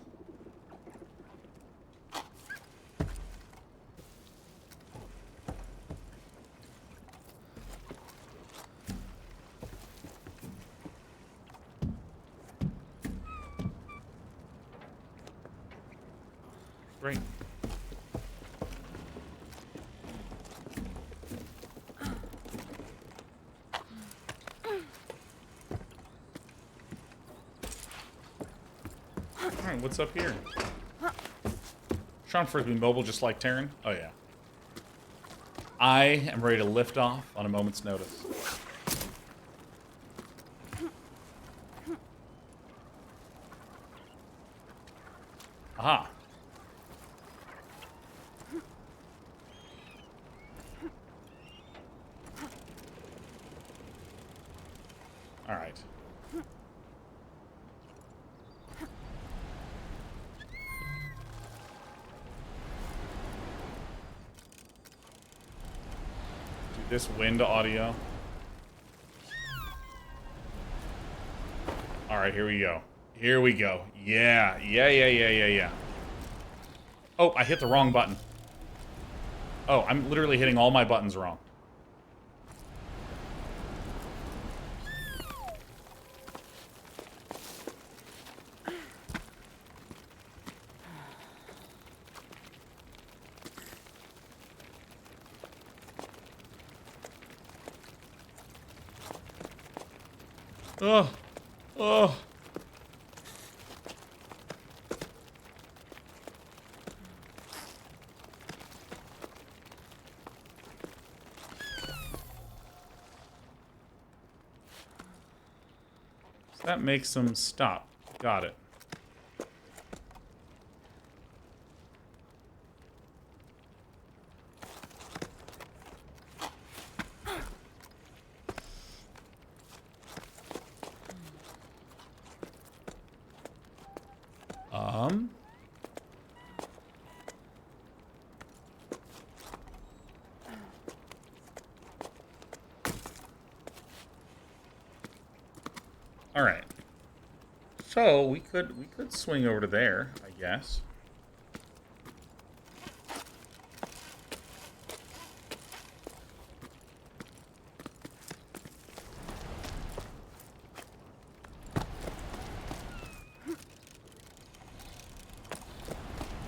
Great. Alright, what's up here? Sean Frisbee mobile just like Terran? Oh yeah. I am ready to lift off on a moment's notice. Aha. All right. Dude, this wind audio. All right, here we go. Here we go. Yeah. Oh, I hit the wrong button. Oh, I'm literally hitting all my buttons wrong. Oh. Oh. That makes them stop. Got it. All right. So we could swing over to there, I guess.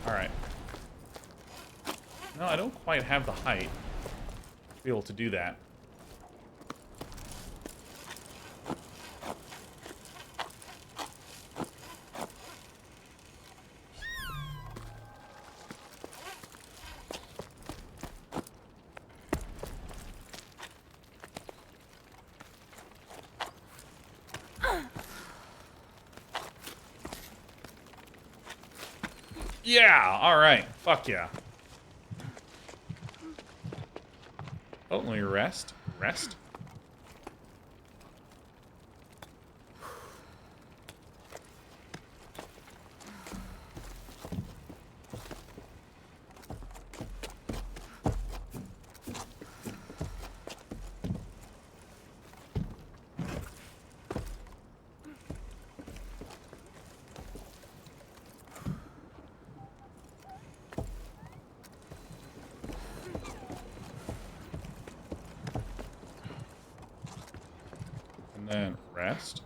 All right. No, I don't quite have the height to be able to do that. Yeah, all right. Fuck yeah. Oh, let me rest. Rest. And then rest.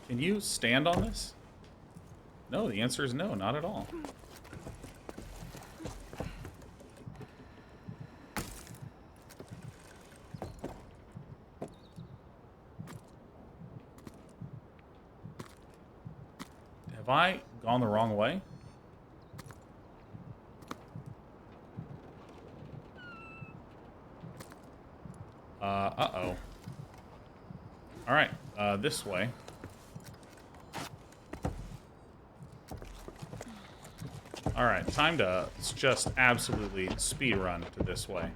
Can you stand on this? No, the answer is no, not at all. Have I gone the wrong way? Uh-oh. All right, this way. All Alright, time to just absolutely speed run to this way.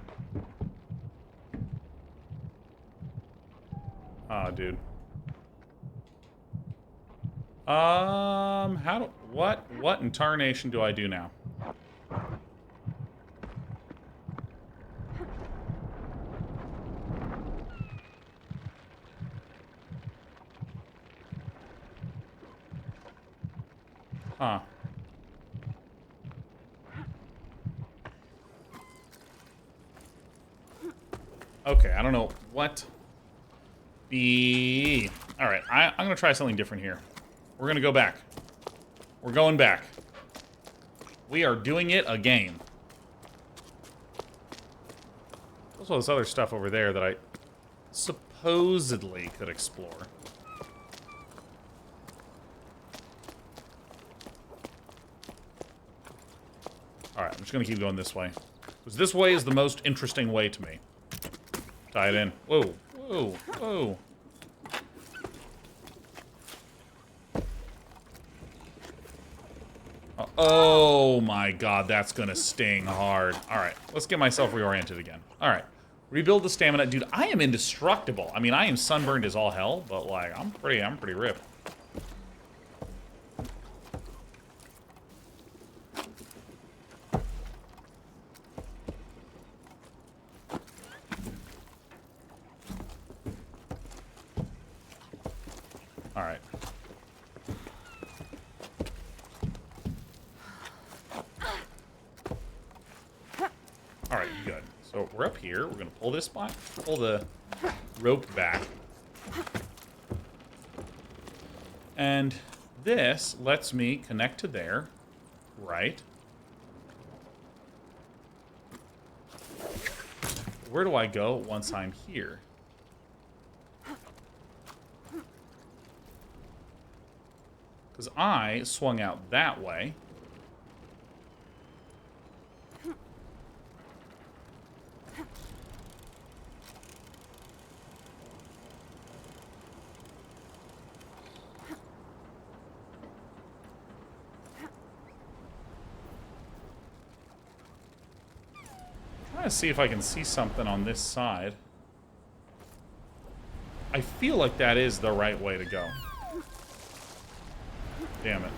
Oh, dude. What in tarnation do I do now? Huh. Okay, I don't know what the... Alright, I'm gonna try something different here. We're gonna go back. We're going back. We are doing it again. There's all this other stuff over there that I supposedly could explore. Alright, I'm just gonna keep going this way. Because this way is the most interesting way to me. Tie it in. Whoa, whoa, whoa. Oh my god, that's gonna sting hard. Alright, let's get myself reoriented again. Alright. Rebuild the stamina. Dude, I am indestructible. I mean, I am sunburned as all hell, but like, I'm pretty ripped. Alright. Alright, good. So we're up here. We're gonna pull this spot, pull the rope back. And this lets me connect to there, right? Where do I go once I'm here? Because I swung out that way. Trying to see if I can see something on this side. I feel like that is the right way to go. Damn it.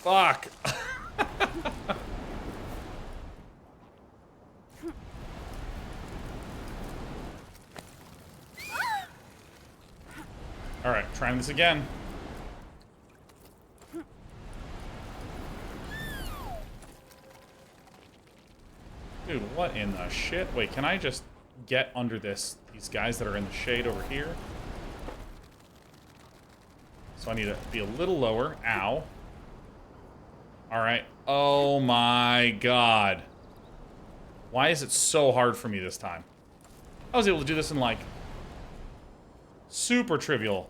Fuck. Alright, trying this again. Dude, what in the shit? Wait, can I just get under these guys that are in the shade over here? So I need to be a little lower. Ow. Alright. Oh my god. Why is it so hard for me this time? I was able to do this in, like, super trivial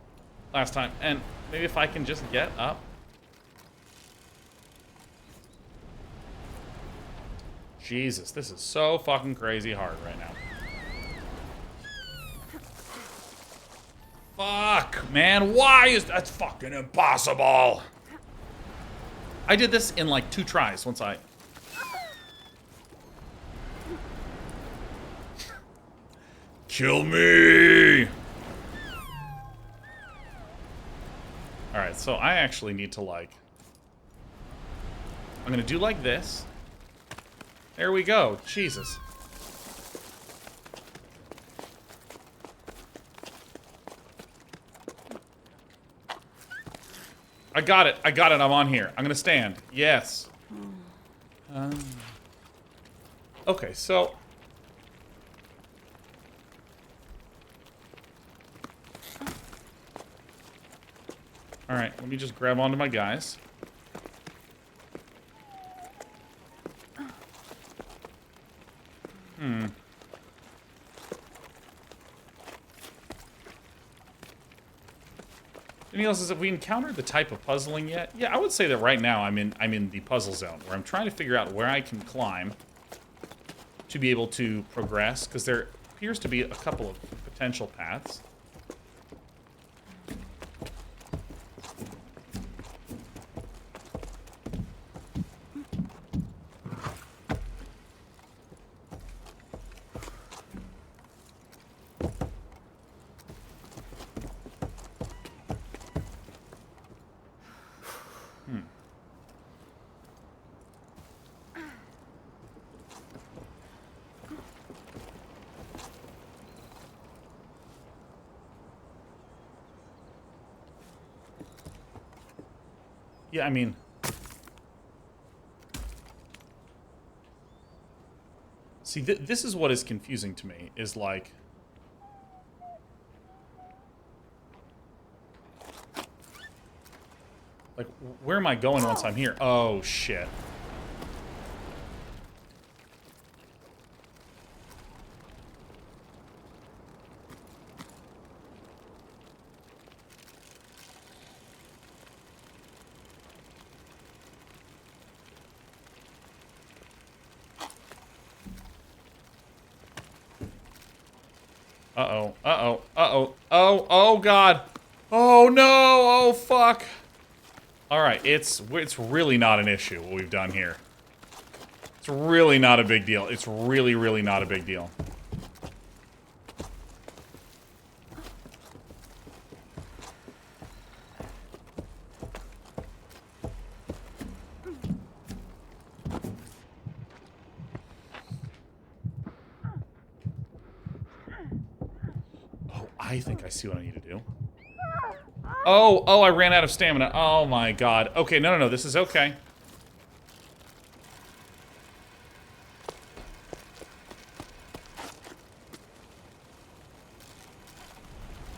last time. And maybe if I can just get up. Jesus, this is so fucking crazy hard right now. Fuck, man, why is that fucking impossible? I did this in like 2 tries once I... Kill me! Alright, so I actually need to, like... I'm gonna do like this. There we go. Jesus. I got it. I got it. I'm on here. I'm gonna stand. Yes. Okay, so... Alright, let me just grab onto my guys. Didn't Danielle says, have we encountered the type of puzzling yet? Yeah, I would say that right now I'm in the puzzle zone, where I'm trying to figure out where I can climb to be able to progress, because there appears to be a couple of potential paths. Yeah, I mean... See, this is what is confusing to me, is like... Like, where am I going once I'm here? Oh, shit. Uh-oh, uh-oh, uh-oh, oh, God. Oh, no, oh, fuck. Alright, it's really not an issue, what we've done here. It's really not a big deal. It's really, really not a big deal. Oh, I think I see what I need to do. Oh, I ran out of stamina. Oh my god. Okay, no, this is okay.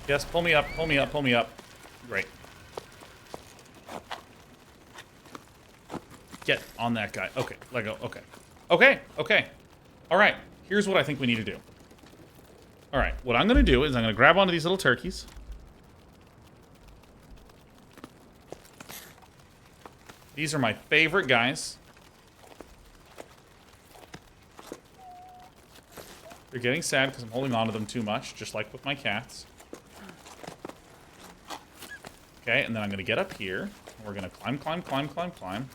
Yes, pull me up, pull me up, pull me up. Great. Get on that guy. Okay, let go. Okay. Okay. Alright, here's what I think we need to do. Alright, what I'm gonna do is I'm gonna grab onto these little turkeys. These are my favorite guys. They're getting sad because I'm holding on to them too much, just like with my cats. Okay, and then I'm going to get up here. We're going to climb.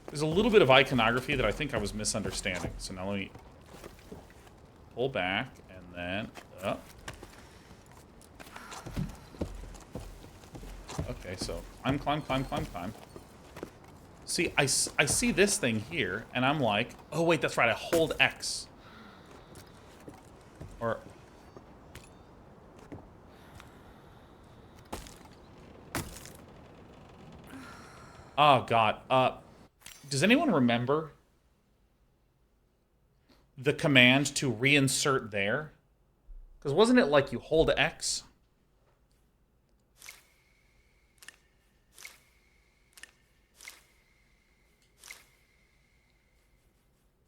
There's a little bit of iconography that I think I was misunderstanding. So now let me pull back and then up. Okay, so climb. See, I see this thing here, and I'm like, oh wait, that's right, I hold X. Or... Oh god, does anyone remember the command to reinsert there? Because wasn't it like you hold X?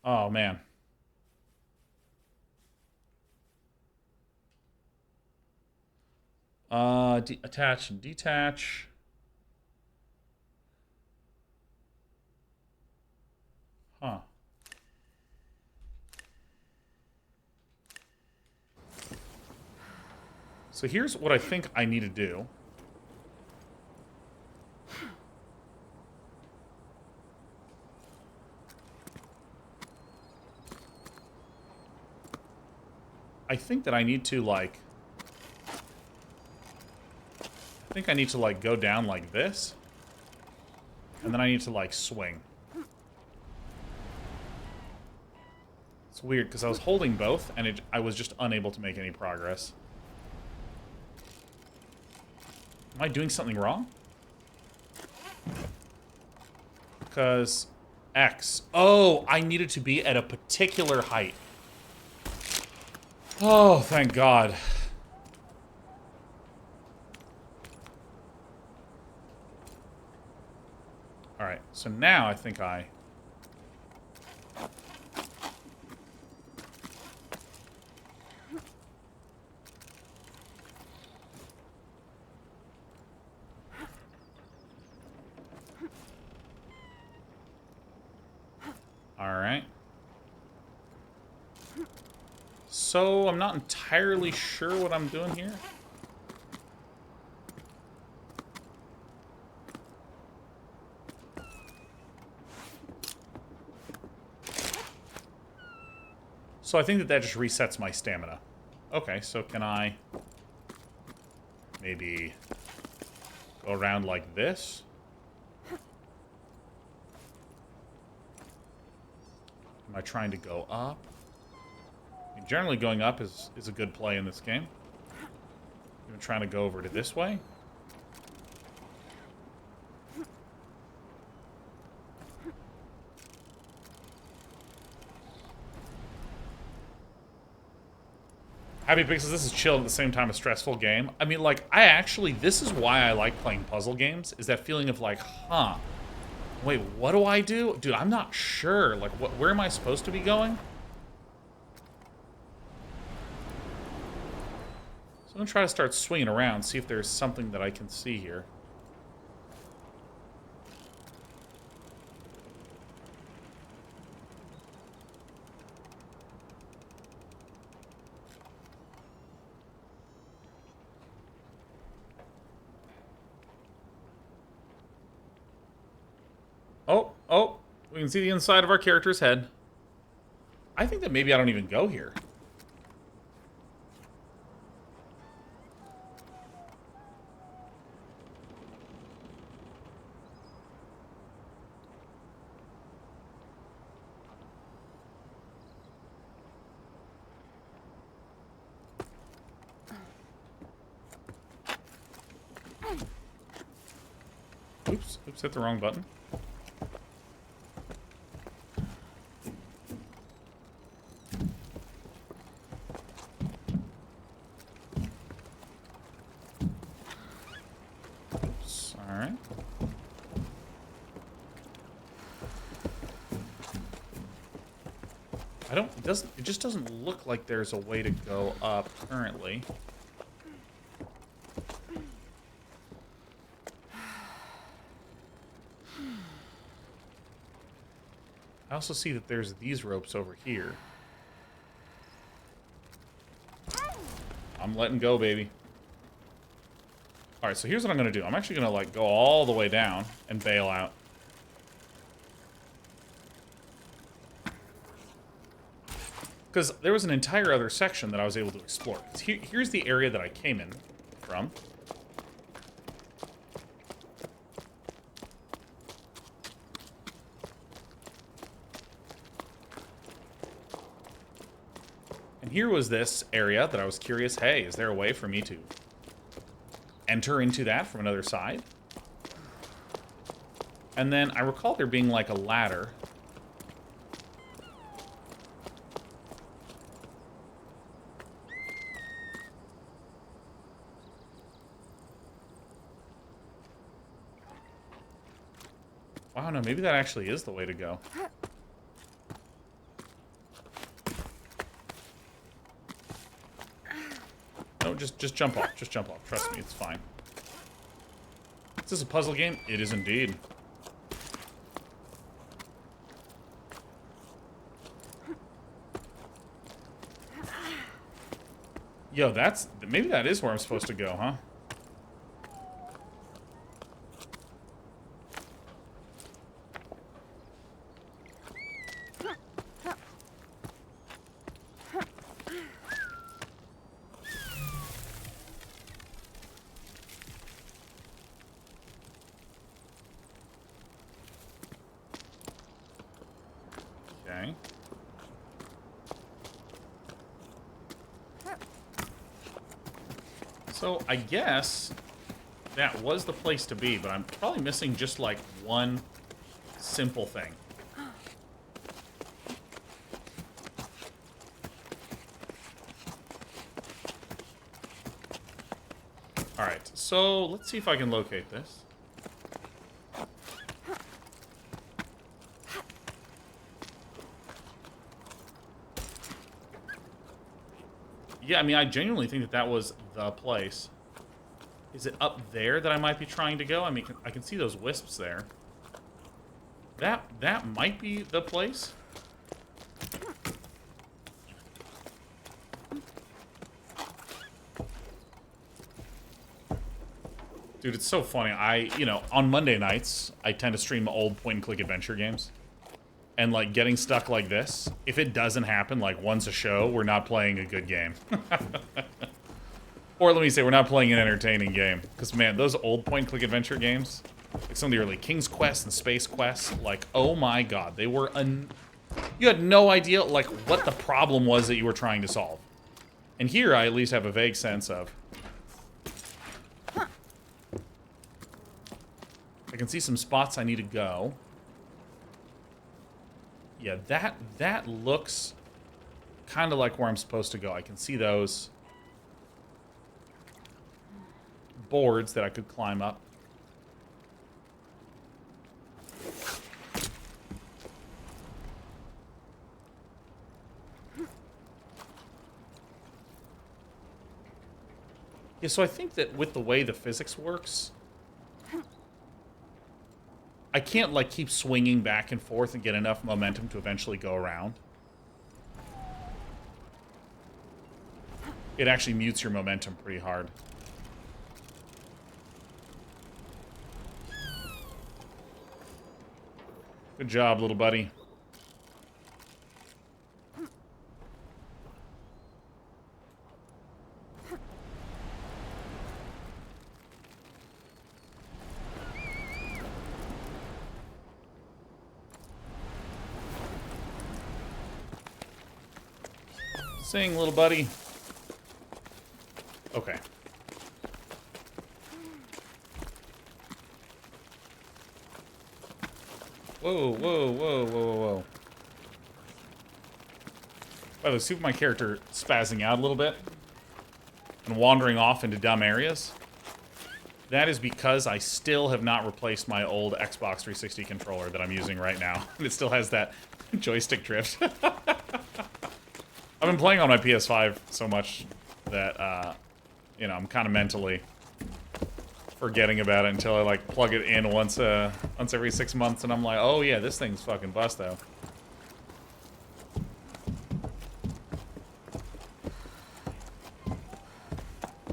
Oh, man. Attach and detach. Huh. So here's what I think I need to do. I think that I need to, like... I think I need to, like, go down like this. And then I need to, like, swing. It's weird, because I was holding both, and I was just unable to make any progress. Am I doing something wrong? Because... X. Oh, I needed to be at a particular height. Oh, thank God. Alright, so now I think I... Alright. So, I'm not entirely sure what I'm doing here. So I think that just resets my stamina. Okay, so can I maybe go around like this? Am I trying to go up? I mean, generally going up is a good play in this game. I'm trying to go over to this way. Happy Pixels, this is chill at the same time a stressful game. I mean, like, this is why I like playing puzzle games, is that feeling of like, huh, wait, what do I do? Dude, I'm not sure. Like, where am I supposed to be going? So I'm gonna try to start swinging around, see if there's something that I can see here. Oh, we can see the inside of our character's head. I think that maybe I don't even go here. Oops, hit the wrong button. It just doesn't look like there's a way to go up currently. I also see that there's these ropes over here. I'm letting go, baby. Alright, so here's what I'm gonna do. I'm actually gonna, like, go all the way down and bail out. Because there was an entire other section that I was able to explore. Here's the area that I came in from. And here was this area that I was curious, hey, is there a way for me to enter into that from another side? And then I recall there being like a ladder. Wow, no, maybe that actually is the way to go. No, just jump off. Just jump off. Trust me, it's fine. Is this a puzzle game? It is indeed. Yo, maybe that is where I'm supposed to go, huh? Okay. So, I guess that was the place to be, but I'm probably missing just, like, one simple thing. Alright, so let's see if I can locate this. Yeah, I mean, I genuinely think that that was the place. Is it up there that I might be trying to go? I mean, I can see those wisps there. That might be the place. Dude, it's so funny. On Monday nights, I tend to stream old point-and-click adventure games. And, like, getting stuck like this, if it doesn't happen, like, once a show, we're not playing a good game. Or let me say, we're not playing an entertaining game. Because, man, those old point-and-click adventure games, like some of the early King's Quest and Space Quest, like, oh my god, they were you had no idea, like, what the problem was that you were trying to solve. And here, I at least have a vague sense of... I can see some spots I need to go. Yeah, that looks kind of like where I'm supposed to go. I can see those boards that I could climb up. Yeah, so I think that with the way the physics works, I can't, like, keep swinging back and forth and get enough momentum to eventually go around. It actually mutes your momentum pretty hard. Good job, little buddy. Sing, little buddy. Okay. Whoa, whoa, whoa, whoa, whoa. By the way, see my character spazzing out a little bit and wandering off into dumb areas? That is because I still have not replaced my old Xbox 360 controller that I'm using right now. It still has that joystick drift. I've been playing on my PS5 so much that, you know, I'm kind of mentally forgetting about it until I, like, plug it in once every 6 months, and I'm like, oh yeah, this thing's fucking bust, though.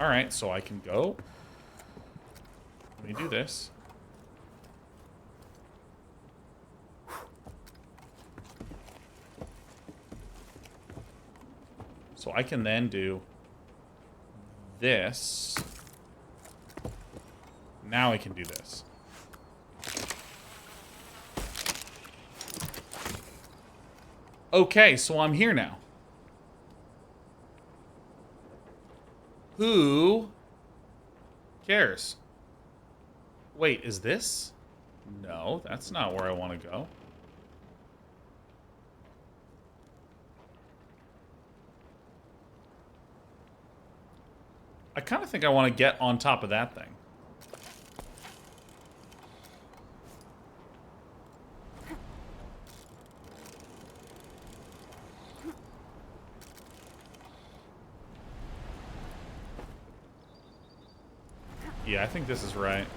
Alright, so I can go. Let me do this. So I can then do this. Now I can do this. Okay, so I'm here now. Who cares? Wait, is this? No, that's not where I want to go. I kind of think I want to get on top of that thing. Yeah, I think this is right.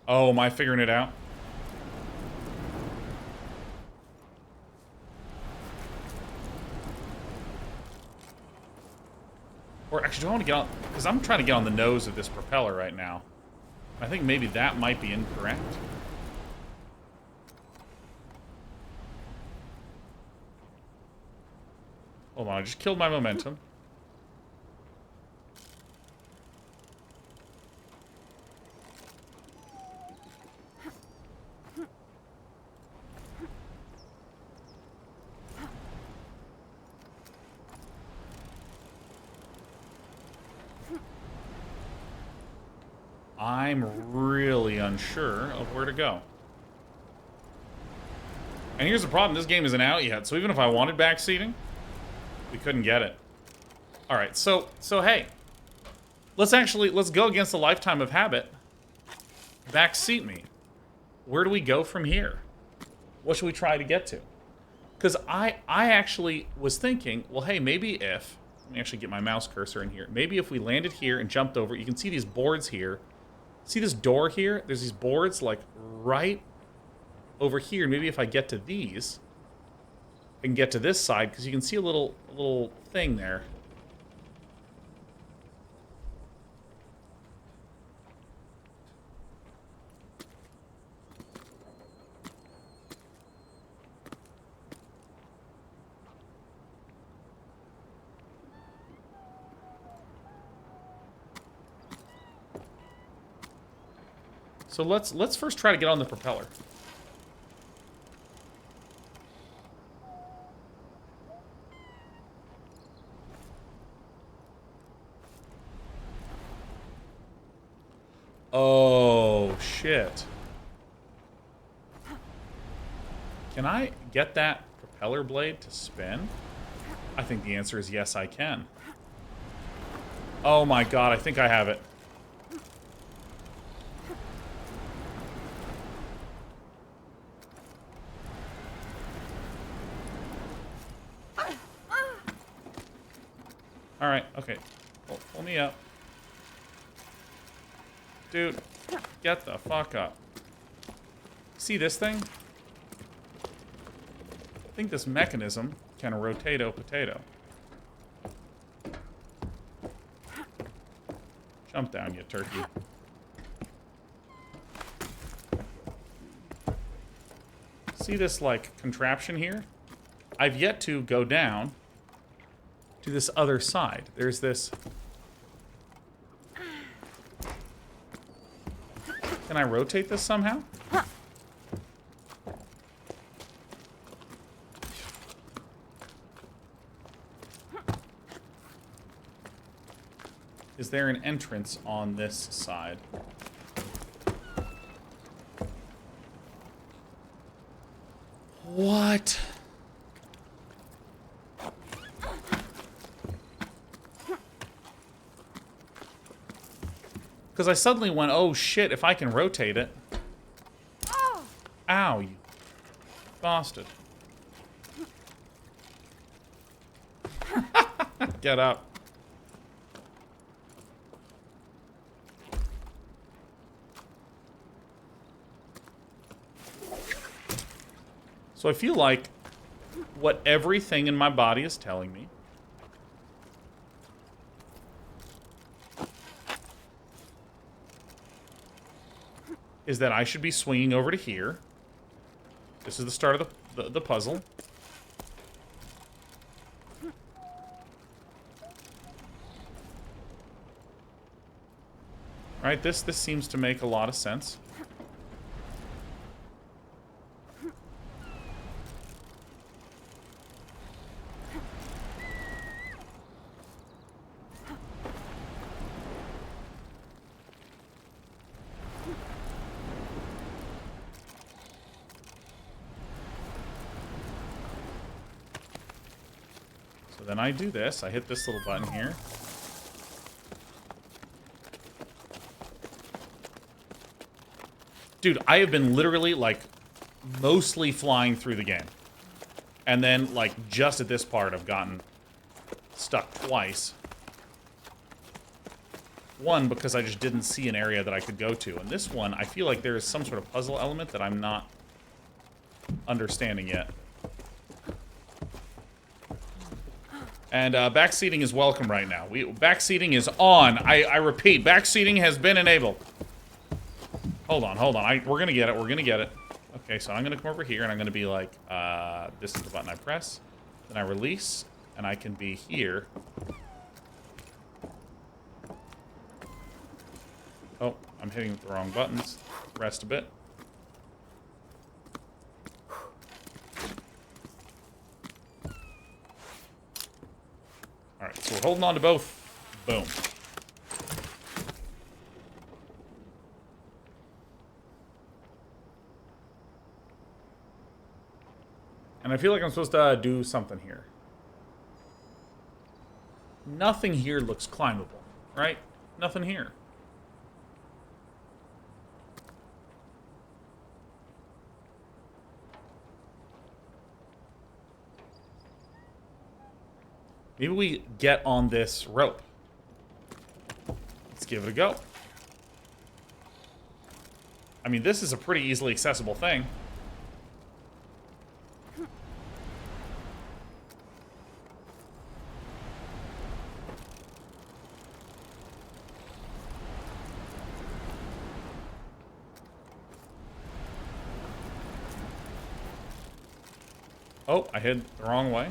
Oh, am I figuring it out? Or actually, do I want to get on... Because I'm trying to get on the nose of this propeller right now. I think maybe that might be incorrect. Hold on, I just killed my momentum. I'm really unsure of where to go. And here's the problem, this game isn't out yet, so even if I wanted backseating, we couldn't get it. Alright, so hey. Let's go against a lifetime of habit. Backseat me. Where do we go from here? What should we try to get to? Because I actually was thinking, well, hey, maybe if... Let me actually get my mouse cursor in here. Maybe if we landed here and jumped over, you can see these boards here. See this door here? There's these boards, like, right over here. Maybe if I get to these, I can get to this side, because you can see a little thing there. So let's first try to get on the propeller. Oh, shit. Can I get that propeller blade to spin? I think the answer is yes, I can. Oh my god, I think I have it. Alright, okay. Pull me up. Dude, get the fuck up. See this thing? I think this mechanism can rotate a potato. Jump down, you turkey. See this, like, contraption here? I've yet to go down to this other side. There's this... Can I rotate this somehow? Is there an entrance on this side? What? Because I suddenly went, oh shit, if I can rotate it. Ow, you bastard. Get up. So I feel like what everything in my body is telling me is that I should be swinging over to here. This is the start of the puzzle. Right, this seems to make a lot of sense. Then I do this. I hit this little button here. Dude, I have been literally, like, mostly flying through the game. And then, like, just at this part, I've gotten stuck twice. One, because I just didn't see an area that I could go to. And this one, I feel like there is some sort of puzzle element that I'm not understanding yet. And backseating is welcome right now. Backseating is on. I repeat, backseating has been enabled. Hold on. We're gonna get it. Okay, so I'm gonna come over here and I'm gonna be like, this is the button I press. Then I release, and I can be here. Oh, I'm hitting the wrong buttons. Rest a bit. Alright, so we're holding on to both. Boom. And I feel like I'm supposed to do something here. Nothing here looks climbable, right? Nothing here. Maybe we get on this rope. Let's give it a go. I mean, this is a pretty easily accessible thing. Oh, I hid the wrong way.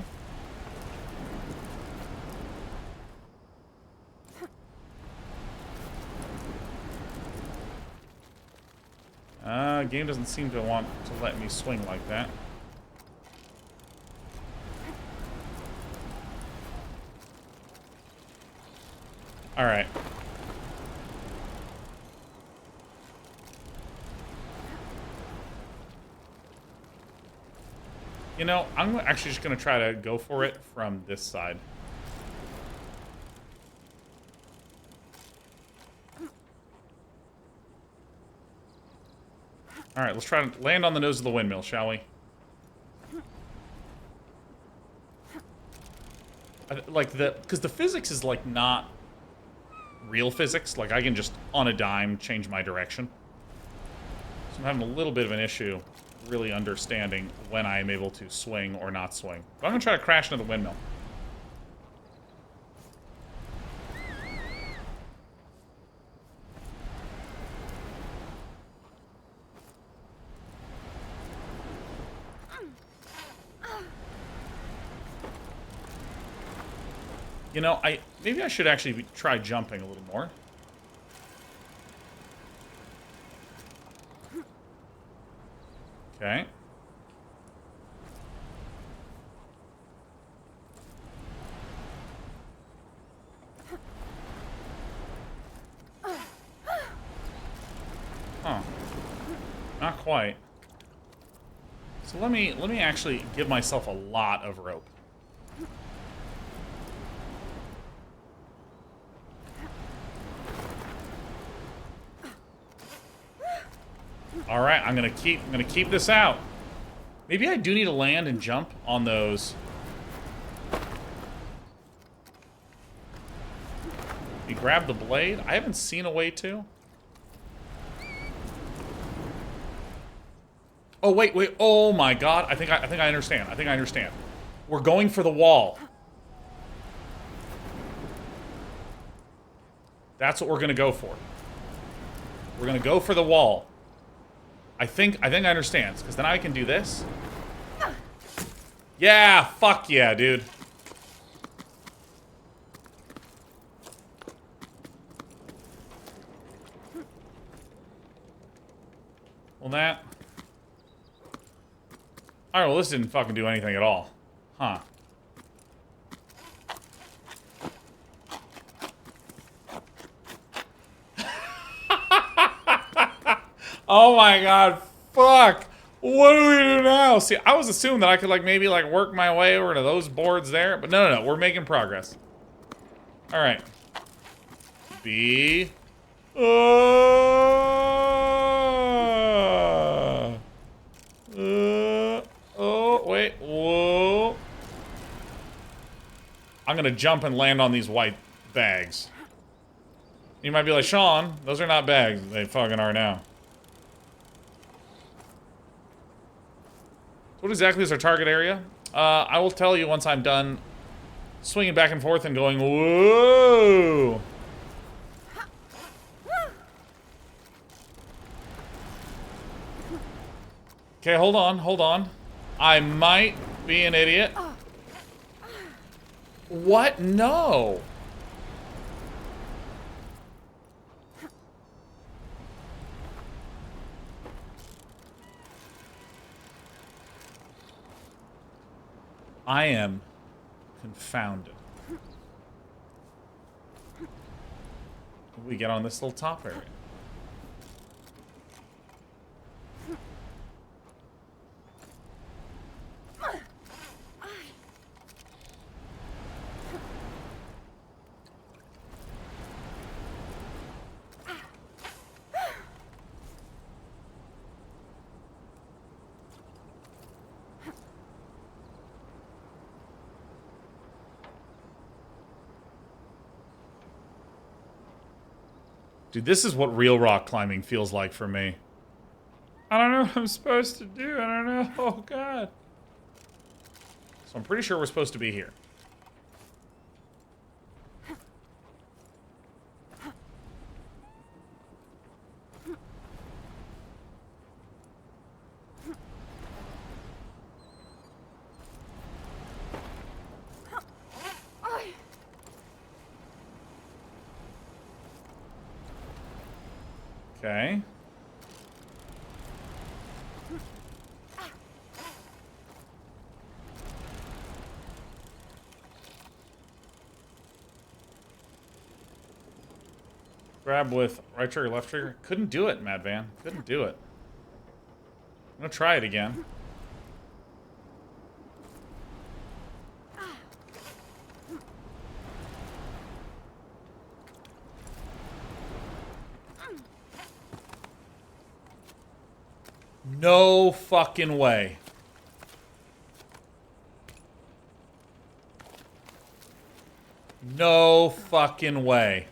Game doesn't seem to want to let me swing like that. Alright. You know, I'm actually just going to try to go for it from this side. Alright, let's try to land on the nose of the windmill, shall we? Like, because the physics is, like, not real physics. Like, I can just, on a dime, change my direction. So I'm having a little bit of an issue really understanding when I am able to swing or not swing. But I'm going to try to crash into the windmill. You know, maybe I should actually try jumping a little more. Okay. Huh. Not quite. So let me actually give myself a lot of rope. All right, I'm gonna keep this out. Maybe I do need to land and jump on those. You grab the blade. I haven't seen a way to. Oh wait. Oh my God. I think I understand. I think I understand. We're going for the wall. That's what we're gonna go for. We're gonna go for the wall. I think I understand, because then I can do this. Yeah, fuck yeah, dude. Well, that... Alright, well, this didn't fucking do anything at all. Huh. Oh my God, fuck! What do we do now? See, I was assuming that I could, like, maybe, like, work my way over to those boards there, but no, we're making progress. Alright. B... oh, wait, whoa. I'm gonna jump and land on these white bags. You might be like, Sean, those are not bags. They fucking are now. What exactly is our target area? I will tell you once I'm done swinging back and forth and going, whoa! Okay, hold on. I might be an idiot. What? No! I am confounded. We get on this little top area. Dude, this is what real rock climbing feels like for me. I don't know what I'm supposed to do. I don't know. Oh, God. So I'm pretty sure we're supposed to be here. Okay. Grab with right trigger, left trigger. Couldn't do it, Mad Van. Couldn't do it. I'm gonna try it again. No fucking way. No fucking way.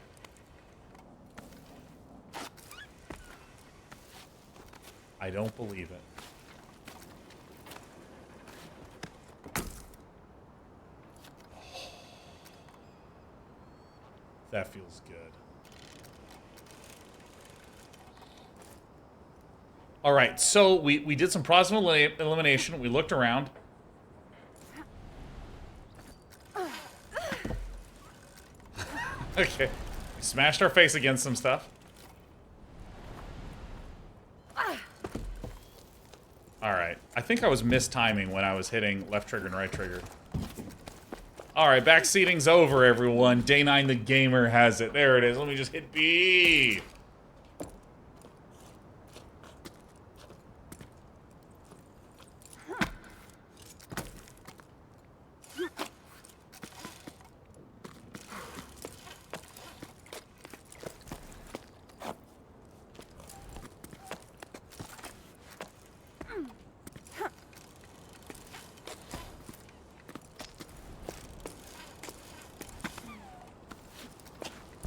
I don't believe it. That feels good. All right, so we did some process elimination. We looked around. Okay. We smashed our face against some stuff. Alright. I think I was mistiming when I was hitting left trigger and right trigger. Alright, backseating's over, everyone. Day9 the gamer has it. There it is. Let me just hit B.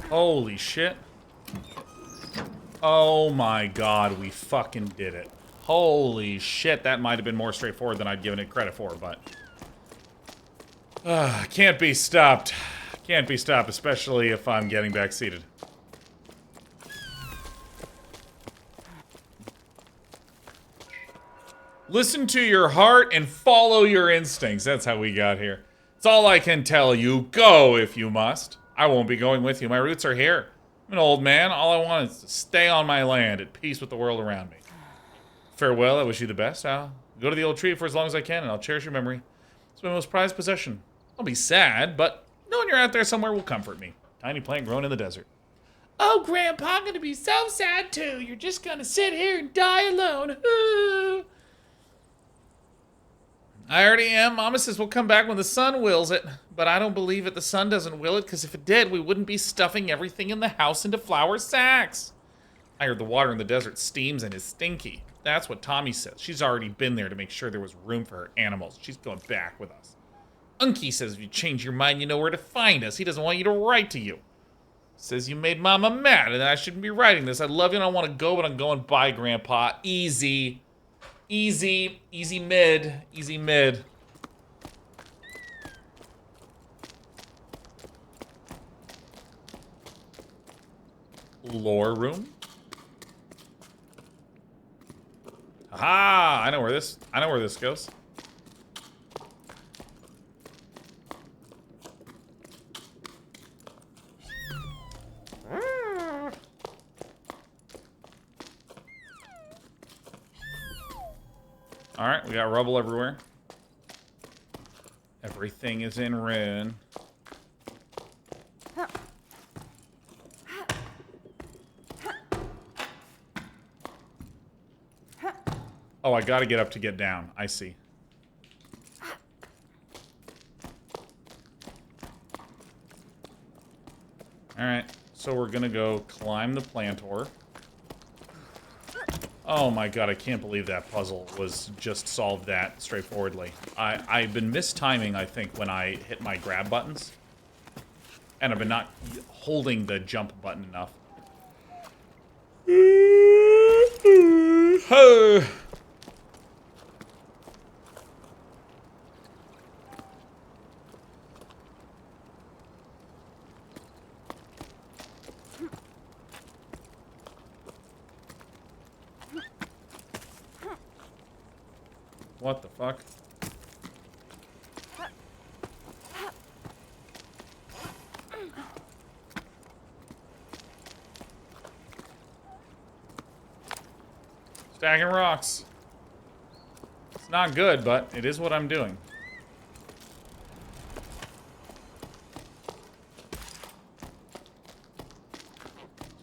Holy shit. Oh my god, we fucking did it. Holy shit, that might have been more straightforward than I'd given it credit for, but... can't be stopped. Can't be stopped, especially if I'm getting backseated. Listen to your heart and follow your instincts. That's how we got here. It's all I can tell you. Go if you must. I won't be going with you. My roots are here. I'm an old man. All I want is to stay on my land, at peace with the world around me. Farewell. I wish you the best. I'll go to the old tree for as long as I can, and I'll cherish your memory. It's my most prized possession. I'll be sad, but knowing you're out there somewhere will comfort me. Tiny plant growing in the desert. Oh, Grandpa, I'm gonna be so sad too. You're just gonna sit here and die alone. I already am. Mama says we'll come back when the sun wills it. But I don't believe it. The sun doesn't will it, because if it did, we wouldn't be stuffing everything in the house into flour sacks. I heard the water in the desert steams and is stinky. That's what Tommy says. She's already been there to make sure there was room for her animals. She's going back with us. Unky says if you change your mind, you know where to find us. He doesn't want you to write to you. Says you made Mama mad and I shouldn't be writing this. I love you and I want to go, but I'm going bye, Grandpa. Easy. Easy. Easy mid. Easy mid. Lore room. Aha! I know where this goes. Alright, we got rubble everywhere. Everything is in ruin. Oh, I gotta get up to get down. I see. Alright, so we're gonna go climb the plantor. Oh my god, I can't believe that puzzle was just solved that straightforwardly. I've been mistiming, I think, when I hit my grab buttons. And I've been not holding the jump button enough. What the fuck? Stacking rocks. It's not good, but it is what I'm doing.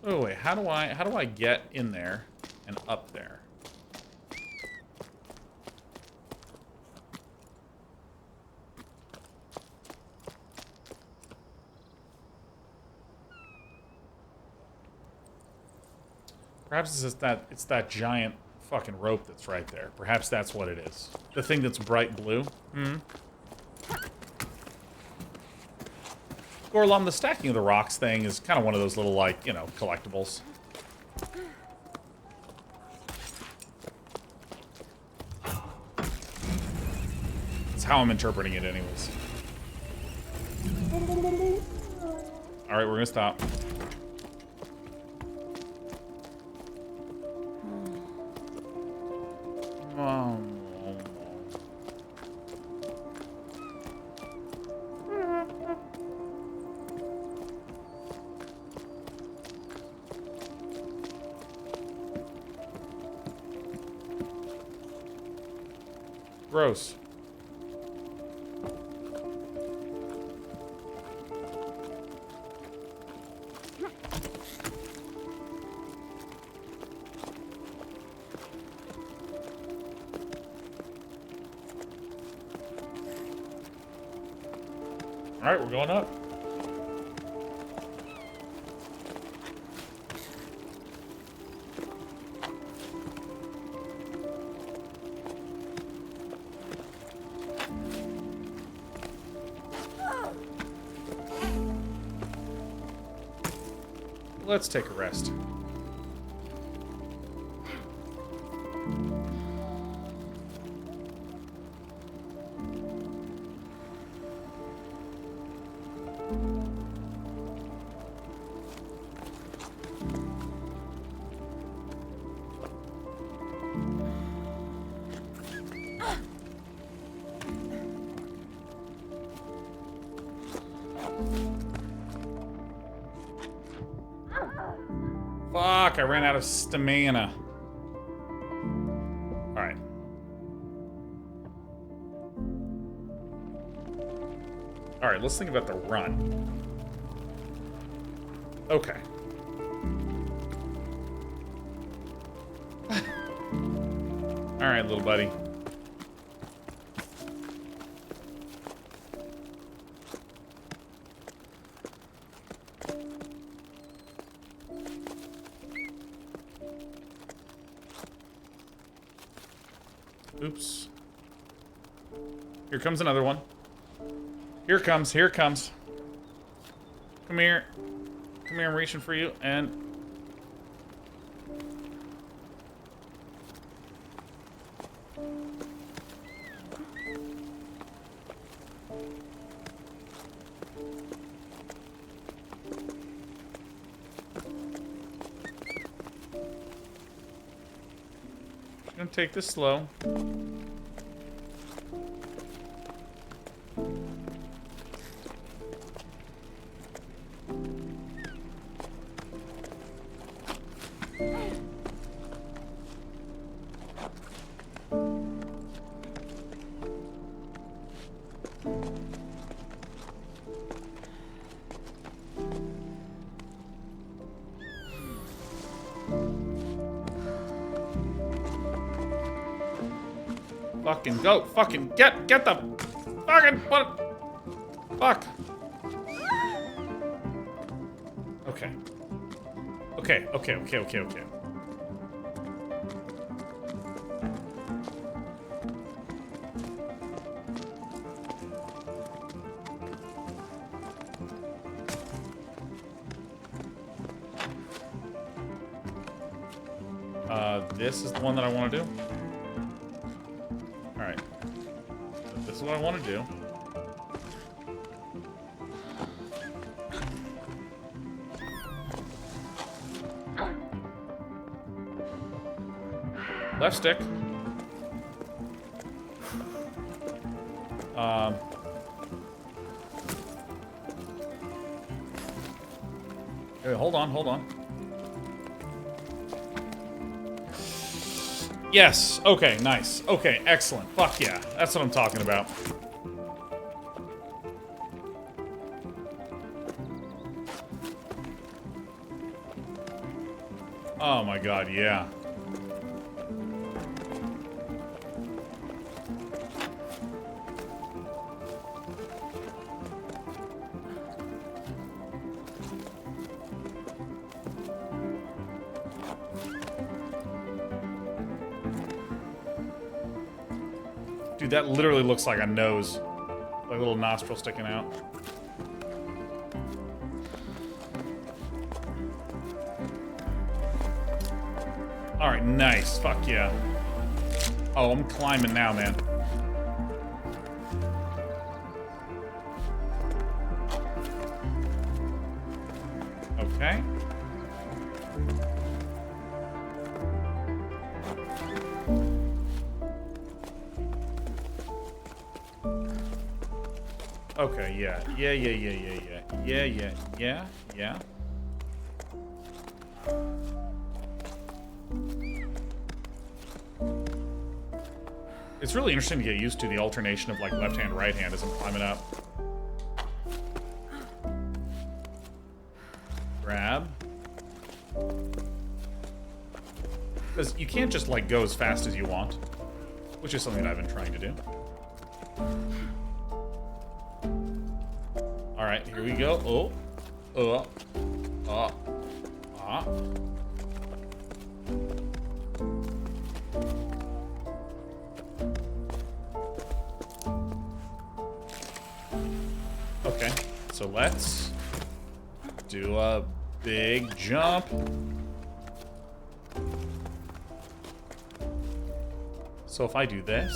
Oh wait, how do I get in there and up there? Perhaps it's just that it's that giant fucking rope that's right there. Perhaps that's what it is. The thing that's bright blue. Hmm. Gorlum, the stacking of the rocks thing is kind of one of those little, like, you know, collectibles. That's how I'm interpreting it anyways. Alright, we're gonna stop. Gross. All right, we're going up. Let's take a rest. Fuck, I ran out of stamina. Alright. Alright, let's think about the run. Okay. Alright, little buddy. Oops. Here comes another one. Here it comes, here it comes. Come here. Come here, I'm reaching for you, and... I'm gonna take this slow. Fucking go. Fucking get the fucking what? Fuck. Okay. Okay. This is the one that I want to do. Alright. This is what I want to do. Left stick. Hey, hold on. Yes. Okay, nice. Okay, excellent. Fuck yeah. That's what I'm talking about. Oh my god, yeah. Dude, that literally looks like a nose. Like a little nostril sticking out. Alright, nice. Fuck yeah. Oh, I'm climbing now, man. Okay. Okay, yeah. Yeah. It's really interesting to get used to the alternation of, like, left hand, right hand as I'm climbing up. Grab. Because you can't just, like, go as fast as you want, which is something that I've been trying to do. Alright, here we go. Okay, so let's do a big jump. So if I do this...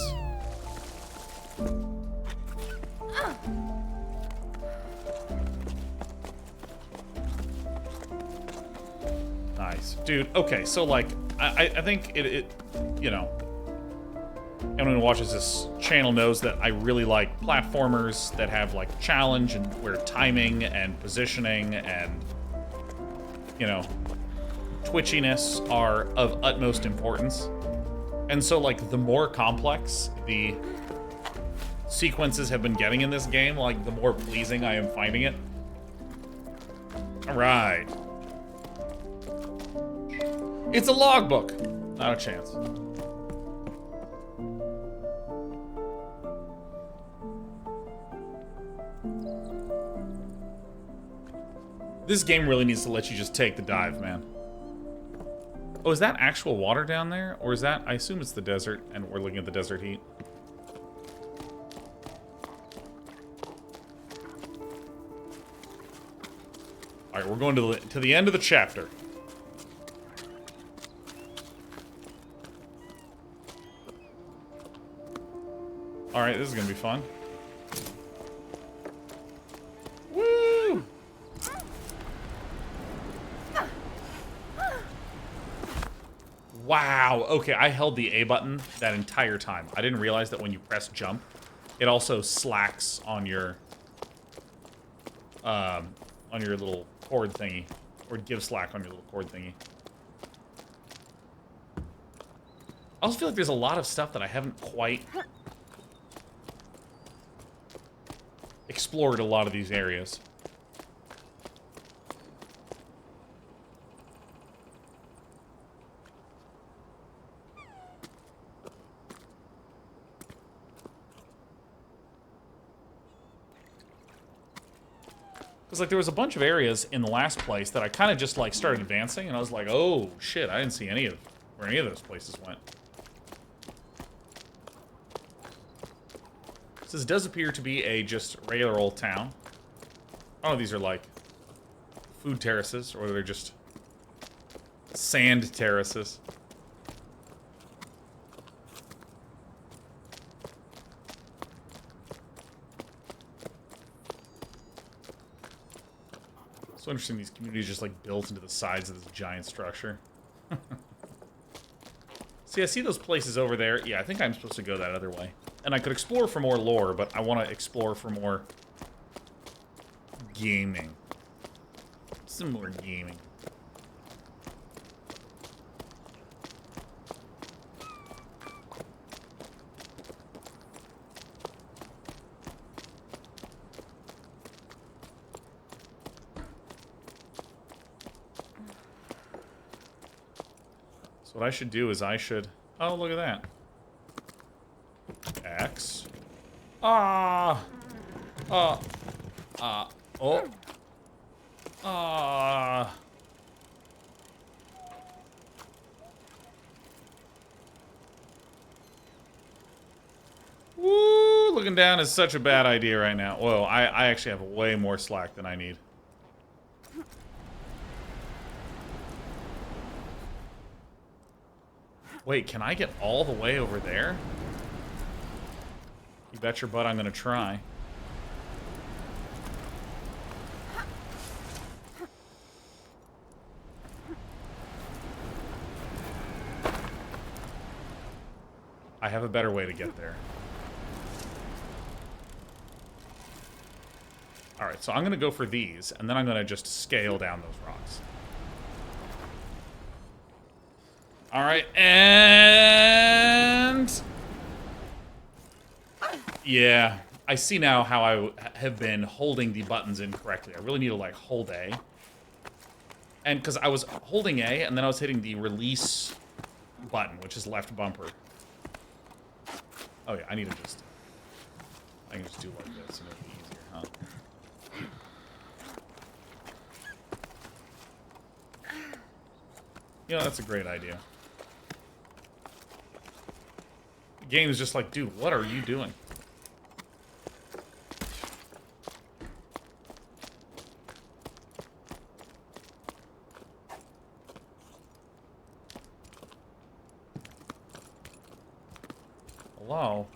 Nice. Dude, okay, so, like, I think it you know, anyone who watches this channel knows that I really like platformers that have, like, challenge and where timing and positioning and, you know, twitchiness are of utmost importance. And so, like, the more complex the sequences have been getting in this game, like, the more pleasing I am finding it. Alright. It's a logbook. Not a chance. This game really needs to let you just take the dive, man. Oh, is that actual water down there? Or is that... I assume it's the desert, and we're looking at the desert heat. Alright, we're going to the end of the chapter. Alright, this is gonna be fun. Woo! Wow, okay, I held the A button that entire time. I didn't realize that when you press jump, it also slacks on your little cord thingy. Or gives slack on your little cord thingy. I also feel like there's a lot of stuff that I haven't quite explored a lot of these areas. Because, like, there was a bunch of areas in the last place that I kind of just, like, started advancing, and I was like, oh, shit, I didn't see any of where any of those places went. This does appear to be a just regular old town. I don't know if these are, like, food terraces, or they're just sand terraces. So interesting, these communities just, like, built into the sides of this giant structure. See, I see those places over there. Yeah, I think I'm supposed to go that other way. And I could explore for more lore, but I want to explore for more gaming. Some more gaming. So what I should do is I should... Oh, look at that. X. Ah! Oh. Ah! Woo! Looking down is such a bad idea right now. Whoa, I actually have way more slack than I need. Wait, can I get all the way over there? You bet your butt I'm gonna try. I have a better way to get there. Alright, so I'm gonna go for these, and then I'm gonna just scale down those rocks. Alright, and... Yeah, I see now how I have been holding the buttons incorrectly. I really need to, like, hold A. And because I was holding A, and then I was hitting the release button, which is left bumper. Oh yeah, I can just do like this, and it'll be easier, huh? You know, that's a great idea. The game is just like, dude, what are you doing? Hello?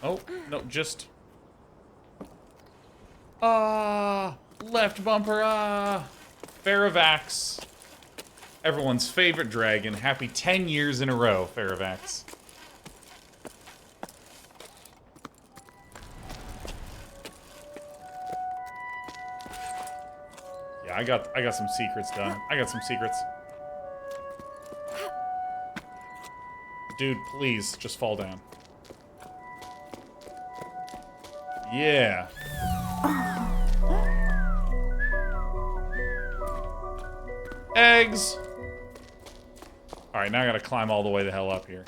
Oh, no, just... left bumper, Faravax. Everyone's favorite dragon. Happy 10 years in a row, Faravax. Yeah, I got some secrets done. I got some secrets. Dude, please, just fall down. Yeah. Eggs! Alright, now I gotta climb all the way the hell up here.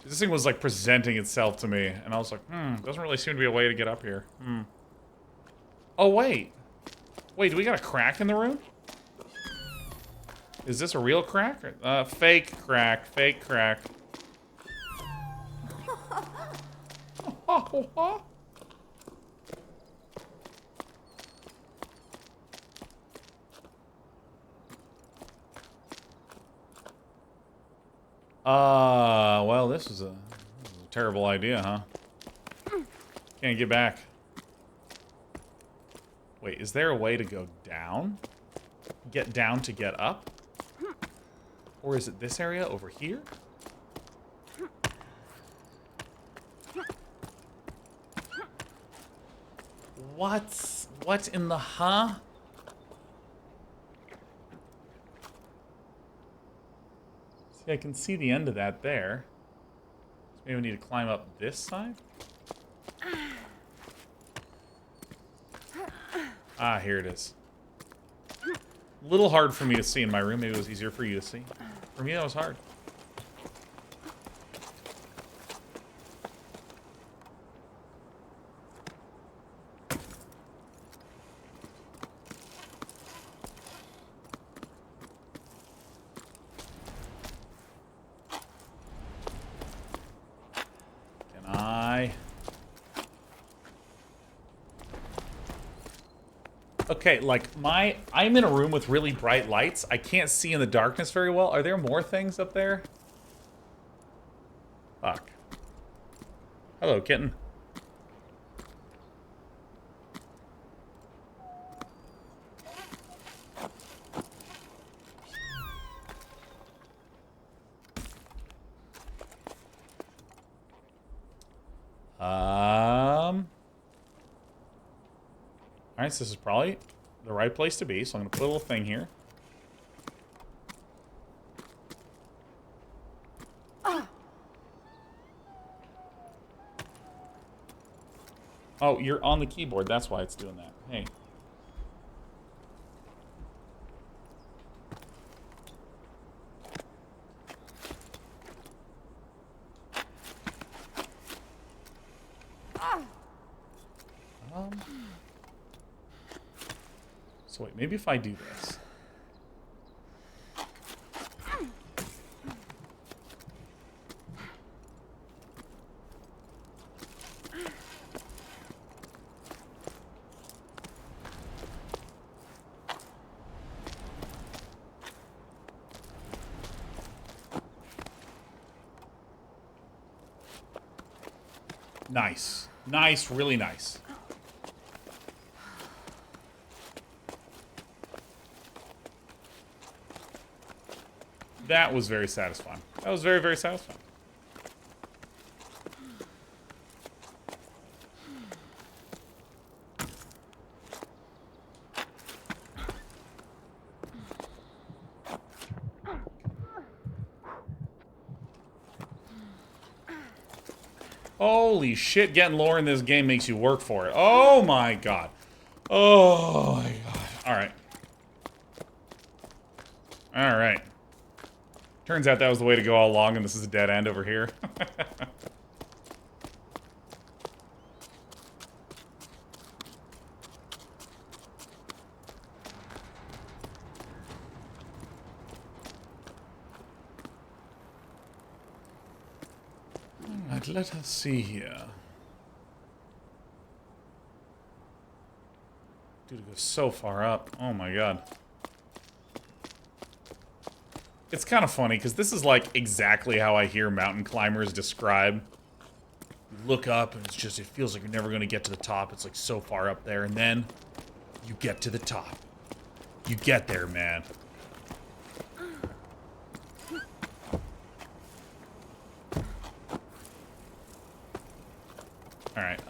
This thing was, like, presenting itself to me, and I was like, doesn't really seem to be a way to get up here. Oh, wait. Wait, do we got a crack in the room? Is this a real crack? Fake crack. Fake crack. Well, this is a terrible idea, huh? Can't get back. Wait, is there a way to go down? Get down to get up? Or is it this area over here? What in the huh? See, I can see the end of that there. So maybe we need to climb up this side? Ah, here it is. A little hard for me to see in my room. Maybe it was easier for you to see. For me, that was hard. Can I... Okay, like, I'm in a room with really bright lights. I can't see in the darkness very well. Are there more things up there? Fuck. Hello, kitten. Alright, so this is probably the right place to be, so I'm going to put a little thing here. Oh, you're on the keyboard. That's why it's doing that. Hey. So wait, maybe if I do this. Nice. Nice, really nice. That was very satisfying. That was very, very satisfying. Holy shit, getting lore in this game makes you work for it. Oh my god. Oh my god. Alright. Alright. Turns out that was the way to go all along, and this is a dead end over here. Alright, let us see here. Dude, it goes so far up. Oh my god. It's kind of funny, because this is like exactly how I hear mountain climbers describe. You look up, and it's just, it feels like you're never going to get to the top. It's like so far up there, and then you get to the top. You get there, man. Alright,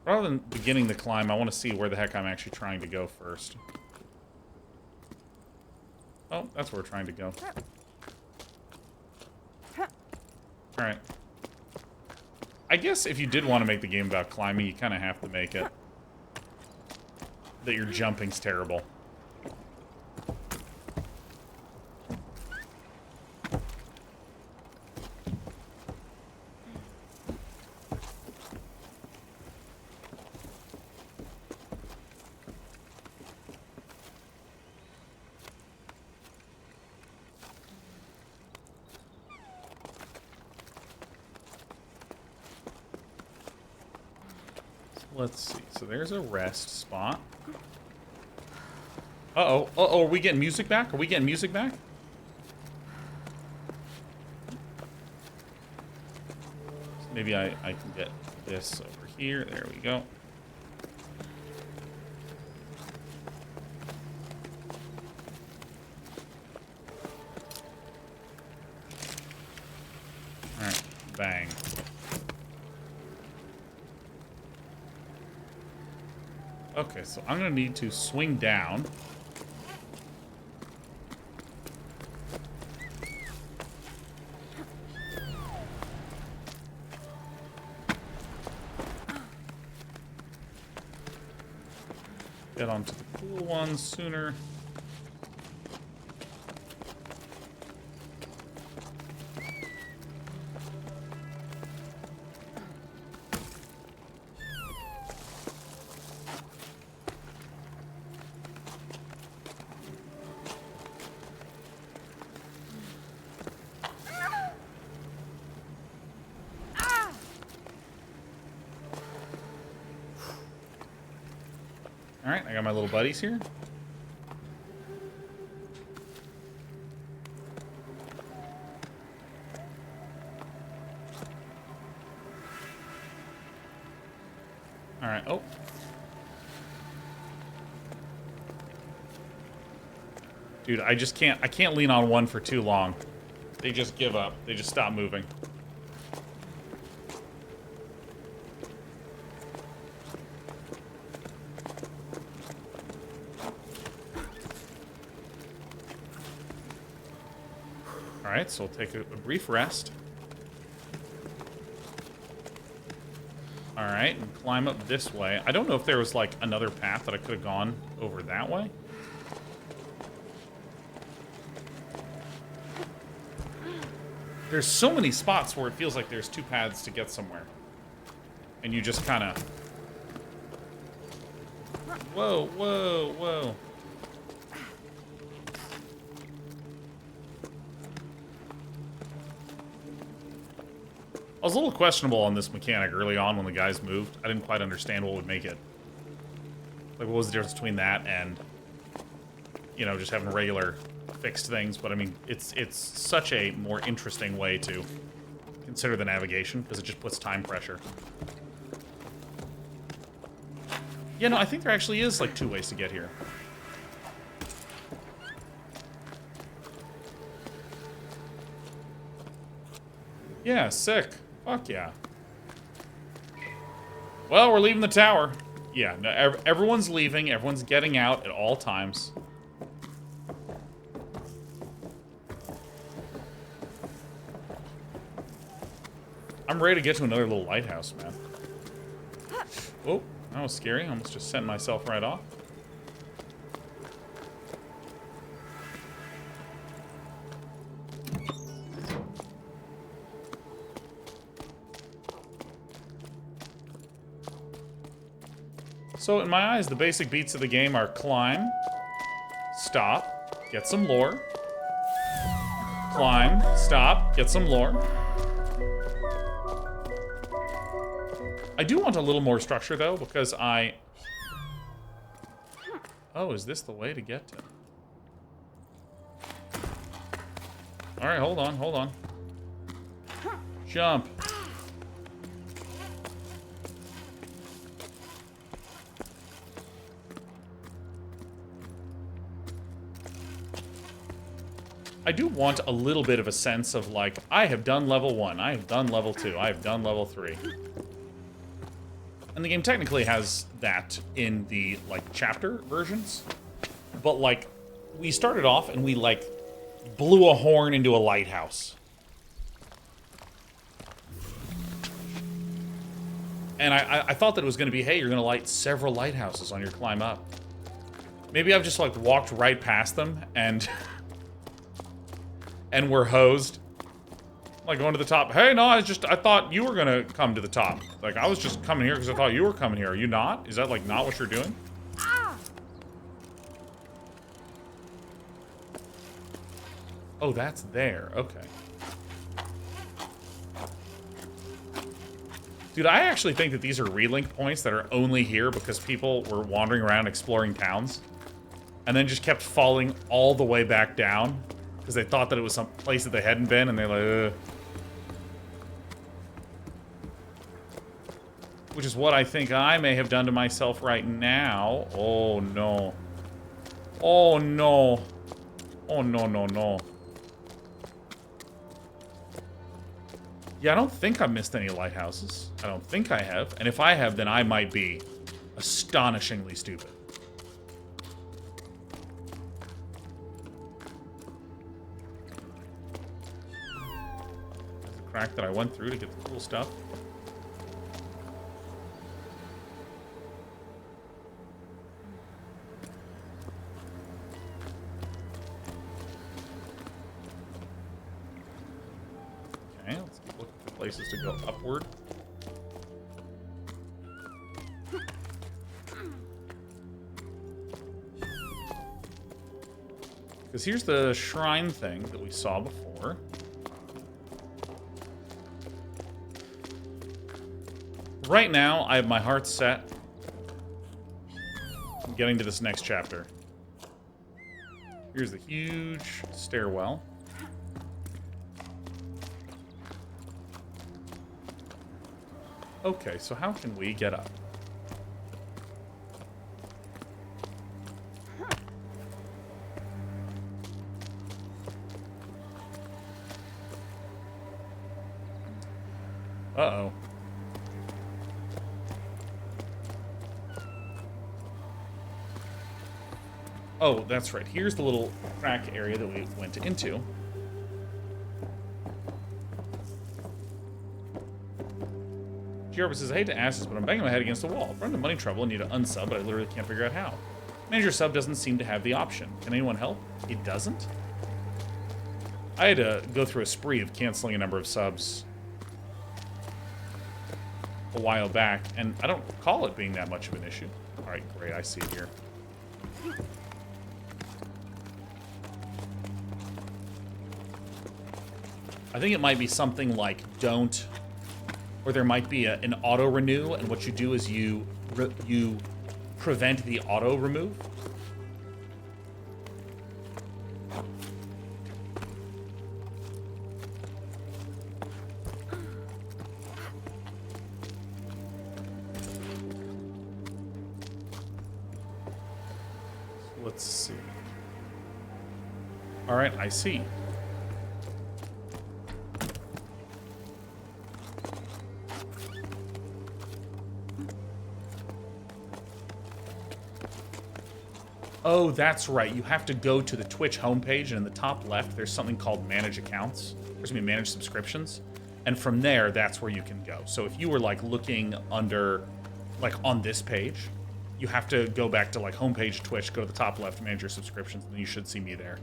rather than beginning the climb, I want to see where the heck I'm actually trying to go first. Oh, that's where we're trying to go. Alright. I guess if you did want to make the game about climbing, you kind of have to make it that your jumping's terrible. Let's see. So there's a rest spot. Uh-oh. Uh-oh, are we getting music back? Are we getting music back? So maybe I can get this over here. There we go. Alright. Bang. Okay, so I'm gonna need to swing down. Get onto the cool ones sooner. Alright, I got my little buddies here. Alright, oh. Dude, I can't lean on one for too long. They just give up. They just stop moving. Alright, so we'll take a brief rest. Alright, and climb up this way. I don't know if there was, like, another path that I could have gone over that way. There's so many spots where it feels like there's two paths to get somewhere. And you just kind of... Whoa, whoa, whoa. I was a little questionable on this mechanic early on when the guys moved. I didn't quite understand what would make it. Like, what was the difference between that and, you know, just having regular fixed things? But I mean, it's such a more interesting way to consider the navigation because it just puts time pressure. Yeah, no, I think there actually is like 2 ways to get here. Yeah, sick. Fuck yeah. Well, we're leaving the tower. Yeah, no, everyone's leaving. Everyone's getting out at all times. I'm ready to get to another little lighthouse, man. Oh, that was scary. I almost just sent myself right off. So, in my eyes, the basic beats of the game are climb, stop, get some lore, climb, stop, get some lore. I do want a little more structure, though, because I... Oh, is this the way to get to... Alright, hold on, hold on. Jump. I do want a little bit of a sense of, like, I have done level 1, I have done level 2, I have done level 3. And the game technically has that in the, like, chapter versions. But, like, we started off and we, like, blew a horn into a lighthouse. And I thought that it was going to be, hey, you're going to light several lighthouses on your climb up. Maybe I've just, like, walked right past them and... and we're hosed. Like, going to the top. Hey, no, I thought you were gonna come to the top. Like, I was just coming here because I thought you were coming here. Are you not? Is that, like, not what you're doing? Oh, that's there. Okay. Dude, I actually think that these are relink points that are only here because people were wandering around exploring towns and then just kept falling all the way back down because they thought that it was some place that they hadn't been, and they're like, ugh. Which is what I think I may have done to myself right now. Oh, no. Oh, no. Oh, no, no, no. Yeah, I don't think I've missed any lighthouses. I don't think I have. And if I have, then I might be astonishingly stupid. There's a crack that I went through to get the cool stuff. Okay, let's keep looking for places to go upward. Because here's the shrine thing that we saw before. Right now, I have my heart set on getting to this next chapter. Here's the huge stairwell. Okay, so how can we get up? Uh-oh. Oh, that's right. Here's the little crack area that we went into. Jarvis says, I hate to ask this, but I'm banging my head against the wall. I'm in money trouble and need to unsub, but I literally can't figure out how. Manager sub doesn't seem to have the option. Can anyone help? It doesn't? I had to go through a spree of canceling a number of subs a while back, and I don't recall it being that much of an issue. Alright, great, I see it here. I think it might be something like don't, or there might be an auto renew, and what you do is you prevent the auto remove. Let's see. All right, I see. Oh, that's right. You have to go to the Twitch homepage, and in the top left, there's something called Manage Accounts. There's going to be Manage Subscriptions. And from there, that's where you can go. So if you were, like, looking under, like, on this page, you have to go back to, like, homepage Twitch, go to the top left, Manage Your Subscriptions, and then you should see me there.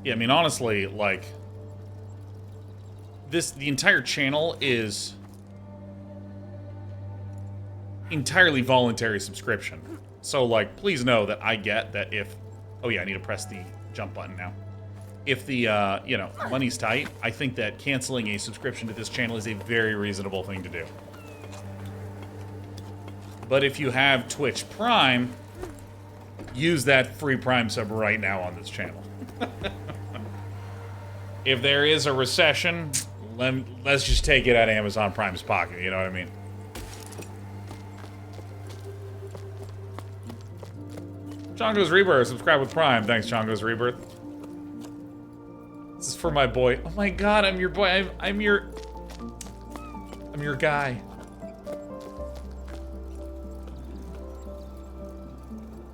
Yeah, I mean, honestly, like... the entire channel is entirely voluntary subscription. So, like, please know that I get that if... Oh, yeah, I need to press the jump button now. If the, you know, money's tight, I think that canceling a subscription to this channel is a very reasonable thing to do. But if you have Twitch Prime, use that free Prime sub right now on this channel. If there is a recession... Let's just take it out of Amazon Prime's pocket, you know what I mean? Chongo's Rebirth, subscribe with Prime. Thanks, Chongo's Rebirth. This is for my boy. Oh my god, I'm your boy. I'm your guy.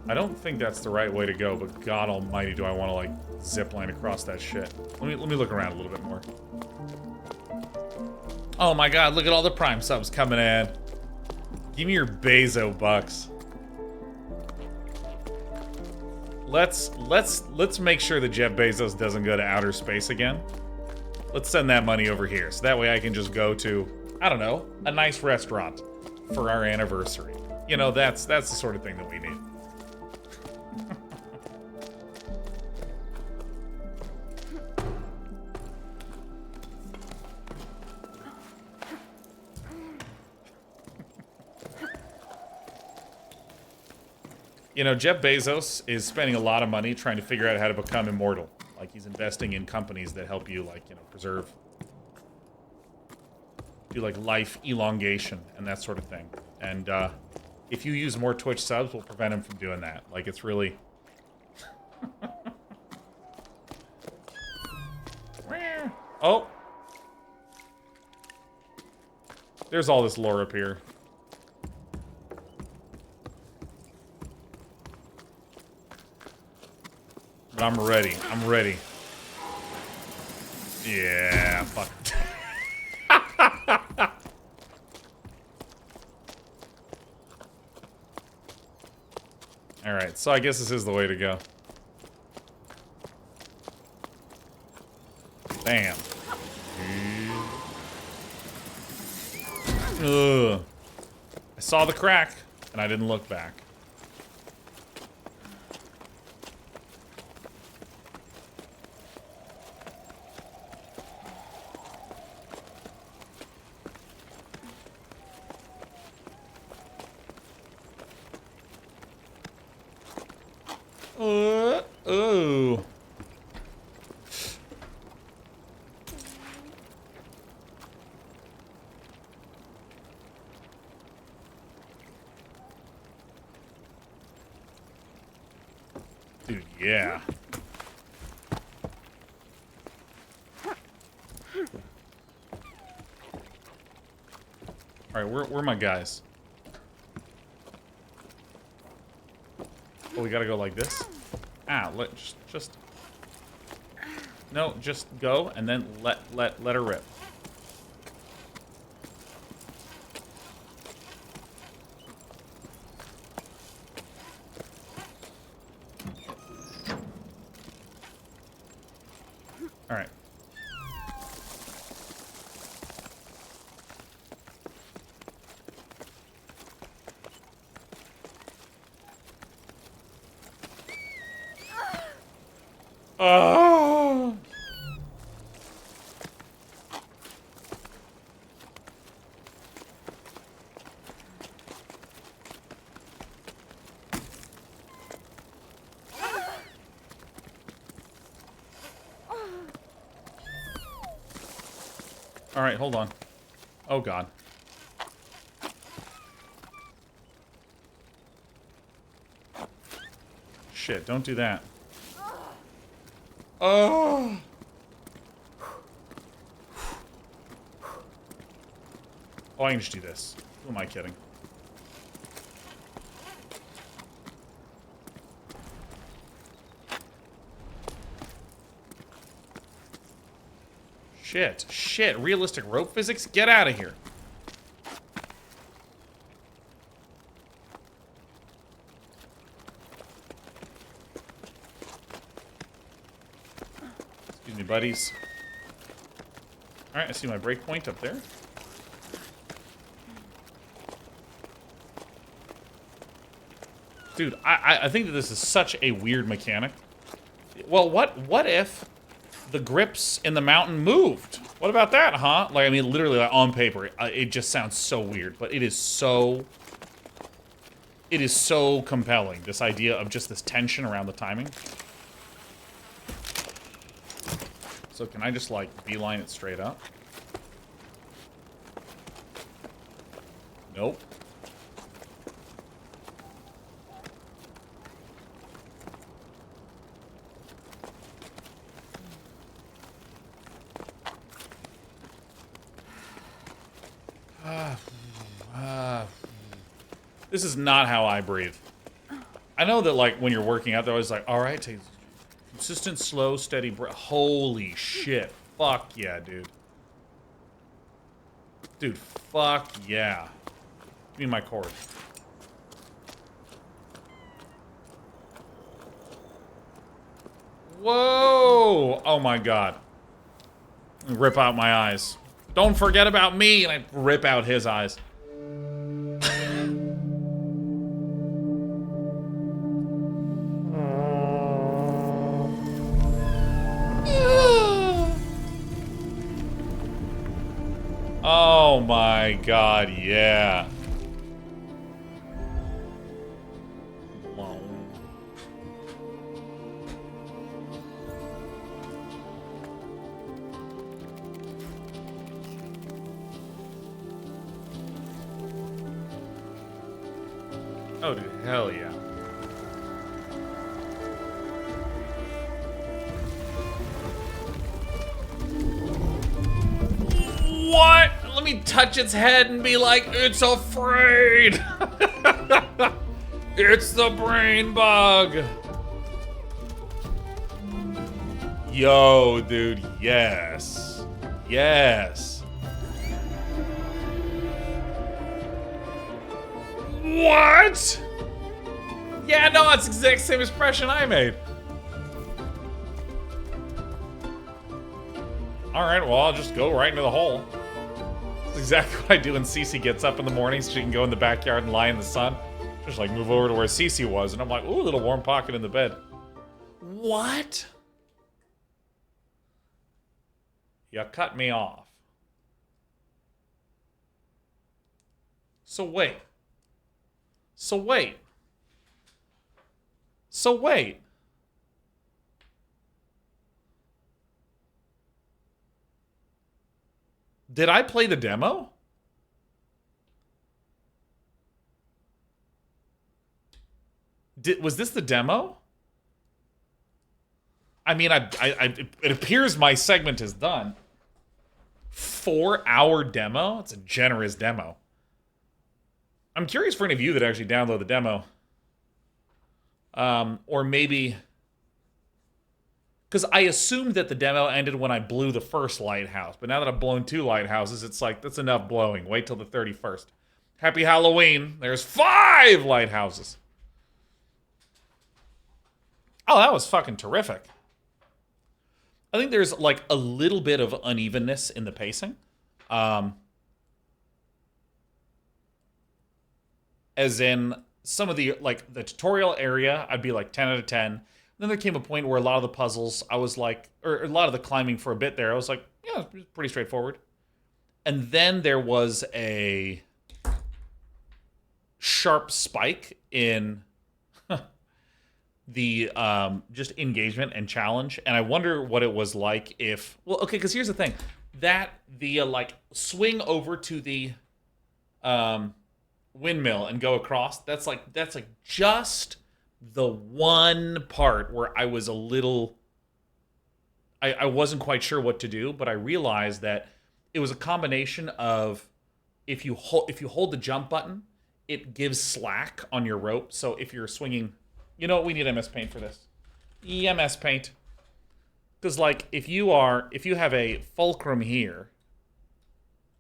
I don't think that's the right way to go, but God almighty, do I want to, like, zip line across that shit. Let me look around a little bit more. Oh my god, look at all the Prime subs coming in. Give me your Bezo bucks. Let's make sure that Jeff Bezos doesn't go to outer space again. Let's send that money over here, so that way I can just go to, I don't know, a nice restaurant for our anniversary. You know, that's the sort of thing that we need. You know, Jeff Bezos is spending a lot of money trying to figure out how to become immortal. Like, he's investing in companies that help you, like, you know, preserve... do, like, life elongation and that sort of thing. And, if you use more Twitch subs, we'll prevent him from doing that. Like, it's really... Oh! There's all this lore up here. But I'm ready. I'm ready. Yeah, fuck. Alright, so I guess this is the way to go. Bam. Ugh. I saw the crack, and I didn't look back. Oh. Dude, yeah. Alright, where are my guys? Oh, we gotta go like this? Ah, just... No, just go, and then let her rip. Oh. All right, hold on. Oh, God. Shit, don't do that. Oh! Oh, I can just do this. Who am I kidding? Shit. Shit. Realistic rope physics? Get out of here. Excuse me, buddies. Alright, I see my breakpoint up there. Dude, I think that this is such a weird mechanic. Well, what if the grips in the mountain moved? What about that, huh? Like, I mean, literally, like, on paper, it just sounds so weird, but it is so compelling, this idea of just this tension around the timing. So can I just, like, beeline it straight up? Nope. This is not how I breathe. I know that, like, when you're working out, they're always like, all right, take consistent, slow, steady breath. Holy shit. Fuck yeah, dude. Dude, fuck yeah. Give me my cord. Whoa! Oh my god. Rip out my eyes. Don't forget about me! And I rip out his eyes. Oh my god, yeah. Oh, dude, hell yeah. What? Let me touch its head and be like, it's afraid. It's the brain bug. Yo, dude, yes. Yes. What? Yeah, no, it's the exact same expression I made. Alright, well, I'll just go right into the hole. That's exactly what I do when Cece gets up in the morning so she can go in the backyard and lie in the sun. Just like move over to where Cece was, and I'm like, ooh, a little warm pocket in the bed. What? You cut me off. So wait. So wait. So wait. Did I play the demo? Was this the demo? I mean, it appears my segment is done. 4-hour demo? It's a generous demo. I'm curious for any of you that actually download the demo. Or maybe... Because I assumed that the demo ended when I blew the first lighthouse. But now that I've blown 2 lighthouses, it's like, that's enough blowing. Wait till the 31st. Happy Halloween. There's 5 lighthouses. Oh, that was fucking terrific. I think there's, like, a little bit of unevenness in the pacing. As in, some of the, like, the tutorial area, I'd be like 10 out of 10. And then there came a point where a lot of the puzzles, I was like, or a lot of the climbing for a bit there, I was like, yeah, it's pretty straightforward. And then there was a sharp spike in the just engagement and challenge, and I wonder what it was like if, well, okay, because here's the thing, that the like swing over to the windmill and go across, that's like just the one part where I was a little, I wasn't quite sure what to do, but I realized that it was a combination of, if you hold the jump button, it gives slack on your rope. So if you're swinging, you know what, we need MS Paint for this. EMS Paint. Because like if you have a fulcrum here,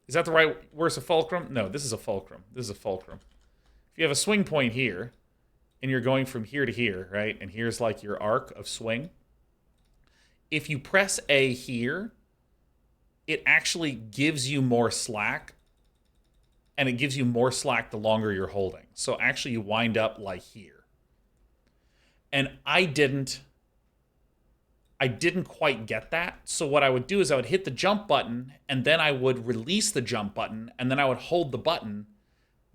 is that the right, where's a fulcrum? No, this is a fulcrum. This is a fulcrum. If you have a swing point here, and you're going from here to here, right? And here's like your arc of swing. If you press A here, it actually gives you more slack, and it gives you more slack the longer you're holding. So actually you wind up like here. And I didn't quite get that. So what I would do is I would hit the jump button, and then I would release the jump button, and then I would hold the button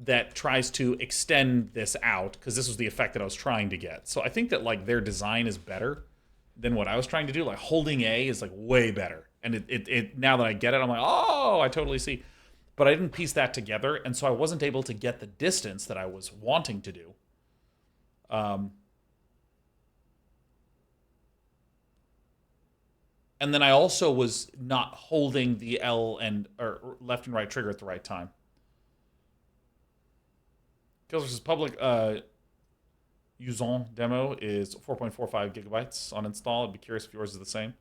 that tries to extend this out, because this was the effect that I was trying to get. So I think that like their design is better than what I was trying to do. Like holding A is like way better. And it now that I get it, I'm like, oh, I totally see. But I didn't piece that together, and so I wasn't able to get the distance that I was wanting to do. And then I also was not holding the L or left and right trigger at the right time. Kills vs. Public Jusant demo is 4.45 gigabytes on install. I'd be curious if yours is the same.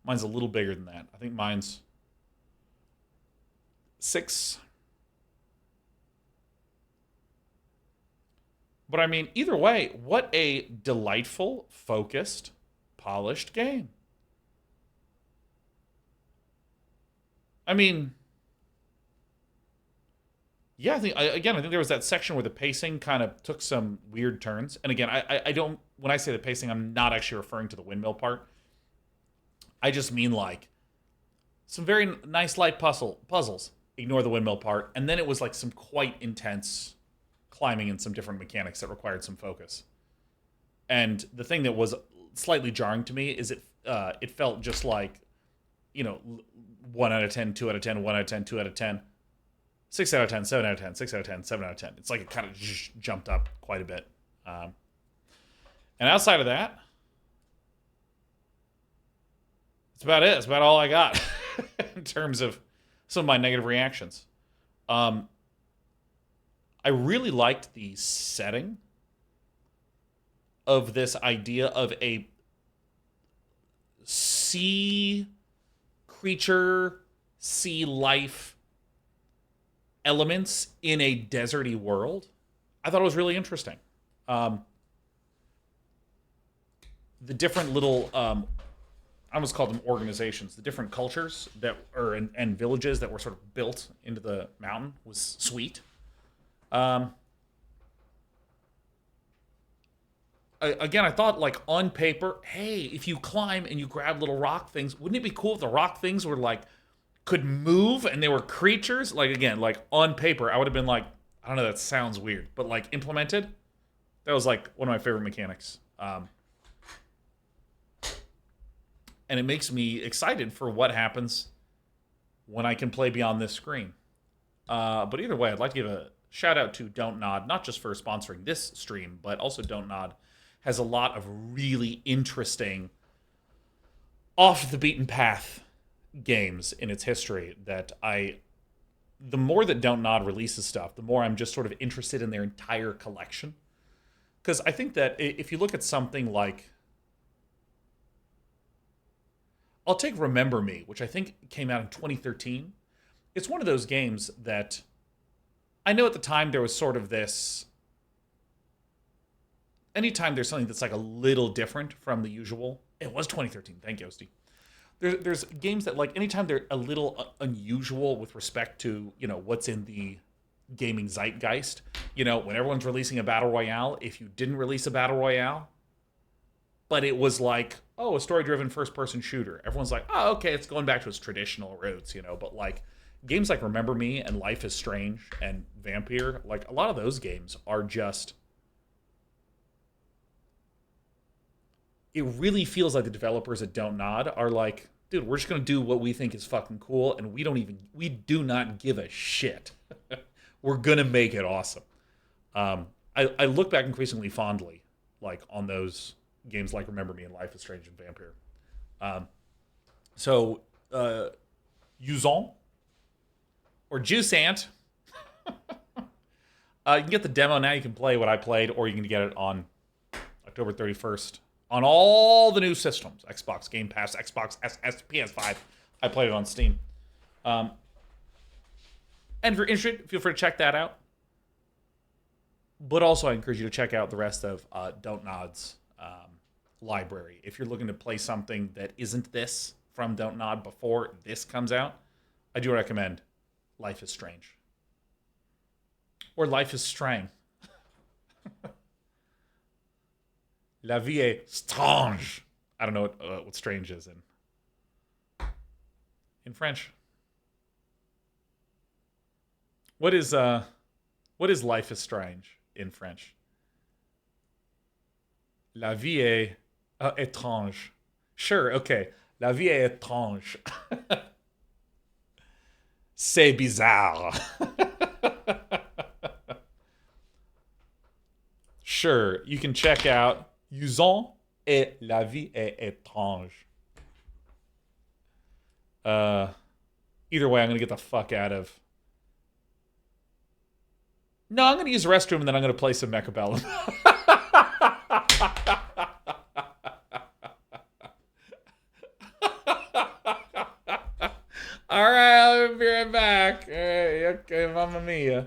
Mine's a little bigger than that. I think mine's 6. But I mean, either way, what a delightful, focused, polished game. I mean, yeah, I think there was that section where the pacing kind of took some weird turns. And again, I don't, when I say the pacing, I'm not actually referring to the windmill part. I just mean like some very nice light puzzles. Ignore the windmill part. And then it was like some quite intense climbing and some different mechanics that required some focus. And the thing that was slightly jarring to me is it felt just like, 1 out of 10, 2 out of 10, 1 out of 10, 2 out of 10, 6 out of 10, 7 out of 10, 6 out of 10, 7 out of 10. It's like it kind of jumped up quite a bit. And outside of that, that's about it. That's about all I got in terms of some of my negative reactions. I really liked the setting of this idea of a sea creature, sea life elements in a deserty world. I thought it was really interesting. The different little, I almost call them organizations, the different cultures that are and villages that were sort of built into the mountain was sweet. Again, I thought, like, on paper, hey, if you climb and you grab little rock things, wouldn't it be cool if the rock things were, like, could move and they were creatures? Like, again, like, on paper, I would have been like, I don't know, that sounds weird. But, like, implemented, that was, like, one of my favorite mechanics. And it makes me excited for what happens when I can play beyond this screen. But either way, I'd like to give a shout out to Don't Nod, not just for sponsoring this stream, but also Don't Nod has a lot of really interesting off the beaten path games in its history that the more that Don't Nod releases stuff, the more I'm just sort of interested in their entire collection. Because I think that if you look at something like, I'll take Remember Me, which I think came out in 2013. It's one of those games that I know at the time there was sort of this, anytime there's something that's like a little different from the usual, it was 2013, thank you, Osty. There's games that, like, anytime they're a little unusual with respect to, what's in the gaming zeitgeist, when everyone's releasing a battle royale, if you didn't release a battle royale, but it was like, oh, a story-driven first-person shooter. Everyone's like, oh, okay, it's going back to its traditional roots, you know. But like games like Remember Me and Life is Strange and Vampire, like a lot of those games are just. It really feels like the developers at Don't Nod are like, dude, we're just gonna do what we think is fucking cool, and we do not give a shit. We're gonna make it awesome. I look back increasingly fondly, like on those games like Remember Me and Life is Strange and Vampire. So, Jusant or Jusant, you can get the demo now. You can play what I played, or you can get it on October 31st on all the new systems: Xbox Game Pass, Xbox SS, PS5. I played it on Steam. And if you're interested, feel free to check that out. But also, I encourage you to check out the rest of Don't Nod's library. If you're looking to play something that isn't this from Don't Nod before this comes out, I do recommend Life is Strange. Or Life is Strang. La vie est strange. I don't know what strange is in French. What is Life is Strange in French? La vie est étrange. Sure, okay. La vie est étrange. C'est bizarre. Sure, you can check out Jusant et La vie est étrange. Either way, I'm going to get the fuck out of... No, I'm going to use the restroom and then I'm going to play some Mechabellum. All right, I'll be right back. Okay, Mamma Mia.